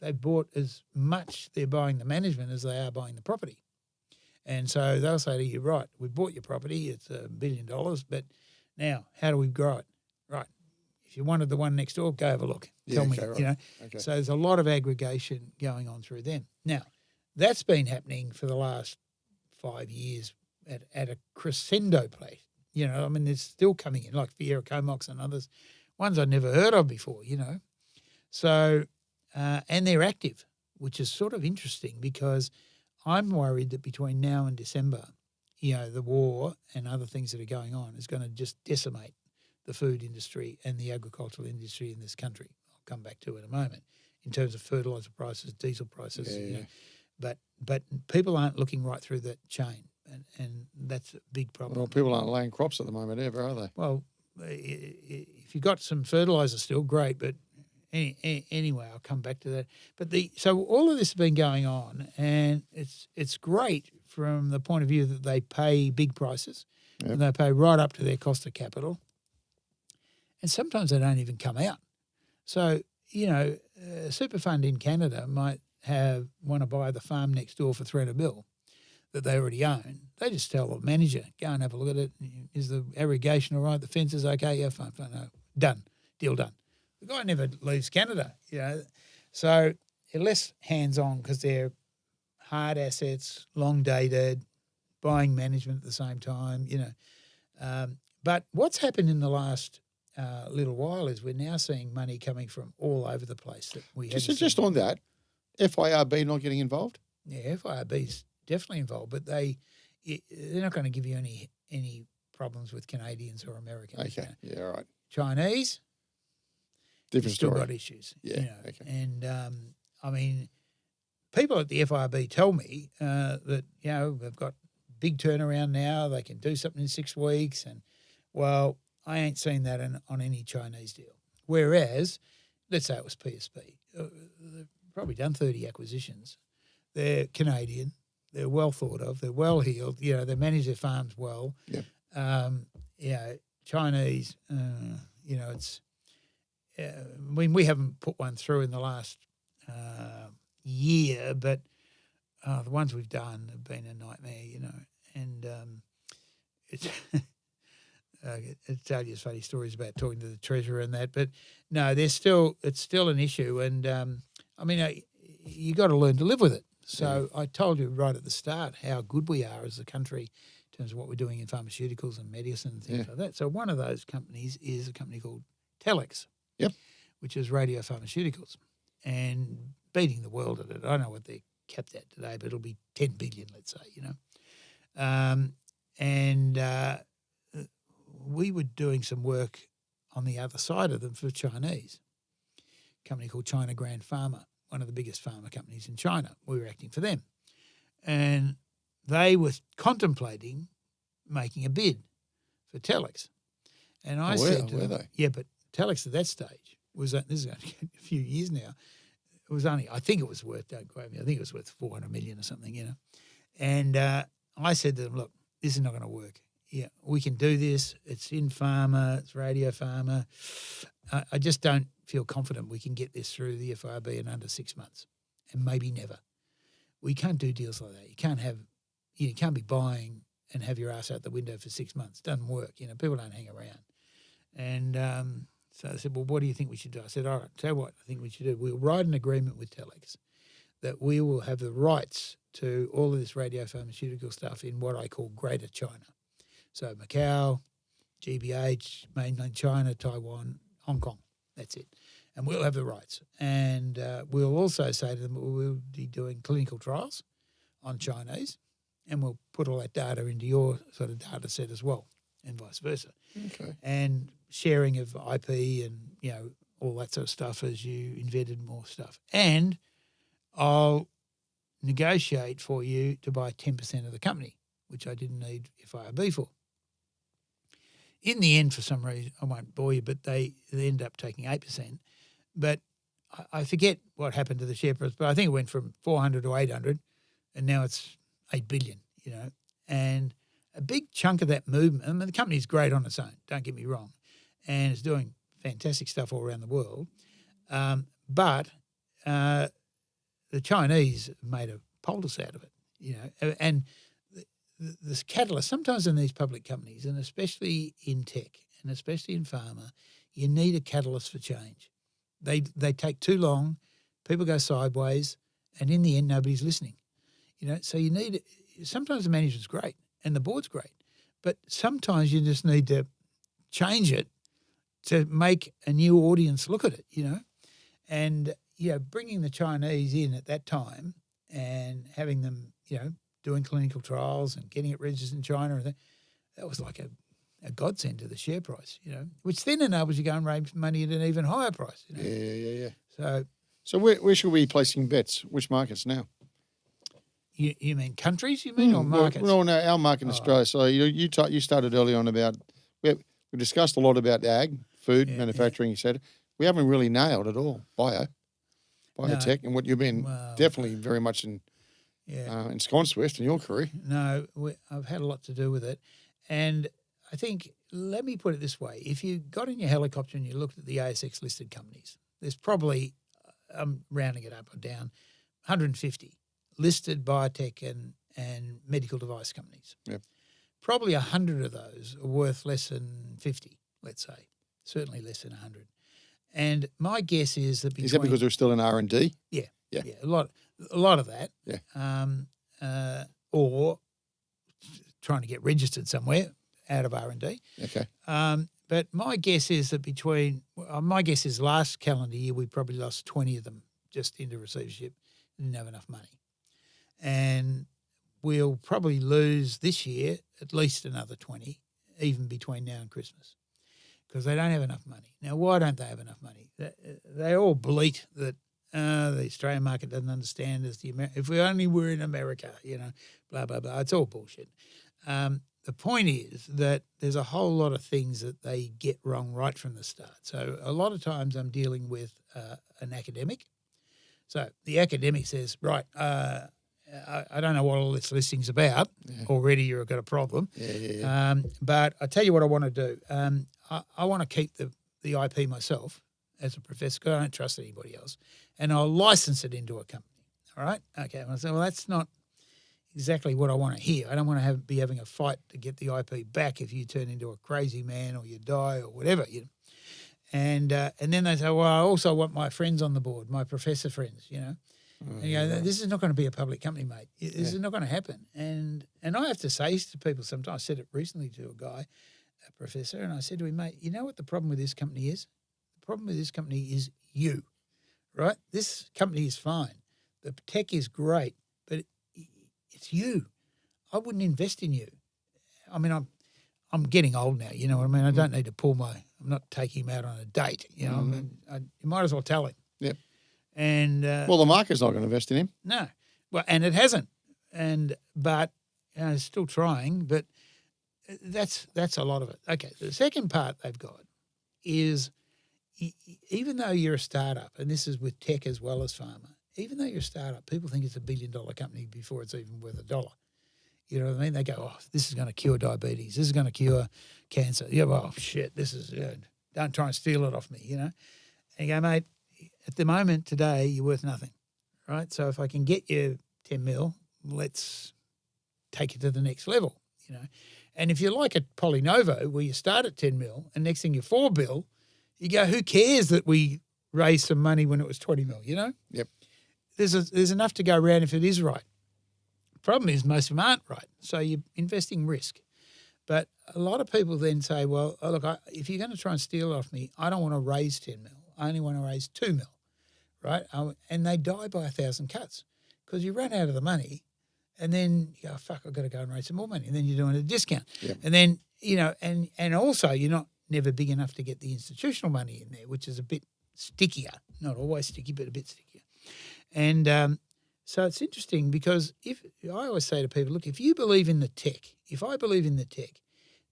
they bought as much they're buying the management as they are buying the property. And so they'll say to you, right, we bought your property, it's $1 billion, but now how do we grow it? Right. If you wanted the one next door, go have a look. Tell me, right. Okay. So there's a lot of aggregation going on through them. Now, that's been happening for the last 5 years at a crescendo place. It's still coming in, like Fiera Comox and others, ones I'd never heard of before, So, and they're active, which is sort of interesting because I'm worried that between now and December, the war and other things that are going on is going to just decimate the food industry and the agricultural industry in this country. I'll come back to it in a moment. in terms of fertiliser prices, diesel prices. Yeah, You know. yeah. But people aren't looking right through that chain, and that's a big problem. Well, people aren't laying crops at the moment ever, are they? Well, if you've got some fertiliser still, great, but anyway, I'll come back to that. But so all of this has been going on, and it's great from the point of view that they pay big prices, Yep. and they pay right up to their cost of capital, and sometimes they don't even come out. So, you know, a super fund in Canada might want to buy the farm next door for $300 million that they already own. They just tell the manager, go and have a look at it. Is the irrigation all right? The fence is okay? Yeah, fine, no. Done. Deal done. The guy never leaves Canada, you know. So they're less hands-on because they're hard assets, long dated, buying management at the same time, you know. But what's happened in the last little while is we're now seeing money coming from all over the place that we Just on that, FIRB not getting involved? Yeah, FIRB's definitely involved, but they're not going to give you any problems with Canadians or Americans. Okay, you know. yeah, all right. Chinese, Different still story. got issues. Yeah, you know. okay. And I mean, people at the FIRB tell me that you know they've got big turnaround now. They can do something in 6 weeks, and well, I ain't seen that on any Chinese deal. Whereas, let's say it was PSP, they've probably done 30 acquisitions. They're Canadian. They're well thought of. They're well heeled. You know, they manage their farms well. Yep. You know, Chinese. You know, it's. I mean, we haven't put one through in the last year, but the ones we've done have been a nightmare. You know, and it's. I'll tell you funny stories about talking to the treasurer and that, but no, it's still an issue, and I mean, you got to learn to live with it. So I told you right at the start how good we are as a country in terms of what we're doing in pharmaceuticals and medicine and things like that. So one of those companies is a company called Telex, which is radiopharmaceuticals, and beating the world at it. I don't know what they're capped at today, but it'll be 10 billion, let's say, you know. We were doing some work on the other side of them for Chinese, a company called China Grand Pharma, one of the biggest pharma companies in China. We were acting for them. And they were contemplating making a bid for Telex. And I said to them, yeah, but Telex at that stage was, this is only a few years now, it was only, I think it was worth, don't quote me, I think it was worth 400 million or something, you know. And I said to them, look, this is not going to work. Yeah, we can do this. It's in pharma. It's radio pharma. I just don't feel confident we can get this through the FIRB in under 6 months, and maybe never. We can't do deals like that. You can't be buying and have your ass out the window for 6 months. It doesn't work. You know, people don't hang around. And so I said, well, what do you think we should do? I said, all right, tell you what I think we should do. We'll write an agreement with Telex that we will have the rights to all of this radiopharmaceutical stuff in what I call Greater China. So Macau, GBH, mainland China, Taiwan, Hong Kong. That's it. And we'll have the rights. And we'll also say to them we'll be doing clinical trials on Chinese, and we'll put all that data into your sort of data set as well, and vice versa. Okay. And sharing of IP and, you know, all that sort of stuff as you invented more stuff. And I'll negotiate for you to buy 10% of the company, which I didn't need FIRB for. In the end, for some reason, I won't bore you, but they end up taking 8%. But I forget what happened to the share price, but I think it went from 400 to 800, and now it's 8 billion, you know. And a big chunk of that movement, I mean, the company's great on its own, don't get me wrong, and it's doing fantastic stuff all around the world. But the Chinese made a poultice out of it, you know, and this catalyst, sometimes in these public companies, and especially in tech and especially in pharma, you need a catalyst for change. They take too long, people go sideways, and in the end, nobody's listening. You know, so you need, sometimes the management's great and the board's great, but sometimes you just need to change it to make a new audience look at it, you know. And, you know, bringing the Chinese in at that time and having them, you know, doing clinical trials and getting it registered in China, and that was like a godsend to the share price, you know, which then enables you to go and raise money at an even higher price. You know? Yeah. So So where should we be placing bets? Which markets now? You mean countries? You mean or markets? Well, no, our market in Australia. So you started early on about we discussed a lot about ag, food, manufacturing. You said we haven't really nailed at all biotech, and what you've been definitely very much ensconced with in your career. No, I've had a lot to do with it, and I think let me put it this way: if you got in your helicopter and you looked at the ASX listed companies, there's probably I'm rounding it up or down, 150 listed biotech and medical device companies. Yep. Probably 100 of those are worth less than 50, let's say, certainly less than 100. And my guess is that is that because they're still in R&D? Yeah, a lot of that. Yeah. Or trying to get registered somewhere out of R&D. Okay. But my guess is that last calendar year we probably lost 20 of them just into receivership, didn't have enough money. And we'll probably lose this year at least another 20, even between now and Christmas, because they don't have enough money. Now, why don't they have enough money? They all bleat that the Australian market doesn't understand as if we only were in America, blah, blah, blah. It's all bullshit. The point is that there's a whole lot of things that they get wrong right from the start. So a lot of times I'm dealing with an academic. So the academic says, right, I don't know what all this listing's about. Yeah. Already you've got a problem. Yeah. But I tell you what I want to do. I want to keep the IP myself as a professor because I don't trust anybody else. And I'll license it into a company. All right? Okay. And I say, well, that's not exactly what I want to hear. I don't want to be having a fight to get the IP back if you turn into a crazy man or you die or whatever. And then they say, well, I also want my friends on the board, my professor friends, And you go, this is not going to be a public company, mate. This is not going to happen. And I have to say to people sometimes, I said it recently to a guy, a professor, and I said to him, mate, you know what the problem with this company is? The problem with this company is you, right? This company is fine. The tech is great, but it's you. I wouldn't invest in you. I mean, I'm getting old now, you know what I mean? I don't need to I'm not taking him out on a date, you know. I mean, you might as well tell him. Yep. And well, the market's not going to invest in him. No, well, and it hasn't. But still trying. But that's a lot of it. Okay, the second part they've got is even though you're a startup, and this is with tech as well as pharma, even though you're a startup, people think it's $1 billion company before it's even worth $1. You know what I mean? They go, oh, this is going to cure diabetes. This is going to cure cancer. Yeah, well, shit, this is don't try and steal it off me, And you go, mate. At the moment today, you're worth nothing, right? So if I can get you 10 mil, let's take it to the next level, And if you're like at Polynovo, where you start at 10 mil and next thing you're 4 bill, you go, who cares that we raised some money when it was 20 mil, Yep. There's enough to go around if it is right. Problem is most of them aren't right, so you're investing risk. But a lot of people then say, well, look, if you're going to try and steal off me, I don't want to raise 10 mil. I only want to raise 2 mil, right? And they die by 1,000 cuts because you run out of the money and then you go, fuck, I've got to go and raise some more money. And then you're doing a discount. Yep. And then, and also you're never big enough to get the institutional money in there, which is a bit stickier. Not always sticky, but a bit stickier. And so it's interesting because I always say to people, look, if you believe in the tech, if I believe in the tech,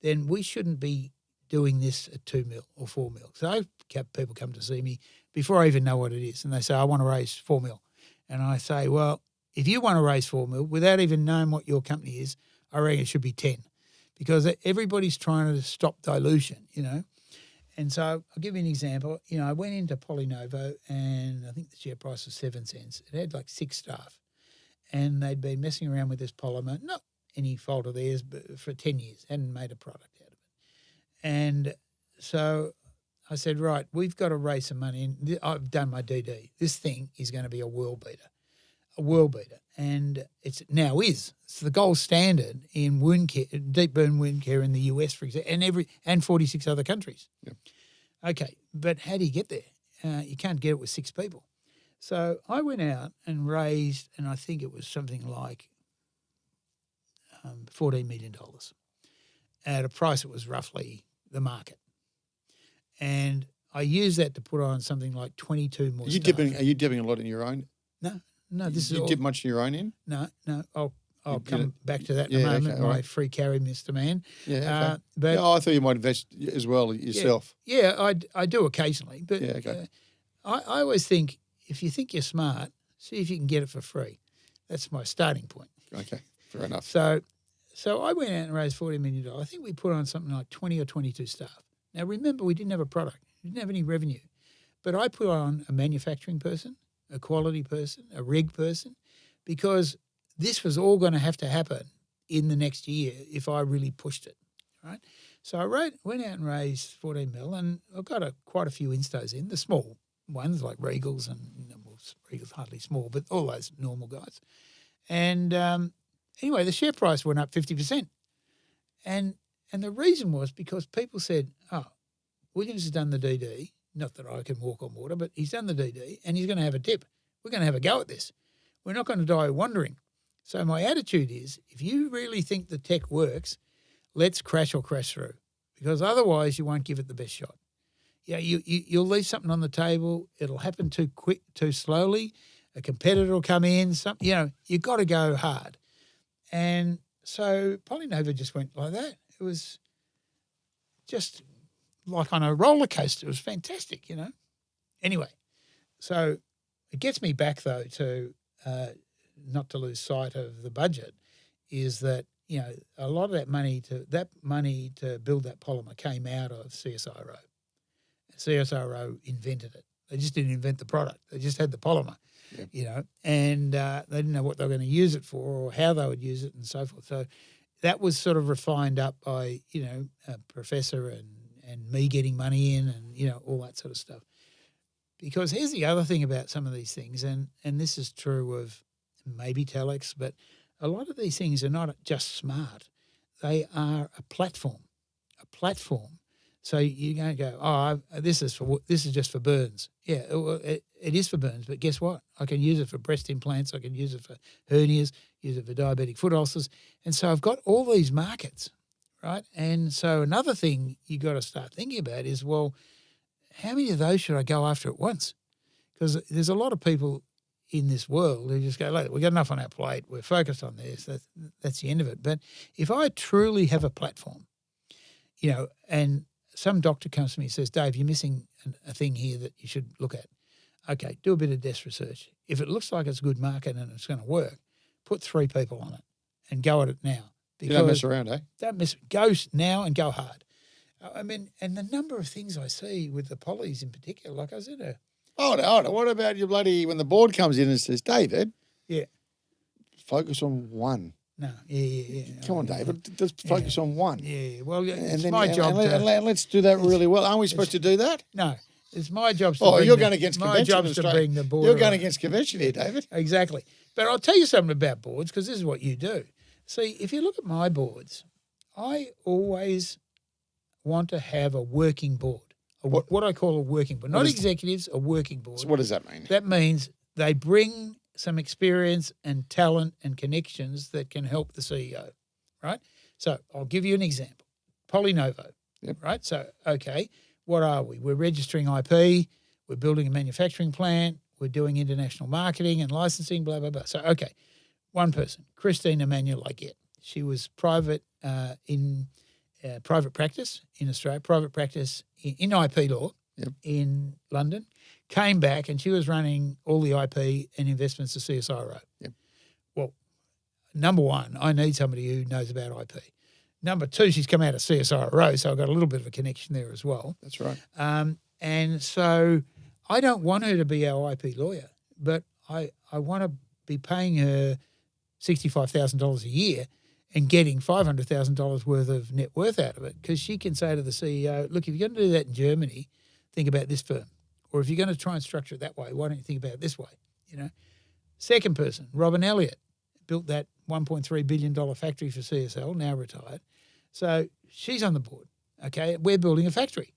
then we shouldn't be doing this at 2 mil or 4 mil. So people come to see me before I even know what it is, and they say, I want to raise 4 mil. And I say, well, if you want to raise 4 mil without even knowing what your company is, I reckon it should be 10 because everybody's trying to stop dilution, And so I'll give you an example. I went into Polynovo and I think the share price was 7 cents. It had like 6 staff and they'd been messing around with this polymer, not any fault of theirs, but for 10 years, hadn't made a product out of it. And so I said, right, we've got to raise some money. And I've done my DD. This thing is going to be a world beater. And it's the gold standard in wound care, deep burn wound care in the US, for example, and 46 other countries. Yep. Okay, but how do you get there? You can't get it with 6 people. So I went out and raised, and I think it was something like $14 million at a price that was roughly the market. And I use that to put on something like 22 more Are you staff. dipping a lot in your own? No, this Do is you all. dip much in your own in? No, I'll You come back to that in yeah, a moment. okay, all My right. free carry, Mr. Man. Yeah, okay. But No, I thought you might invest as well yourself. yeah, I do occasionally. But Yeah, okay. I always think if you think you're smart, see if you can get it for free. That's my starting point. Okay, fair enough. So I went out and raised $40 million. I think we put on something like 20 or 22 staff. Now, remember, we didn't have a product. We didn't have any revenue. But I put on a manufacturing person, a quality person, a reg person, because this was all going to have to happen in the next year if I really pushed it, right? So I went out and raised 14 mil, and I've got quite a few instos in, the small ones like Regals, and well, Regals hardly small, but all those normal guys. And anyway, the share price went up 50%. And the reason was because people said, oh, Williams has done the DD, not that I can walk on water, but he's done the DD and he's going to have a dip. We're going to have a go at this. We're not going to die wondering. So my attitude is, if you really think the tech works, let's crash or crash through, because otherwise you won't give it the best shot. Yeah, you'll leave something on the table. It'll happen too quick, too slowly. A competitor will come in. You've got to go hard. And so Polynova just went like that. It was just like on a roller coaster. It was fantastic, Anyway, so it gets me back, though, to not to lose sight of the budget, is that, a lot of that money to build that polymer came out of CSIRO. CSIRO invented it. They just didn't invent the product. They just had the polymer, and they didn't know what they were going to use it for or how they would use it and so forth. So that was sort of refined up by, a professor and me getting money in and, all that sort of stuff. Because here's the other thing about some of these things, and this is true of maybe Telex, but a lot of these things are not just smart. They are a platform. So you're going to go, this is just for burns. Yeah, it is for burns, but guess what? I can use it for breast implants. I can use it for hernias, use it for diabetic foot ulcers. And so I've got all these markets, right? And so another thing you got to start thinking about is, well, how many of those should I go after at once? Because there's a lot of people in this world who just go, look, we've got enough on our plate. We're focused on this. That's the end of it. But if I truly have a platform, and some doctor comes to me and says, Dave, you're missing a thing here that you should look at. Okay, do a bit of desk research. If it looks like it's a good market and it's going to work, put 3 people on it and go at it now. You don't mess around, eh? Don't mess. Go now and go hard. I mean, and the number of things I see with the polys in particular, like I was in a... Hold on. What about your when the board comes in and says, David? Yeah. Focus on one. No, yeah. Come on, David. Just focus on one. Yeah, well, it's and my job let's do that really well. Aren't we supposed to do that? No, it's my job to you're going against my convention. job's to bring the board. You're going against convention here, David. Exactly. But I'll tell you something about boards, because this is what you do. See, if you look at my boards, I always want to have a working board, what I call a working board. Not executives, a working board. So what does that mean? That means they bring some experience and talent and connections that can help the CEO, right? So I'll give you an example. Polynovo, right? So, okay, what are we? We're registering IP. We're building a manufacturing plant. We're doing international marketing and licensing, blah, blah, blah. So, okay, one person, Christine Emmanuel Laguette. She was private in private practice in Australia, private practice in IP law in London, came back and she was running all the IP and investments of CSIRO. Yep. Well, number one, I need somebody who knows about IP. Number two, she's come out of CSIRO, so I've got a little bit of a connection there as well. That's right. And so I don't want her to be our IP lawyer, but I want to be paying her $65,000 a year and getting $500,000 worth of net worth out of it, because she can say to the CEO, look, if you're going to do that in Germany, think about this firm. Or if you're going to try and structure it that way, why don't you think about it this way? Second person, Robin Elliott, built that $1.3 billion factory for CSL, now retired. So she's on the board. Okay, we're building a factory.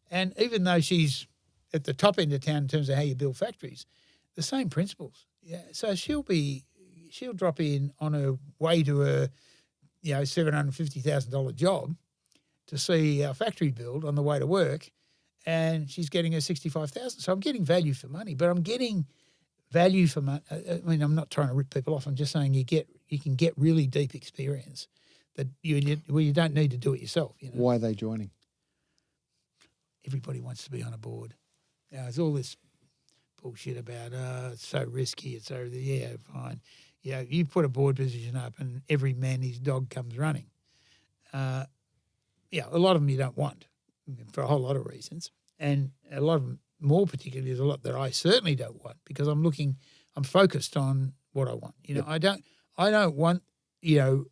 And even though she's at the top end of town in terms of how you build factories, the same principles. Yeah. So she'll drop in on her way to her, $750,000 job to see our factory build on the way to work. and she's getting her 65,000. So I'm getting value for money, but I'm getting value for money. I mean, I'm not trying to rip people off. I'm just saying you can get really deep experience that where you don't need to do it yourself. You know? Why are they joining? Everybody wants to be on a board. Now, there's all this bullshit about it's so risky. It's so yeah, fine. Yeah, you put a board position up, and every man his dog comes running. Yeah, a lot of them you don't want for a whole lot of reasons, and a lot of them, more particularly, there's a lot that I certainly don't want because I'm focused on what I want. You know, I don't want a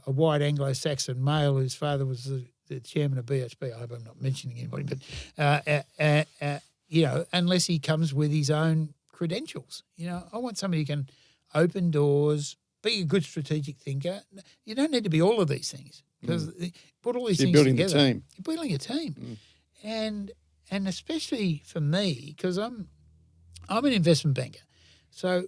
white Anglo-Saxon male whose father was the chairman of BHP. I hope I'm not mentioning anybody, but unless he comes with his own credentials. You know, I want somebody who can open doors, be a good strategic thinker. You don't need to be all of these things because put all these things together. You're building a team, and especially for me because I'm an investment banker. So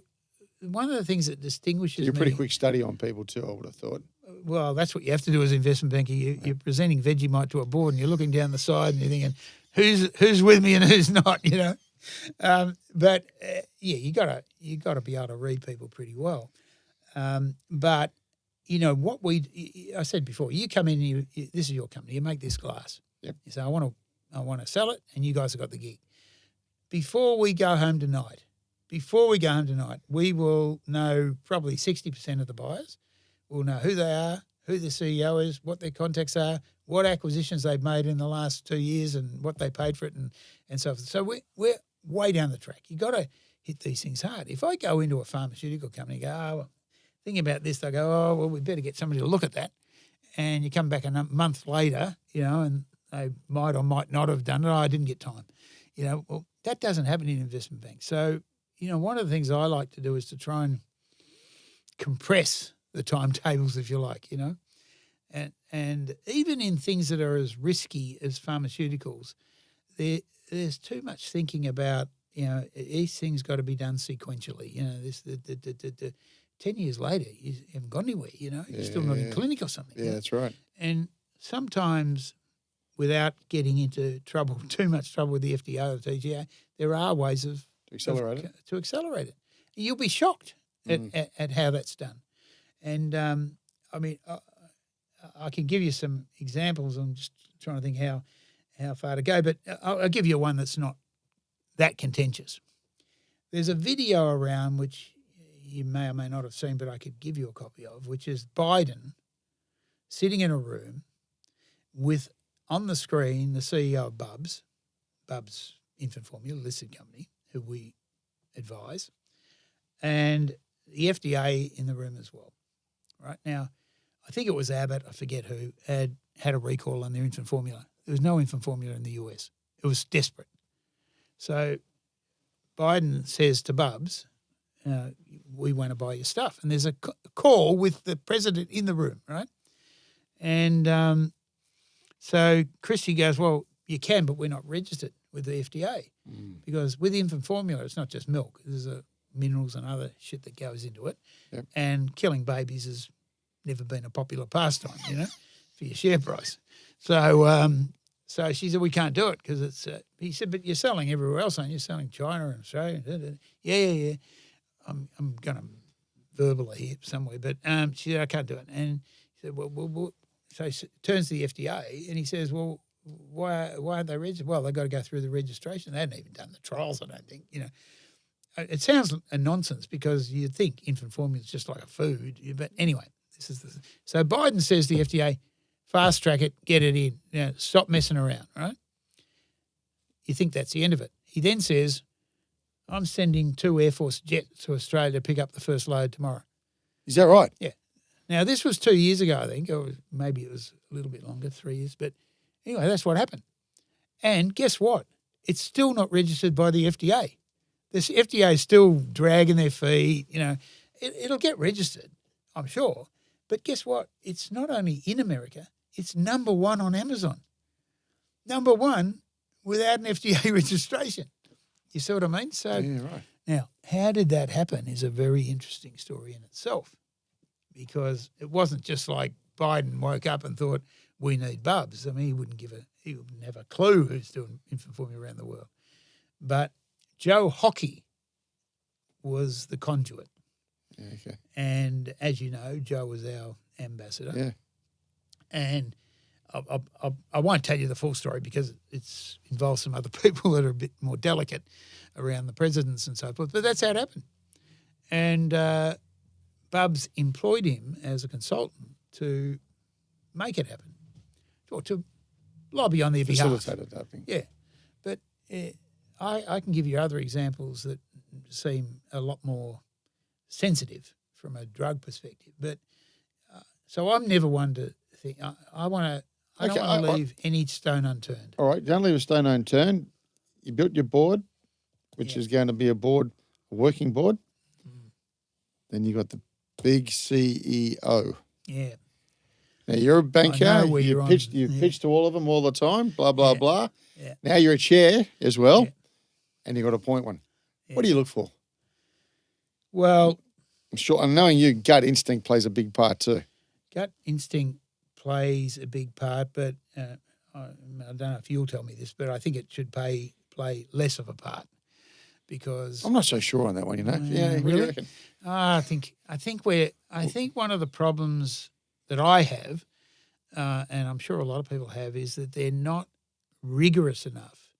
one of the things that distinguishes You're a me, pretty quick study on people too, I would have thought. Well, that's what you have to do as an investment banker. You're presenting Vegemite to a board and you're looking down the side and you're thinking, who's with me and who's not, you know. You gotta be able to read people pretty well. But you know what I said before. You come in, and this is your company. You make this glass. Yep. You say, I want to sell it, and you guys have got the gig. Before we go home tonight, we will know probably 60% of the buyers. We'll know who they are, who the CEO is, what their contacts are, what acquisitions they've made in the last 2 years and what they paid for it and so forth. So we're way down the track. You've got to hit these things hard. If I go into a pharmaceutical company and go, thinking about this, they go, we better get somebody to look at that. And you come back a month later, you know, and they might or might not have done it. I didn't get time. You know, well, that doesn't happen in investment banks. So, you know, one of the things I like to do is to try and compress the timetables, if you like, you know. And even in things that are as risky as pharmaceuticals, there's too much thinking about, you know, these things got to be done sequentially. You know, the 10 years later, you haven't gone anywhere, you know. You're still not in clinic or something. Yeah, that's right. And sometimes without getting into trouble, too much trouble with the FDA or the TGA, there are ways to accelerate it. You'll be shocked at how that's done. And, I mean, I can give you some examples. I'm just trying to think how far to go, but I'll give you one that's not that contentious. There's a video around which you may or may not have seen, but I could give you a copy of, which is Biden sitting in a room with, on the screen, the CEO of Bubs Infant Formula, listed company, who we advise, and the FDA in the room as well. Right now, I think it was Abbott, I forget who, had a recall on their infant formula. There was no infant formula in the US. It was desperate. So Biden says to Bubs, we want to buy your stuff. And there's a call with the president in the room, right? And so Christie goes, well, you can, but we're not registered with the FDA because with infant formula, it's not just milk. There's minerals and other shit that goes into it. Yep. And killing babies has never been a popular pastime, you know, for your share price. So she said, we can't do it because it's, he said, but you're selling everywhere else, aren't you? You're selling China and Australia. Yeah. I'm going to verbally here somewhere, but she said, I can't do it. And he said, well, so he turns to the FDA and he says, well, why aren't they registered? Well, they've got to go through the registration. They haven't even done the trials, I don't think, you know. It sounds a nonsense because you'd think infant formula is just like a food. But anyway, so Biden says to the FDA, fast track it, get it in. You know, stop messing around, right? You think that's the end of it. He then says, I'm sending 2 Air Force jets to Australia to pick up the first load tomorrow. Is that right? Yeah. Now, this was 2 years ago, I think, or maybe it was a little bit longer, 3 years. But anyway, that's what happened. And guess what? It's still not registered by the FDA. This FDA is still dragging their feet. You know, it'll get registered, I'm sure. But guess what? It's not only in America, it's number 1 on Amazon. Number 1 without an FDA registration. You see what I mean? So yeah, right. Now, how did that happen is a very interesting story in itself because it wasn't just like Biden woke up and thought, we need Bubs. I mean, he wouldn't have a clue who's doing infant formula around the world. But Joe Hockey was the conduit. Yeah, okay. And as you know, Joe was our ambassador. Yeah. And I won't tell you the full story because it involves some other people that are a bit more delicate around the presidents and so forth. But that's how it happened. And Bubs employed him as a consultant to make it happen, or to lobby on their behalf. Facilitated that thing. Yeah. But I can give you other examples that seem a lot more sensitive from a drug perspective. But so I'm never one to think I don't want to leave any stone unturned. All right, don't leave a stone unturned. You built your board, which is going to be a working board. Then you got the big CEO. Yeah. Now you're a banker. You pitch to all of them all the time. Blah blah blah. Yeah. Now you're a chair as well, and you got to appoint one. Yeah. What do you look for? Well, I'm sure. And knowing you, gut instinct plays a big part too. Gut instinct plays a big part, but I don't know if you'll tell me this, but I think it should play less of a part because I'm not so sure on that one. You know, yeah, really. I think one of the problems that I have, and I'm sure a lot of people have, is that they're not rigorous enough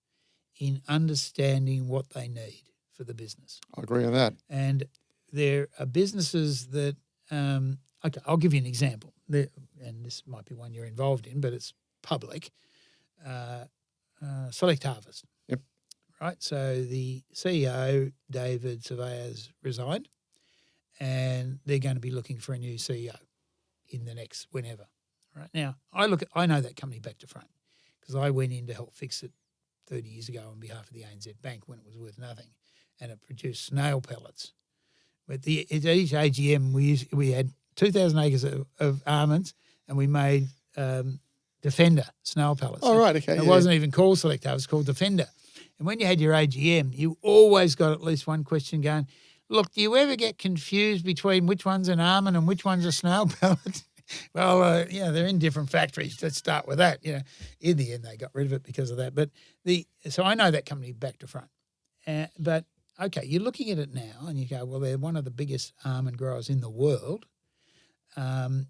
in understanding what they need for the business. I agree on that. And there are businesses that, okay, I'll give you an example, and this might be one you're involved in, but it's public. Select Harvest. Yep. Right. So the CEO, David Surveyors, resigned, and they're going to be looking for a new CEO in the next whenever. Right now, I know that company back to front because I went in to help fix it 30 years ago on behalf of the ANZ Bank when it was worth nothing, and it produced snail pellets. But at each AGM, we had 2,000 acres of almonds, and we made Defender snail pellets. Oh, right, okay. It wasn't even called Select Harvest, it was called Defender. And when you had your AGM, you always got at least one question going, look, do you ever get confused between which one's an almond and which one's a snail pellet? Well, they're in different factories. Let's start with that. You know, in the end, they got rid of it because of that. But so I know that company back to front. But okay, you're looking at it now, and you go, well, they're one of the biggest almond growers in the world, and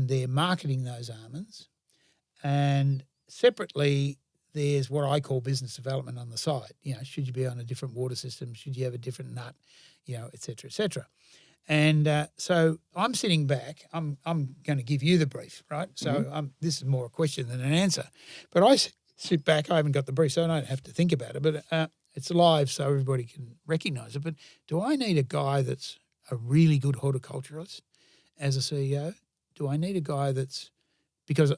they're marketing those almonds. And separately, there's what I call business development on the side. You know, should you be on a different water system? Should you have a different nut? You know, et cetera, et cetera. And so I'm sitting back. I'm going to give you the brief, right? So this is more a question than an answer. But I sit back. I haven't got the brief, so I don't have to think about it. But it's live, so everybody can recognise it. But do I need a guy that's a really good horticulturalist as a CEO? Do I need a guy that's – because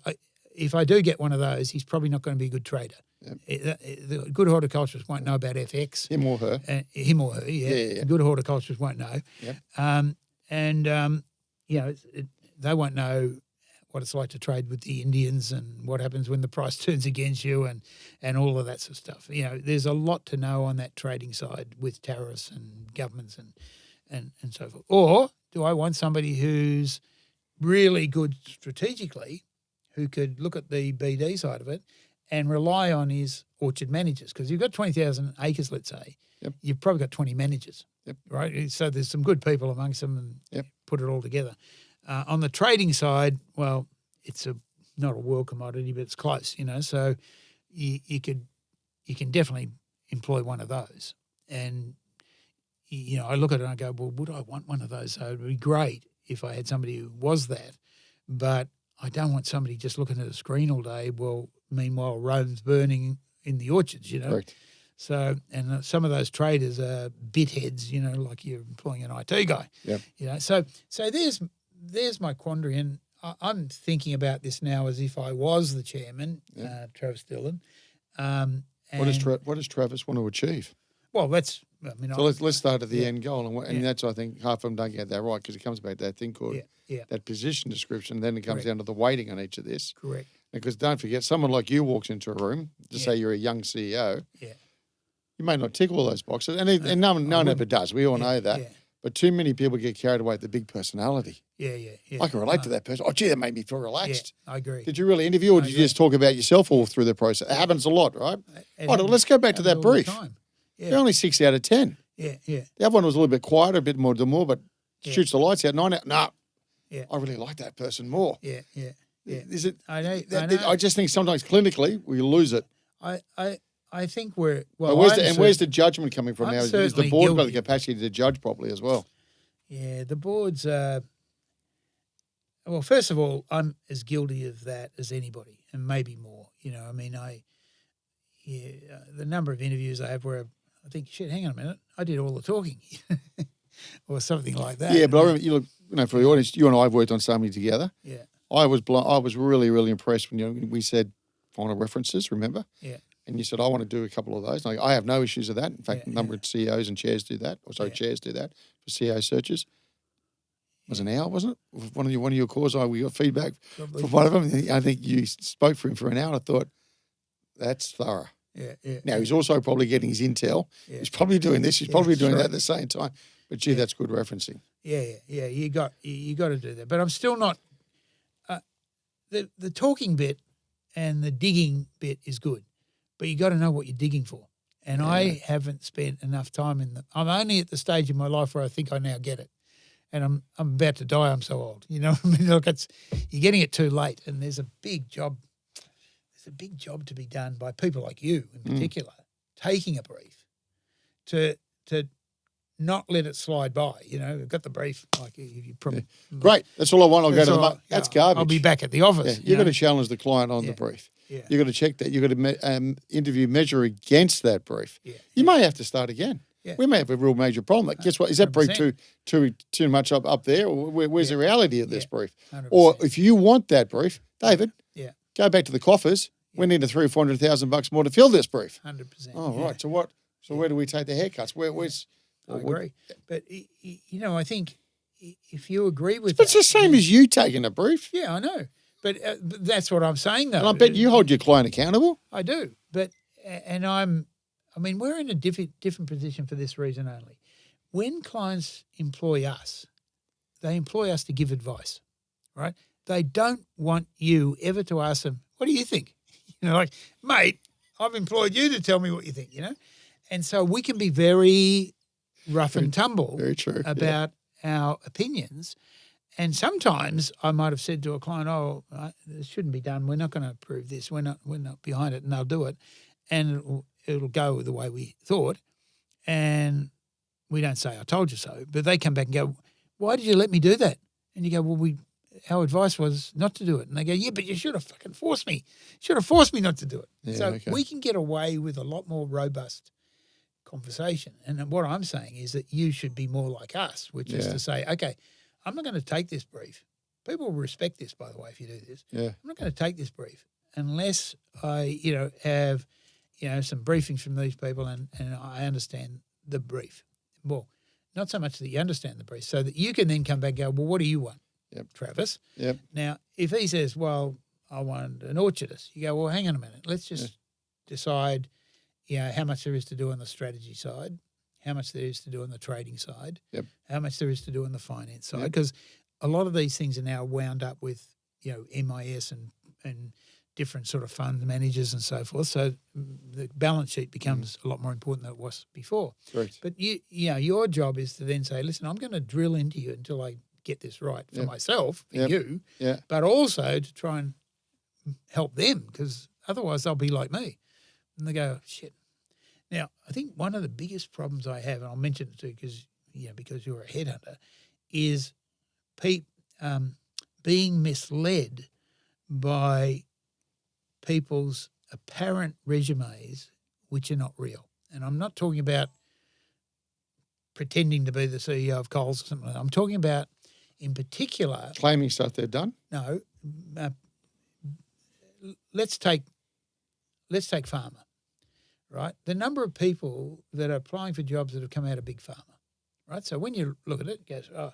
if I do get one of those, he's probably not going to be a good trader. Yep. The good horticulturists won't know about FX. Him or her. Him or her, yeah. Good horticulturists won't know. Yep. They won't know what it's like to trade with the Indians and what happens when the price turns against you and all of that sort of stuff. You know, there's a lot to know on that trading side with tariffs and governments and so forth. Or do I want somebody who's really good strategically, who could look at the BD side of it and rely on his orchard managers? Because you've got 20,000 acres, let's say. Yep. You've probably got 20 managers, yep. Right? So there's some good people amongst them and put it all together. On the trading side, well, it's not a world commodity, but it's close, you know. So you can definitely employ one of those. And, you know, I look at it and I go, well, would I want one of those? So it would be great if I had somebody who was that. But I don't want somebody just looking at a screen all day. Well, meanwhile, Rome's burning in the orchards, you know. Correct. So, and some of those traders are bit heads, you know, like you're employing an IT guy. Yeah. You know, so there's my quandary, and I'm thinking about this now as if I was the chairman, Travis Dillon. What does Travis want to achieve? Well, let's start at the end goal, and that's, I think, half of them don't get that right because it comes back to that thing called that position description. Then it comes down to the weighting on each of this. Correct. Because don't forget, someone like you walks into a room to say you're a young CEO. Yeah. You may not tick all those boxes, and no one ever does. We all know that. Yeah. But too many people get carried away with the big personality. Yeah. I can relate to that person. Oh, gee, that made me feel relaxed. Yeah, I agree. Did you really interview, or did you just talk about yourself all through the process? It happens a lot, right? Let's go back to that brief. They're only 6 out of 10. Yeah. The other one was a little bit quieter, a bit more demure, but shoots the lights out. 9 out. No. Yeah. I really like that person more. Yeah. Is it? I know. I just think sometimes clinically we lose it. I think we're well. Where's the judgment coming from now? Is the board got the capacity to judge properly as well? Yeah, the board's. Well, first of all, I'm as guilty of that as anybody, and maybe more. I mean, the number of interviews I have where I think, shit, hang on a minute, I did all the talking, or something like that. Yeah, but I remember, for the audience, you and I have worked on so many together. Yeah, I was really, really impressed when we said final references. Remember? Yeah. And you said, I want to do a couple of those. And I have no issues with that. In fact, a number of CEOs and chairs do that. Chairs do that for CEO searches. It was an hour, wasn't it? One of your calls, we got feedback from one of them. I think you spoke for him for an hour. I thought, that's thorough. Yeah. Now, he's also probably getting his intel. Yeah. He's probably doing this. He's probably doing that at the same time. But, gee, that's good referencing. Yeah. You got to do that. But I'm still not the talking bit and the digging bit is good. But you got to know what you're digging for. And I haven't spent enough time I'm only at the stage in my life where I think I now get it. And I'm about to die. I'm so old. You know what I mean? Look, you're getting it too late. And there's a big job. There's a big job to be done by people like you in particular, taking a brief to not let it slide by. We've got the brief. Like you probably great. That's all I want. I'll go to the That's garbage. I'll be back at the office. Yeah. You've got to challenge the client on the brief. Yeah. You've got to check that. You've got to interview measure against that brief. Yeah. You may have to start again. Yeah. We may have a real major problem. Like, guess what? Is that brief too much up there? Or where's the reality of this brief? 100%. Or if you want that brief, David, go back to the coffers. Yeah. We need $300,000 or $400,000 more to fill this brief. 100%. Oh, right. So what? So where do we take the haircuts? Where's? I agree. But I think if you agree with that, it's the same as you taking a brief. Yeah, I know. But that's what I'm saying, though. And I bet you hold your client accountable. I do. But we're in a different position for this reason only. When clients employ us, they employ us to give advice, right? They don't want you ever to ask them, what do you think? Like, mate, I've employed you to tell me what you think, And so we can be very rough and tumble about our opinions. And sometimes I might have said to a client, this shouldn't be done. We're not going to approve this. We're not behind it, and they'll do it. And it'll go the way we thought. And we don't say, I told you so. But they come back and go, why did you let me do that? And you go, well, our advice was not to do it. And they go, yeah, but you should have fucking forced me. You should have forced me not to do it. Yeah, we can get away with a lot more robust conversation. And what I'm saying is that you should be more like us, which is to say, okay, I'm not going to take this brief. People will respect this, by the way, if you do this. Yeah. I'm not going to take this brief unless I, have, some briefings from these people and I understand the brief. Well, not so much that you understand the brief, so that you can then come back and go, well, what do you want, Travis? Yep. Now, if he says, well, I want an orchardist, you go, well, hang on a minute. Let's just decide, how much there is to do on the strategy side, how much there is to do on the trading side, how much there is to do on the finance side, because a lot of these things are now wound up with, MIS and different sort of fund managers and so forth. So the balance sheet becomes a lot more important than it was before. Correct. But your job is to then say, listen, I'm going to drill into you until I get this right for myself, for you, but also to try and help them, because otherwise they'll be like me. And they go, shit. Now, I think one of the biggest problems I have, and I'll mention it too because you're a headhunter, is being misled by people's apparent resumes which are not real. And I'm not talking about pretending to be the CEO of Coles or something like that. I'm talking about, in particular... claiming stuff they've done? No. Let's take pharma, right? The number of people that are applying for jobs that have come out of big pharma, right? So when you look at it, it goes, oh,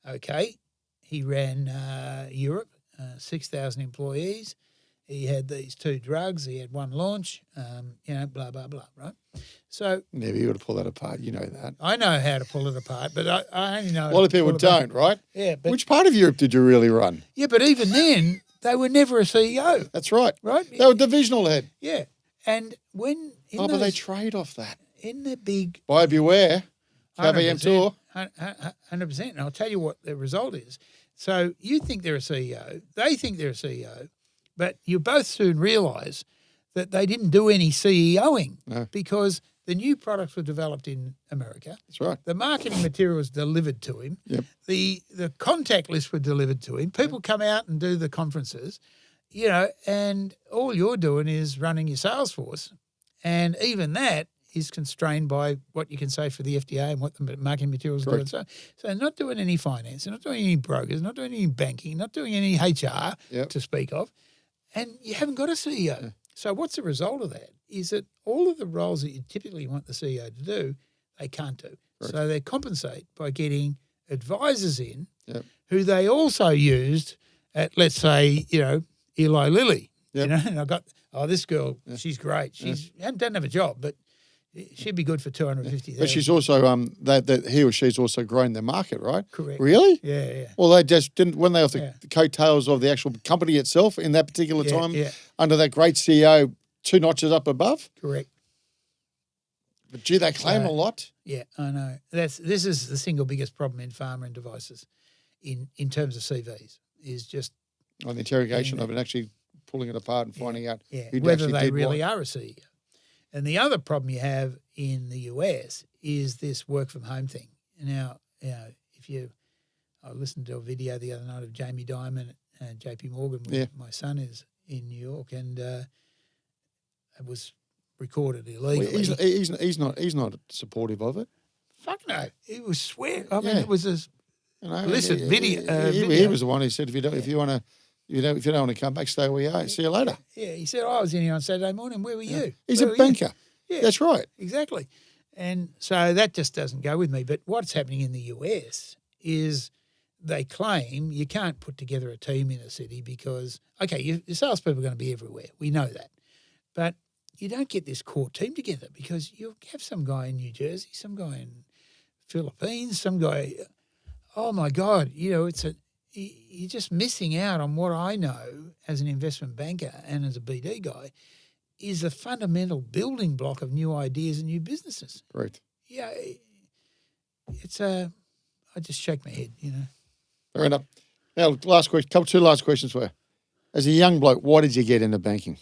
okay, he ran Europe, 6,000 employees. He had these 2 drugs. He had 1 launch, blah, blah, blah, right? So Never you got to pull that apart. You know that. I know how to pull it apart, but I only know A lot of people don't, right? Yeah. But, which part of Europe did you really run? Yeah, but even then, they were never a CEO. That's right. Right? They were divisional head. Yeah. And when... but they trade off that. In the big... Buyer beware. KVM tour. 100%. And I'll tell you what the result is. So you think they're a CEO. They think they're a CEO. But you both soon realise that they didn't do any CEOing because the new products were developed in America. That's right. The marketing material was delivered to him. Yep. The contact lists were delivered to him. People come out and do the conferences, and all you're doing is running your sales force. And even that is constrained by what you can say for the FDA and what the marketing materials are doing. So not doing any finance, not doing any brokers, not doing any banking, not doing any HR to speak of. And you haven't got a CEO. Yeah. So what's the result of that is that all of the roles that you typically want the CEO to do, they can't do. Right. So they compensate by getting advisors in who they also used at, let's say, Eli Lilly. Yep. And I got, this girl, she's great. She's doesn't have a job, but she'd be good for 250,000. But she's also that he or she's also grown their market, right? Correct. Really? Yeah. Well, they just didn't. When they off the coattails of the actual company itself in that particular time, under that great CEO, 2 notches up above. Correct. But gee, they claim a lot. Yeah, I know. This is the single biggest problem in pharma and devices, in terms of CVs, is just on the interrogation of it, actually pulling it apart and finding out whether they really are a CEO. And the other problem you have in the US is this work from home thing. Now, I listened to a video the other night of Jamie Dimon and JP Morgan where my son is in New York, and it was recorded illegally. He's not supportive of it. Fuck no. He was swearing. I mean, it was a illicit video. He was the one who said, if you don't want to come back, stay where you are. See you later. Yeah, he said, I was in here on Saturday morning. Where were you? He's a banker. Yeah, that's right. Exactly. And so that just doesn't go with me. But what's happening in the US is they claim you can't put together a team in a city because, your salespeople are going to be everywhere. We know that. But you don't get this core team together because you'll have some guy in New Jersey, some guy in Philippines, some guy, oh my God, you're just missing out on what I know as an investment banker and as a BD guy is a fundamental building block of new ideas and new businesses. Correct. Yeah, I just shake my head, Fair enough. Now, last question, 2 last questions for you. As a young bloke, why did you get into banking?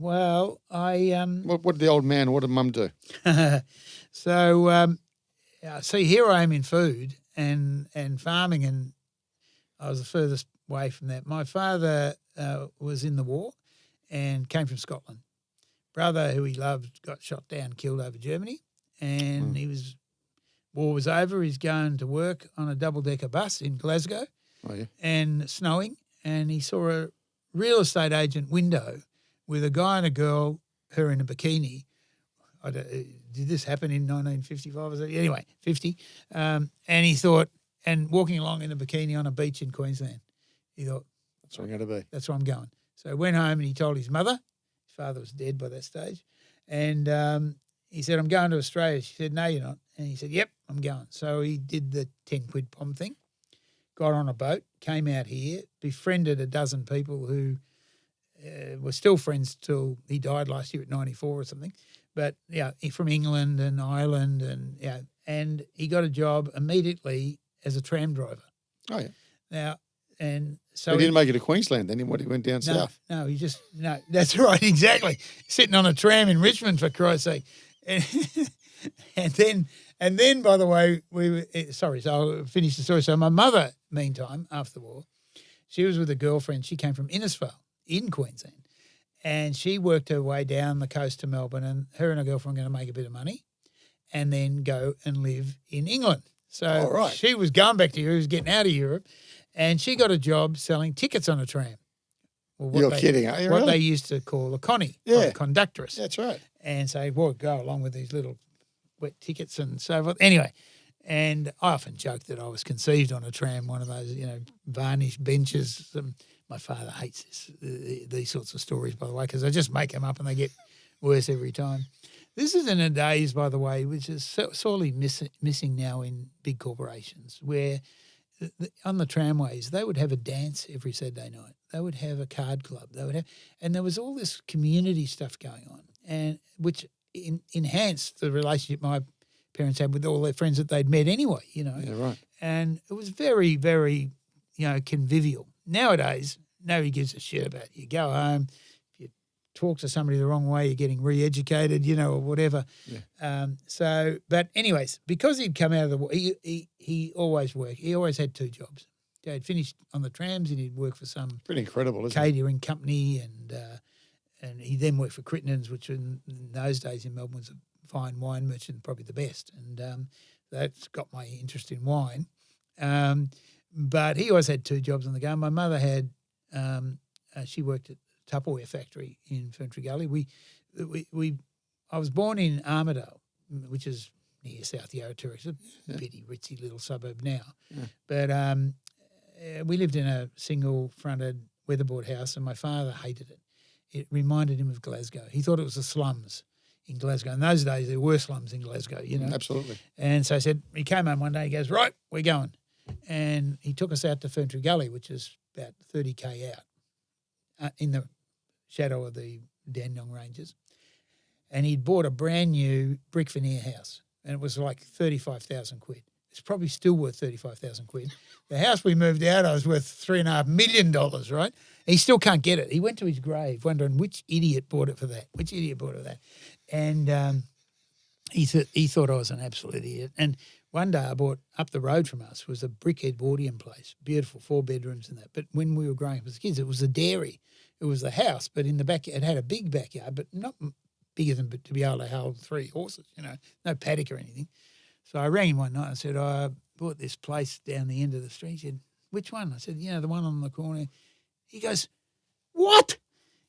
Well, I... What did the old man, what did Mum do? So, see, here I am in food and farming, and I was the furthest away from that. My father was in the war and came from Scotland. Brother, who he loved, got shot down, killed over Germany, and war was over. He's going to work on a double-decker bus in Glasgow and snowing, and he saw a real estate agent window with a guy and a girl, her in a bikini. Did this happen in 1955 or something? Anyway, 50. And he thought, and walking along in a bikini on a beach in Queensland, he thought, that's where I'm going to be. That's where I'm going. So he went home and he told his mother. His father was dead by that stage. And he said, I'm going to Australia. She said, no, you're not. And he said, yep, I'm going. So he did the 10 quid pom thing, got on a boat, came out here, befriended a dozen people who were still friends till he died last year at 94 or something. But, from England and Ireland and he got a job immediately as a tram driver. Oh, yeah. Now, and so he didn't make it to Queensland then. He went down south. No, that's right, exactly. Sitting on a tram in Richmond, for Christ's sake. And then, by the way, so I'll finish the story. So my mother, meantime, after the war, she was with a girlfriend. She came from Innisfail in Queensland, and she worked her way down the coast to Melbourne, and her and her girlfriend were going to make a bit of money and then go and live in England. So she was going back to Europe, was getting out of Europe, and she got a job selling tickets on a tram. You're kidding, are you? What they used to call a connie, or a conductress. That's right. And so go along with these little wet tickets and so forth. Anyway, and I often joke that I was conceived on a tram, one of those, varnished benches, some My father hates these sorts of stories, by the way, because I just make them up and they get worse every time. This is in a days, by the way, which is sorely missing now in big corporations, where on the tramways they would have a dance every Saturday night. They would have a card club. And there was all this community stuff going on, and which enhanced the relationship my parents had with all their friends that they'd met anyway. Yeah, right. And it was very, very, convivial. Nowadays, nobody gives a shit about it. You go home, if you talk to somebody the wrong way, you're getting re-educated, or whatever. Yeah. But anyways, because he'd come out of the war, he always worked. He always had 2 jobs. So he'd finished on the trams and he'd work for some Pretty incredible, isn't it? catering company, and he then worked for Crittenden's, which in those days in Melbourne was a fine wine merchant, probably the best. And that's got my interest in wine. But he always had 2 jobs on the go. My mother had, she worked at a Tupperware factory in Ferntree Gully. I was born in Armidale, which is near South Yarra Tourist, a bitty, ritzy little suburb now. Yeah. But we lived in a single-fronted weatherboard house, and my father hated it. It reminded him of Glasgow. He thought it was the slums in Glasgow. In those days, there were slums in Glasgow, Absolutely. And so he came home one day, he goes, right, we're going. And he took us out to Ferntree Gully, which is about 30k out, in the shadow of the Dandenong Ranges. And he'd bought a brand new brick veneer house, and it was like 35,000 quid. It's probably still worth 35,000 quid. The house we moved out of was worth $3.5 million, right? He still can't get it. He went to his grave wondering which idiot bought it for that, And he thought I was an absolute idiot. And one day I bought up the road from us was a brick Edwardian place, beautiful, 4 bedrooms and that. But when we were growing up as kids, it was a dairy. It was the house, but in the back, it had a big backyard, but not bigger than to be able to hold 3 horses, no paddock or anything. So I rang him one night and said, I bought this place down the end of the street. He said, which one? I said, the one on the corner. He goes, what?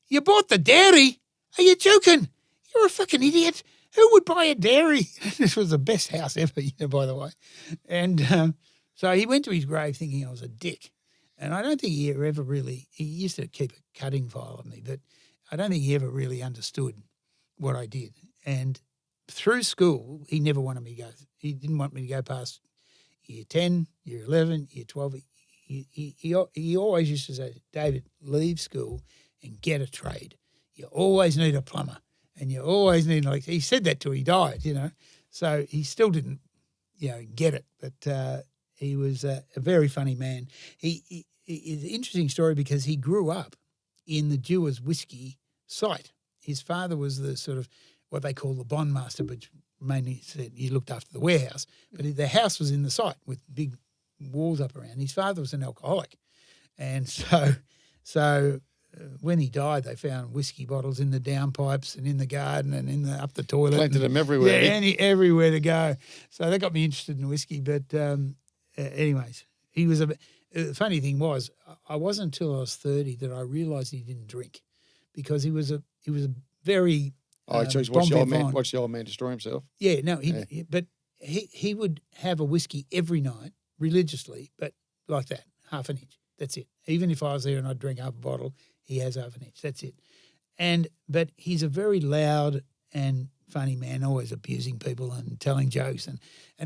You bought the dairy? Are you joking? You're a fucking idiot. Who would buy a dairy? This was the best house ever, by the way. And so he went to his grave thinking I was a dick. And I don't think he ever really, he used to keep a cutting file of me, but I don't think he ever really understood what I did. And through school, he never wanted me to go. He didn't want me to go past year 10, year 11, year 12. He always used to say, David, leave school and get a trade. You always need a plumber and you always need he said that till he died, So he still didn't, get it. But he was a very funny man. He is an interesting story because he grew up in the Dewar's whiskey site. His father was the sort of what they call the bondmaster, which mainly said he looked after the warehouse. But the house was in the site with big walls up around. His father was an alcoholic. And so when he died, they found whiskey bottles in the downpipes and in the garden and up the toilet. Planted them everywhere. Yeah, everywhere to go. So that got me interested in whiskey. But anyways, he was the funny thing was, I wasn't until I was 30 that I realised he didn't drink, because he was a very watch the old man destroy himself. Yeah, no, but he would have a whiskey every night religiously, but like that, half an inch. That's it. Even if I was there and I'd drink half a bottle, he has half an inch. That's it. But he's a very loud and funny man, always abusing people and telling jokes, and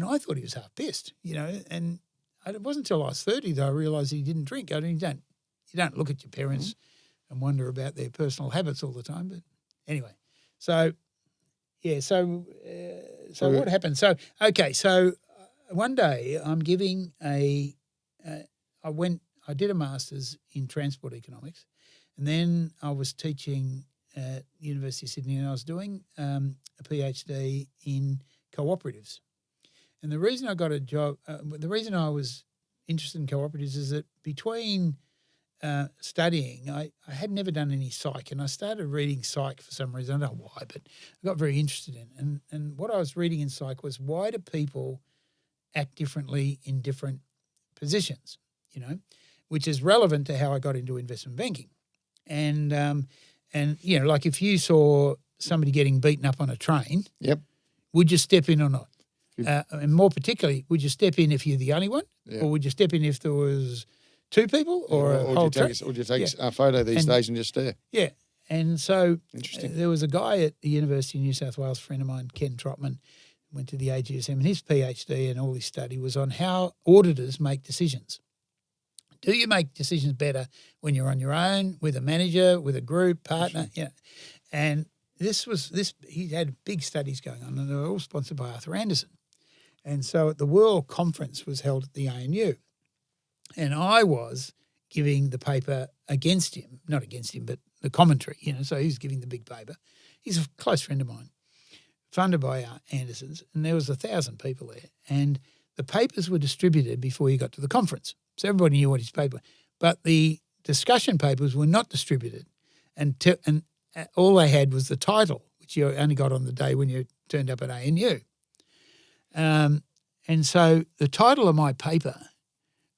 I thought he was half pissed, And it wasn't until I was 30 that I realised he didn't drink. You don't look at your parents and wonder about their personal habits all the time. But anyway, so what happened? So one day I'm giving I did a master's in transport economics, and then I was teaching at University of Sydney, and I was doing a PhD in cooperatives. And the reason I got a job, the reason I was interested in cooperatives is that between studying, I had never done any psych, and I started reading psych for some reason. I don't know why, but I got very interested in it. And what I was reading in psych was, why do people act differently in different positions, which is relevant to how I got into investment banking. And like if you saw somebody getting beaten up on a train, yep, would you step in or not? And more particularly, would you step in if you're the only one, or would you step in if there was two people or a Or whole do you team? take, or do you take Yeah. a photo these And- days and just stare? Yeah. And so Interesting. there was a guy at the University of New South Wales, a friend of mine, Ken Trotman, went to the AGSM, and his PhD and all his study was on how auditors make decisions. Do you make decisions better when you're on your own, with a manager, with a group, partner? You know? And he had big studies going on, and they were all sponsored by Arthur Andersen. And so the World Conference was held at the ANU, and I was giving the paper against him, not against him, but the commentary, so he was giving the big paper. He's a close friend of mine, funded by Anderson's, and there was 1,000 people there. And the papers were distributed before he got to the conference. So everybody knew what his paper was. But the discussion papers were not distributed, and all they had was the title, which you only got on the day when you turned up at ANU. And so the title of my paper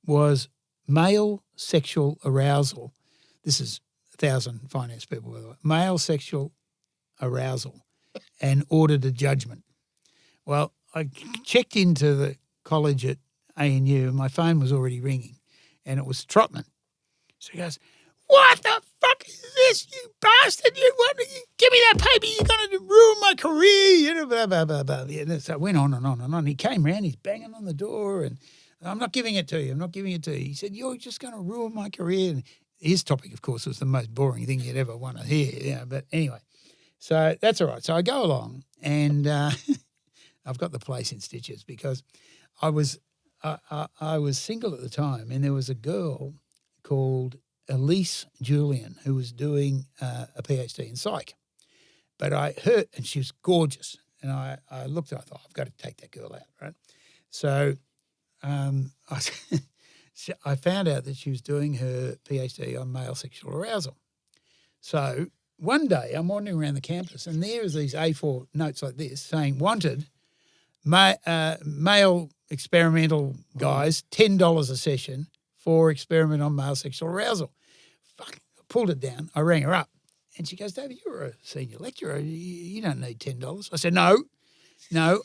was Male Sexual Arousal. This is 1,000 finance people, by the way. Male Sexual Arousal and Auditor Judgment. Well, I checked into the college at ANU and my phone was already ringing, and it was Trotman. So he goes, "What the fuck is this, you bastard? You give me that paper, you're going to ruin my career, blah, blah, blah, blah." And so it went on and on and on. He came round, he's banging on the door, and "I'm not giving it to you, I'm not giving it to you." He said, "You're just going to ruin my career." And his topic, of course, was the most boring thing you'd ever want to hear. But anyway, so that's all right. So I go along, and I've got the place in stitches because I was single at the time, and there was a girl called Elise Julian who was doing a PhD in psych. But and she was gorgeous, and I looked at her, I thought, I've got to take that girl out, right? So I found out that she was doing her PhD on male sexual arousal. So one day I'm wandering around the campus, and there is these A4 notes like this saying, "Wanted, male experimental guys, $10 a session for experiment on male sexual arousal." Fuck, I pulled it down. I rang her up, and she goes, "David, you're a senior lecturer. You don't need $10. I said, No,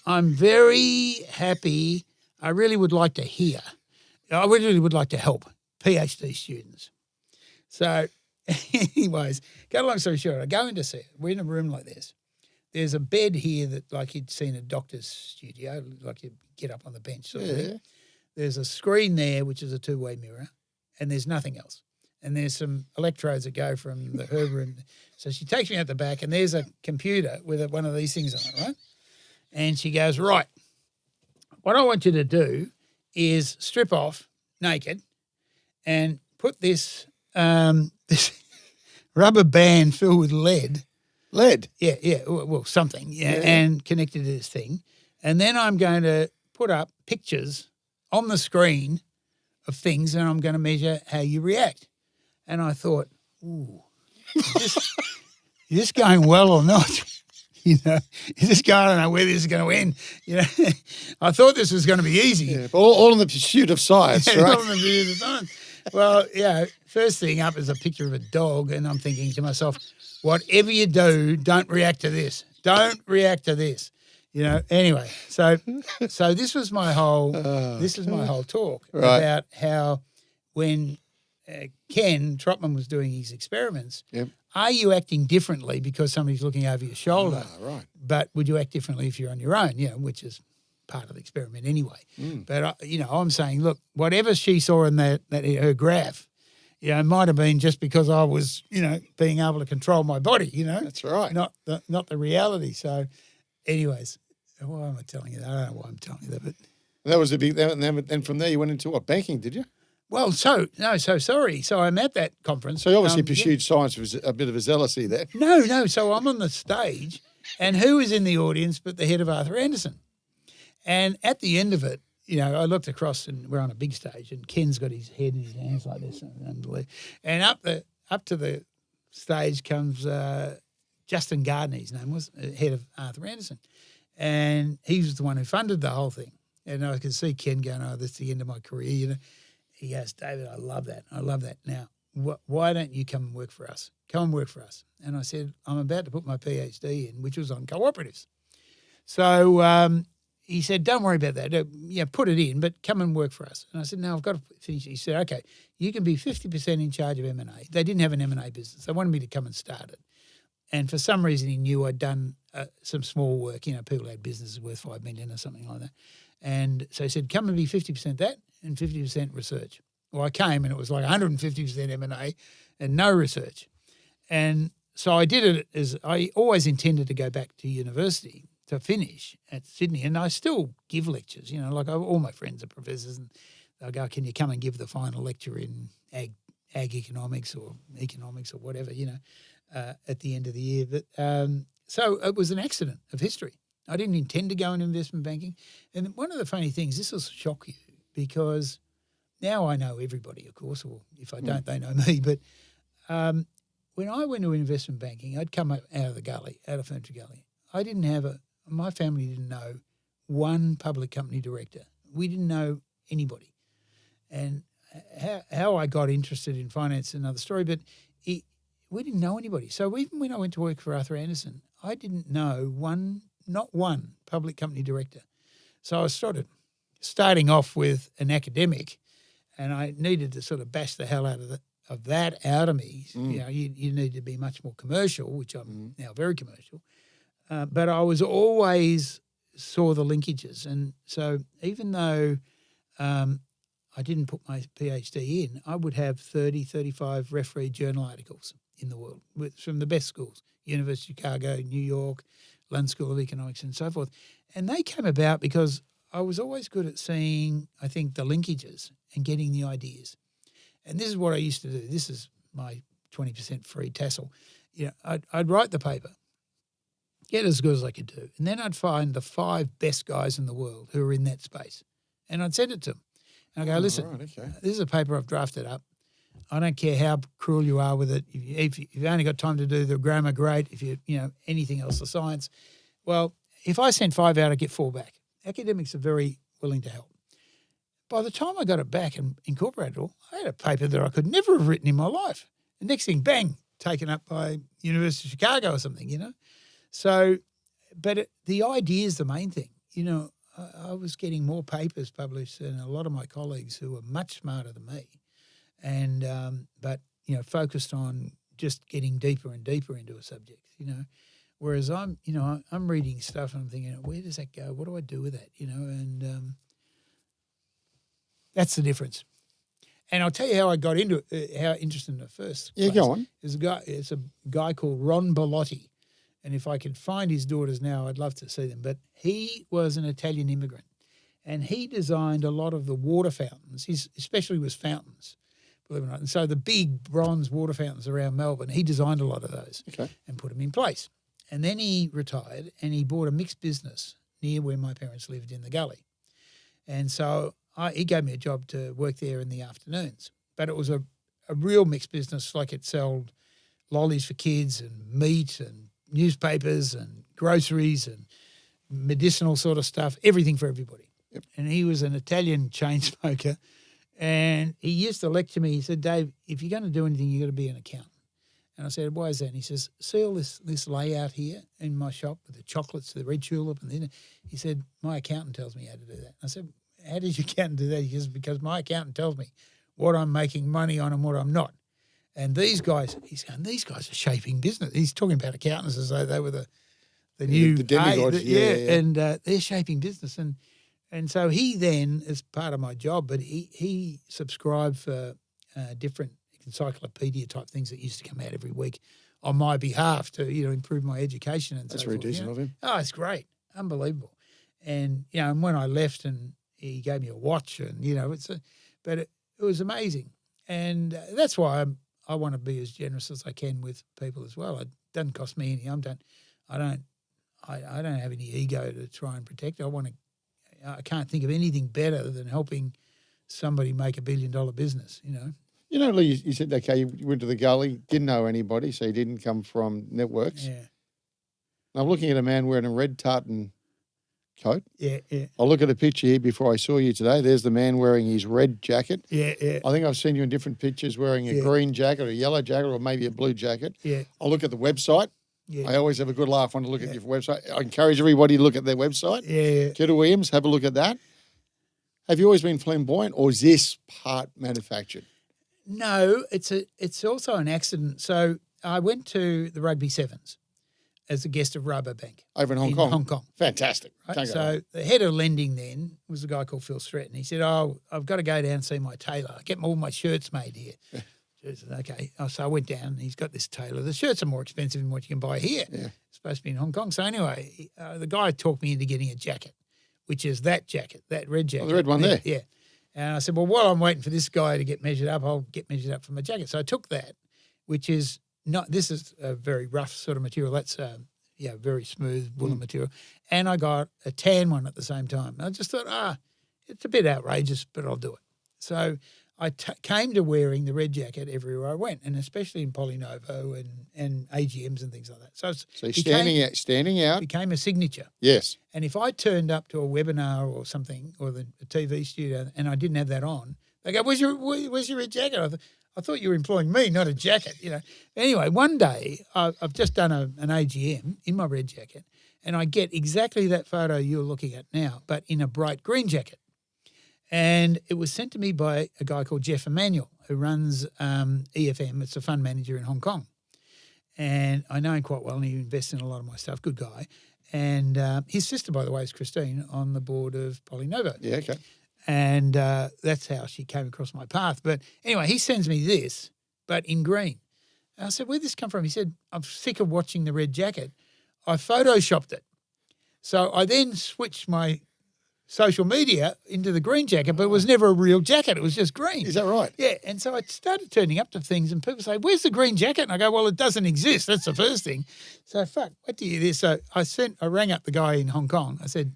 I'm very happy. I really would like to hear. I really would like to help PhD students." So anyways, cut a long story short, I go in to see her. We're in a room like this. There's a bed here that like you'd seen a doctor's studio, like you get up on the bench sort of thing. There's a screen there, which is a two-way mirror, and there's nothing else. And there's some electrodes that go from her room. So she takes me out the back, and there's a computer with one of these things on it, right? And she goes, "Right, what I want you to do is strip off naked and put this this rubber band filled with lead." Lead? Yeah, well, something, and connected to this thing. And then I'm going to put up pictures on the screen of things, and I'm going to measure how you react. And I thought, ooh, is this going well or not? Is this going, I don't know where this is going to end. I thought this was going to be easy. Yeah, but all in the pursuit of science, right? All in the pursuit of science. Well, first thing up is a picture of a dog, and I'm thinking to myself, whatever you do, don't react to this. Don't react to this. Anyway, so this was my whole talk about how when Ken Trotman was doing his experiments, are you acting differently because somebody's looking over your shoulder? Right. But would you act differently if you're on your own? Which is part of the experiment anyway. But I'm saying, look, whatever she saw in that her graph, it might have been just because I was, being able to control my body. That's right. Not the reality. So, anyways, why am I telling you that? I don't know why I'm telling you that, but that was a big. Then from there you went into what, banking? Did you? Well, so sorry. So I'm at that conference. So you obviously pursued science with a bit of a zealousy there. No. So I'm on the stage, and who is in the audience but the head of Arthur Andersen? And at the end of it, I looked across, and we're on a big stage, and Ken's got his head in his hands like this, and up to the stage comes Justin Gardner. His name was head of Arthur Andersen, and he was the one who funded the whole thing. And I could see Ken going, "Oh, that's the end of my career." He goes, "David, I love that. Now, why don't you come and work for us? Come and work for us." And I said, "I'm about to put my PhD in, which was on cooperatives." So he said, don't worry about that. Put it in, but come and work for us. And I said, no, I've got to finish it. He said, okay, you can be 50% in charge of M&A. They didn't have an M&A business. They wanted me to come and start it. And for some reason, he knew I'd done some small work. People had businesses worth $5 million or something like that. And so he said, come and be 50% that and 50% research. Well, I came and it was like 150% M&A and no research. And so I did it as I always intended to go back to university to finish at Sydney. And I still give lectures, all my friends are professors and they'll go, can you come and give the final lecture in ag economics or whatever, at the end of the year. But so it was an accident of history. I didn't intend to go into investment banking. And one of the funny things, this will shock you because now I know everybody, of course, or if I don't, they know me. But when I went to investment banking, I'd come out of the gully, out of Furniture Gully. I didn't have my family didn't know one public company director. We didn't know anybody. And how I got interested in finance is another story, but we didn't know anybody. So even when I went to work for Arthur Andersen, I didn't know not one public company director. So I starting off with an academic, and I needed to sort of bash the hell out of that out of me. You need to be much more commercial, which I'm now very commercial. But I was always saw the linkages. And so even though I didn't put my PhD in, I would have 30, 35 refereed journal articles in the world from the best schools, University of Chicago, New York, London School of Economics and so forth. And they came about because I was always good at seeing, I think, the linkages and getting the ideas. And this is what I used to do. This is my 20% free tassel. I'd write the paper, get as good as I could do, and then I'd find the 5 best guys in the world who are in that space, and I'd send it to them. And I go, listen, This is a paper I've drafted up. I don't care how cruel you are with it. If you've only got time to do the grammar, great. If anything else, the science. Well, if I send 5 out, I get 4 back. Academics are very willing to help. By the time I got it back and incorporated it all, I had a paper that I could never have written in my life. The next thing, bang, taken up by University of Chicago or something, So, but the idea is the main thing. I was getting more papers published than a lot of my colleagues who were much smarter than me, and but focused on just getting deeper and deeper into a subject. Whereas I'm reading stuff and I'm thinking, where does that go? What do I do with that? And that's the difference. And I'll tell you how I got into it, how interested in the first. Yeah, go on. It's a guy called Ron Bellotti. And if I could find his daughters now, I'd love to see them. But he was an Italian immigrant, and he designed a lot of the water fountains. He especially was fountains, believe it or not. And so the big bronze water fountains around Melbourne, he designed a lot of those and put them in place. And then he retired and he bought a mixed business near where my parents lived in the gully. And so he gave me a job to work there in the afternoons. But it was a real mixed business, like it sold lollies for kids and meat and newspapers and groceries and medicinal sort of stuff, everything for everybody. Yep. And he was an Italian chain smoker, and he used to lecture me. He said, Dave, if you're going to do anything, you've got to be an accountant. And I said, why is that? And he says, see all this layout here in my shop with the chocolates, the red tulip, and then he said, my accountant tells me how to do that. And I said, how does your accountant do that? He says, because my accountant tells me what I'm making money on and what I'm not. And these guys, he's going, these guys are shaping business. He's talking about accountants as though they were the new the demigods. And they're shaping business. And so he then, as part of my job, but he subscribed for different encyclopedia type things that used to come out every week on my behalf to improve my education and That's so very forth. decent of him. Oh, it's great, unbelievable. And and when I left, and he gave me a watch, and but it was amazing, and that's why I want to be as generous as I can with people as well. It doesn't cost me any. I don't have any ego to try and protect. I can't think of anything better than helping somebody make $1 billion business. Lee, you said, okay, you went to the gully, didn't know anybody, so you didn't come from networks. Yeah. I'm looking at a man wearing a red tartan coat. Yeah. I'll look at a picture here before I saw you today. There's the man wearing his red jacket. Yeah. I think I've seen you in different pictures wearing a green jacket, or a yellow jacket, or maybe a blue jacket. Yeah. I'll look at the website. Yeah. I always have a good laugh when I look at your website. I encourage everybody to look at their website. Yeah. Kettle Williams, have a look at that. Have you always been flamboyant, or is this part manufactured? No, it's also an accident. So I went to the Rugby Sevens as a guest of Rabobank. Over in Hong Kong? Hong Kong. Fantastic. Right? Can't go So wrong. the head of lending then was a guy called Phil Stratton. He said, I've got to go down and see my tailor. I get all my shirts made here. I said, okay. So I went down and he's got this tailor. The shirts are more expensive than what you can buy here. Yeah. It's supposed to be in Hong Kong. So anyway, the guy talked me into getting a jacket, which is that jacket, that red jacket. Oh, the red one there. Yeah. And I said, well, while I'm waiting for this guy to get measured up, I'll get measured up for my jacket. So I took that, which is this is a very rough sort of material. That's very smooth woolen material. And I got a tan one at the same time. And I just thought, it's a bit outrageous, but I'll do it. So I came to wearing the red jacket everywhere I went, and especially in Polynovo and AGMs and things like that. So you're standing out. Became a signature. Yes. And if I turned up to a webinar or something, or a TV studio, and I didn't have that on, they go, where's your red jacket? I thought you were employing me, not a jacket, Anyway, one day I've just done an AGM in my red jacket, and I get exactly that photo you're looking at now, but in a bright green jacket. And it was sent to me by a guy called Jeff Emanuel, who runs EFM. It's a fund manager in Hong Kong. And I know him quite well, and he invests in a lot of my stuff. Good guy. And his sister, by the way, is Christine, on the board of Polynovo. Yeah, okay. And that's how she came across my path. But anyway, he sends me this, but in green. And I said, where'd this come from? He said, I'm sick of watching the red jacket. I photoshopped it. So I then switched my social media into the green jacket, but it was never a real jacket. It was just green. Is that right? Yeah. And so I started turning up to things, and people say, where's the green jacket? And I go, well, it doesn't exist. That's the first thing. So what do you do? So I rang up the guy in Hong Kong. I said,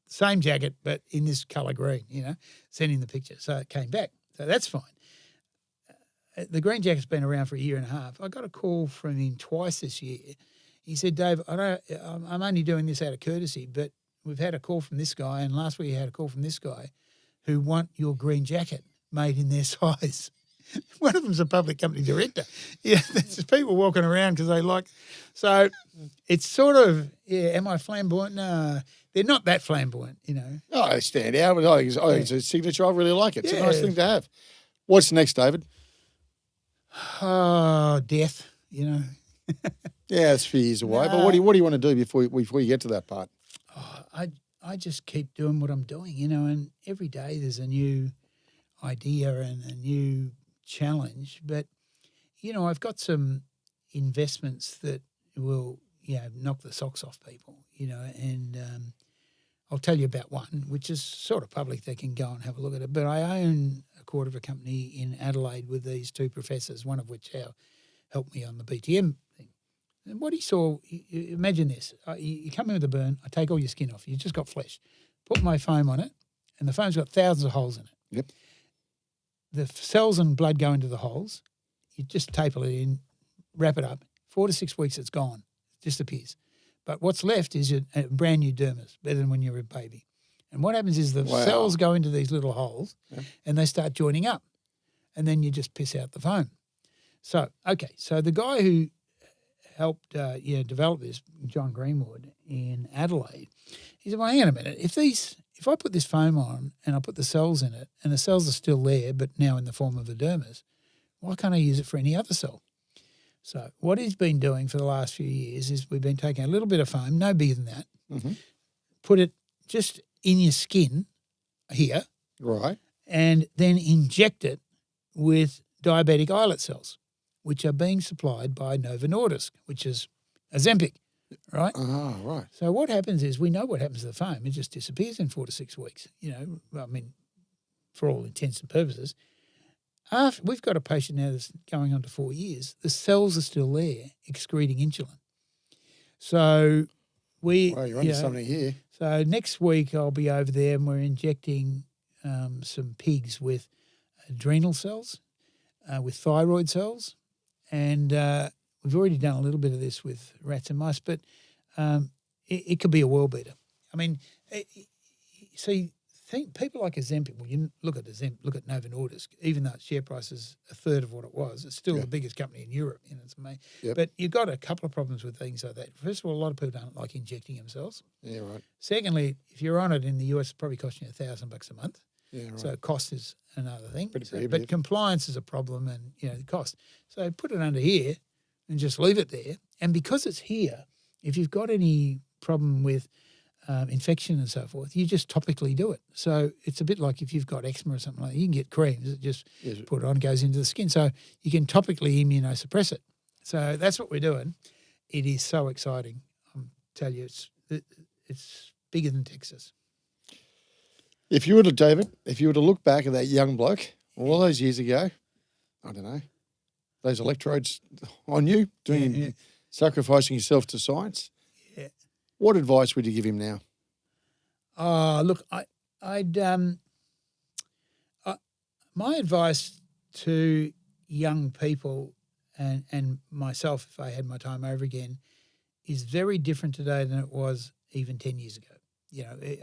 same jacket, but in this colour green, sending the picture. So it came back. So that's fine. The green jacket's been around for a year and a half. I got a call from him twice this year. He said, Dave, I'm only doing this out of courtesy, but we've had a call from this guy, and last week he had a call from this guy who want your green jacket made in their size. One of them's a public company director. Yeah, there's people walking around because they like. So it's sort of, am I flamboyant? No, they're not that flamboyant, Oh, I stand out. But I think it's a signature. I really like it. It's a nice thing to have. What's next, David? Oh, death, Yeah, it's a few years away. No. But what do you want to do before you get to that part? I just keep doing what I'm doing, and every day there's a new idea and a new challenge. But, I've got some investments that will, knock the socks off people, and I'll tell you about one, which is sort of public. They can go and have a look at it. But I own a quarter of a company in Adelaide with these two professors, one of which helped me on the BTM thing. And what he saw, imagine this. You come in with a burn, I take all your skin off. You just got flesh. Put my foam on it, and the foam's got thousands of holes in it. Yep. The cells and blood go into the holes. You just taper it in, wrap it up. 4 to 6 weeks, it's gone. It disappears. But what's left is a brand new dermis, better than when you're a baby. And what happens is the cells go into these little holes and they start joining up. And then you just piss out the foam. So the guy who helped develop this, John Greenwood in Adelaide, he said, well, hang on a minute. If I put this foam on and I put the cells in it and the cells are still there but now in the form of a dermis, why can't I use it for any other cell? So what he's been doing for the last few years is we've been taking a little bit of foam, no bigger than that, put it just in your skin here, right, and then inject it with diabetic islet cells, which are being supplied by Novo Nordisk, which is Ozempic, right? Ah, right. So what happens is we know what happens to the foam. It just disappears in 4 to 6 weeks, for all intents and purposes. We've got a patient now that's going on to 4 years. The cells are still there, excreting insulin. So you're onto something here. So next week I'll be over there and we're injecting some pigs with adrenal cells, with thyroid cells, and we've already done a little bit of this with rats and mice, but it could be a world beater. I mean, see, think people like Ozempic, well, you look at Novo Nordisk, even though its share price is a third of what it was, it's still the biggest company in Europe. It's amazing. Yep. But you've got a couple of problems with things like that. First of all, a lot of people don't like injecting themselves. Yeah, right. Secondly, if you're on it in the US, it's probably costing you $1,000 a month. Yeah, right. So cost is another thing. Pretty But compliance is a problem, and the cost. So put it under here and just leave it there. And because it's here, if you've got any problem with infection and so forth, you just topically do it. So it's a bit like if you've got eczema or something like that, you can get creams that just put it on, goes into the skin. So you can topically immunosuppress it. So that's what we're doing. It is so exciting. I'll tell you, it's bigger than Texas. If you were to look back at that young bloke all those years ago, I don't know, those electrodes on you, sacrificing yourself to science, what advice would you give him now? Look, my advice to young people and myself, if I had my time over again, is very different today than it was even 10 years ago.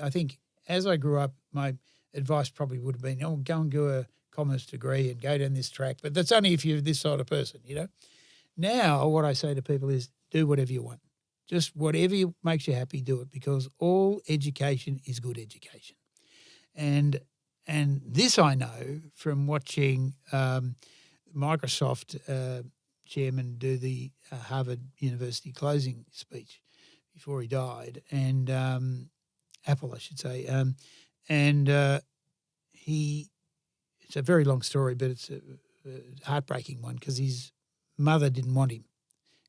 I think as I grew up, my advice probably would have been, go and do a commerce degree and go down this track. But that's only if you're this sort of person, Now, what I say to people is do whatever you want. Just whatever makes you happy, do it, because all education is good education. And this I know from watching Microsoft chairman do the Harvard University closing speech before he died, and Apple, I should say. It's a very long story, but it's a heartbreaking one because his mother didn't want him.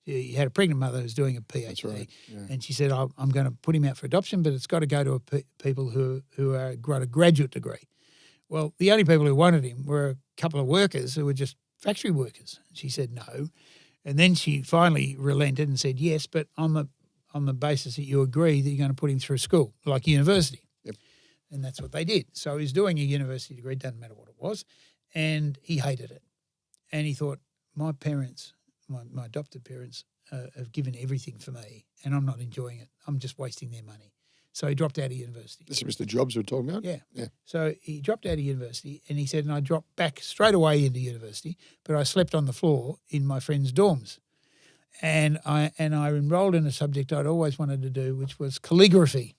He had a pregnant mother who was doing a PhD. That's right. Yeah. And she said, I'm going to put him out for adoption, but it's got to go to people who got a graduate degree. Well, the only people who wanted him were a couple of workers who were just factory workers. She said no. And then she finally relented and said yes, but on the basis that you agree that you're going to put him through school, like university. Yep. And that's what they did. So he's doing a university degree, doesn't matter what it was, and he hated it. And he thought, my parents, my adopted parents, have given everything for me, and I'm not enjoying it. I'm just wasting their money. So he dropped out of university. This is Mr. Jobs we're talking about? Yeah. So he dropped out of university, and he said, and I dropped back straight away into university, but I slept on the floor in my friends' dorms. And I enrolled in a subject I'd always wanted to do, which was calligraphy.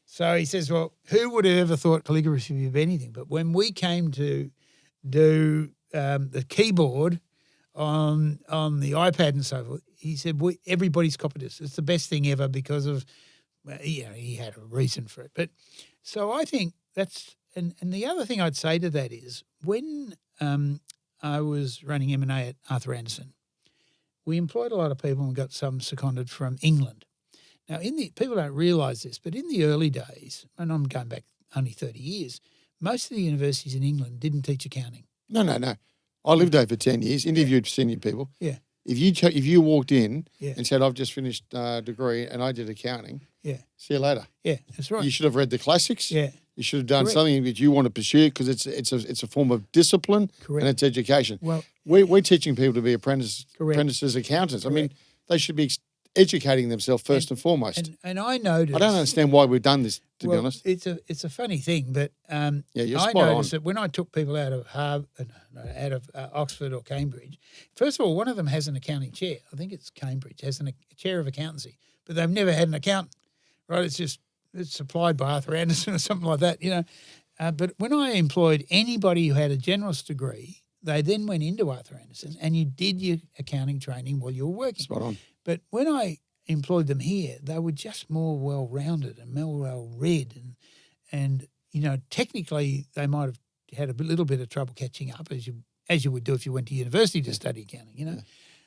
So he says, well, who would have ever thought calligraphy would be anything? But when we came to do the keyboard on the iPad and so forth, he said, everybody's copied this. It's the best thing ever because of, he had a reason for it. But so I think that's, and the other thing I'd say to that is when I was running M&A at Arthur Andersen, we employed a lot of people and got some seconded from England. Now, people don't realise this, but in the early days, and I'm going back only 30 years, most of the universities in England didn't teach accounting. No. I lived over 10 years, interviewed senior people. Yeah. If you walked in and said, I've just finished a degree and I did accounting, see you later. Yeah, that's right. You should have read the classics. Yeah. You should have done something that you want to pursue because it's a form of discipline and it's education. Well, we're teaching people to be apprentices accountants. I mean, they should be educating themselves first and foremost. And I noticed. I don't understand why we've done this, to be honest. It's a funny thing, but you're I spot noticed on. that when I took people out of Oxford or Cambridge, first of all, one of them has an accounting chair. I think it's Cambridge, has a chair of accountancy, but they've never had an accountant, right? It's supplied by Arthur Andersen or something like that, But when I employed anybody who had a generalist degree, they then went into Arthur Andersen and you did your accounting training while you were working. Spot on. But when I employed them here, they were just more well-rounded and more well-read. And technically they might have had a little bit of trouble catching up as you would do if you went to university to study accounting, Yeah.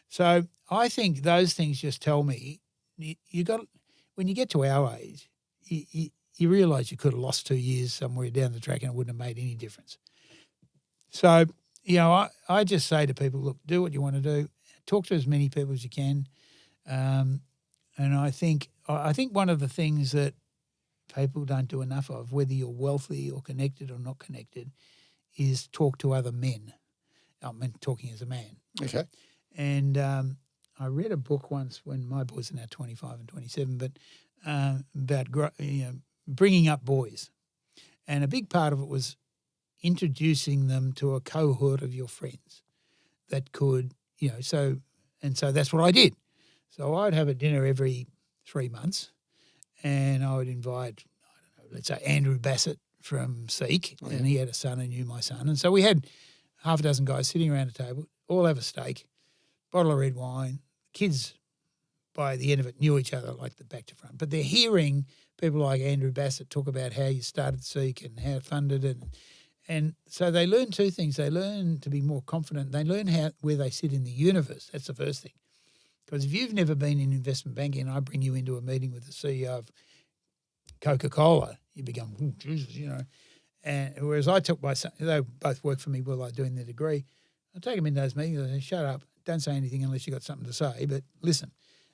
So I think those things just tell me when you get to our age, you realise you could have lost 2 years somewhere down the track and it wouldn't have made any difference. So, I just say to people, look, do what you want to do. Talk to as many people as you can. And I think one of the things that people don't do enough of, whether you're wealthy or connected or not connected, is talk to other men. I mean, talking as a man. Okay. And I read a book once when my boys are now 25 and 27, but about bringing up boys. And a big part of it was introducing them to a cohort of your friends that could, so that's what I did. So I'd have a dinner every 3 months and I would invite, I don't know, let's say Andrew Bassett from Seek, and he had a son who knew my son. And so we had half a dozen guys sitting around a table, all have a steak, bottle of red wine. Kids, by the end of it, knew each other like the back to front. But they're hearing people like Andrew Bassett talk about how you started Seek and how it funded it. And so they learn two things. They learn to be more confident. They learn where they sit in the universe. That's the first thing. Because if you've never been in investment banking and I bring you into a meeting with the CEO of Coca-Cola, you become, oh, Jesus, And whereas I took my son, they both worked for me while I was doing their degree, I take them in those meetings and I say, shut up, don't say anything unless you've got something to say, but listen.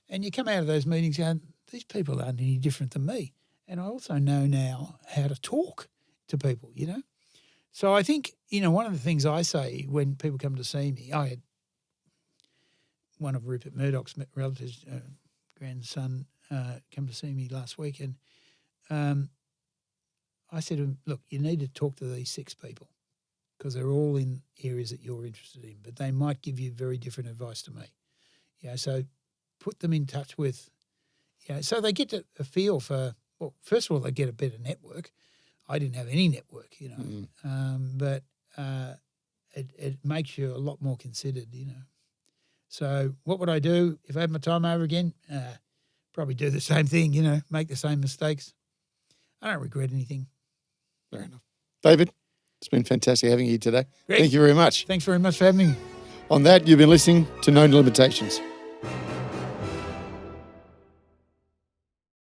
And you come out of those meetings going, these people aren't any different than me. And I also know now how to talk to people, So I think, one of the things I say when people come to see me, I had one of Rupert Murdoch's relatives, grandson, come to see me last week, and I said to him, look, you need to talk to these 6 people because they're all in areas that you're interested in, but they might give you very different advice to me. So put them in touch with, so they get a feel for, well, first of all, they get a better network. I didn't have any network, but it makes you a lot more considered, So what would I do if I had my time over again? Probably do the same thing, make the same mistakes. I don't regret anything. Fair enough. David, it's been fantastic having you today. Greg, thank you very much. Thanks very much for having me. On that, you've been listening to No Limitations.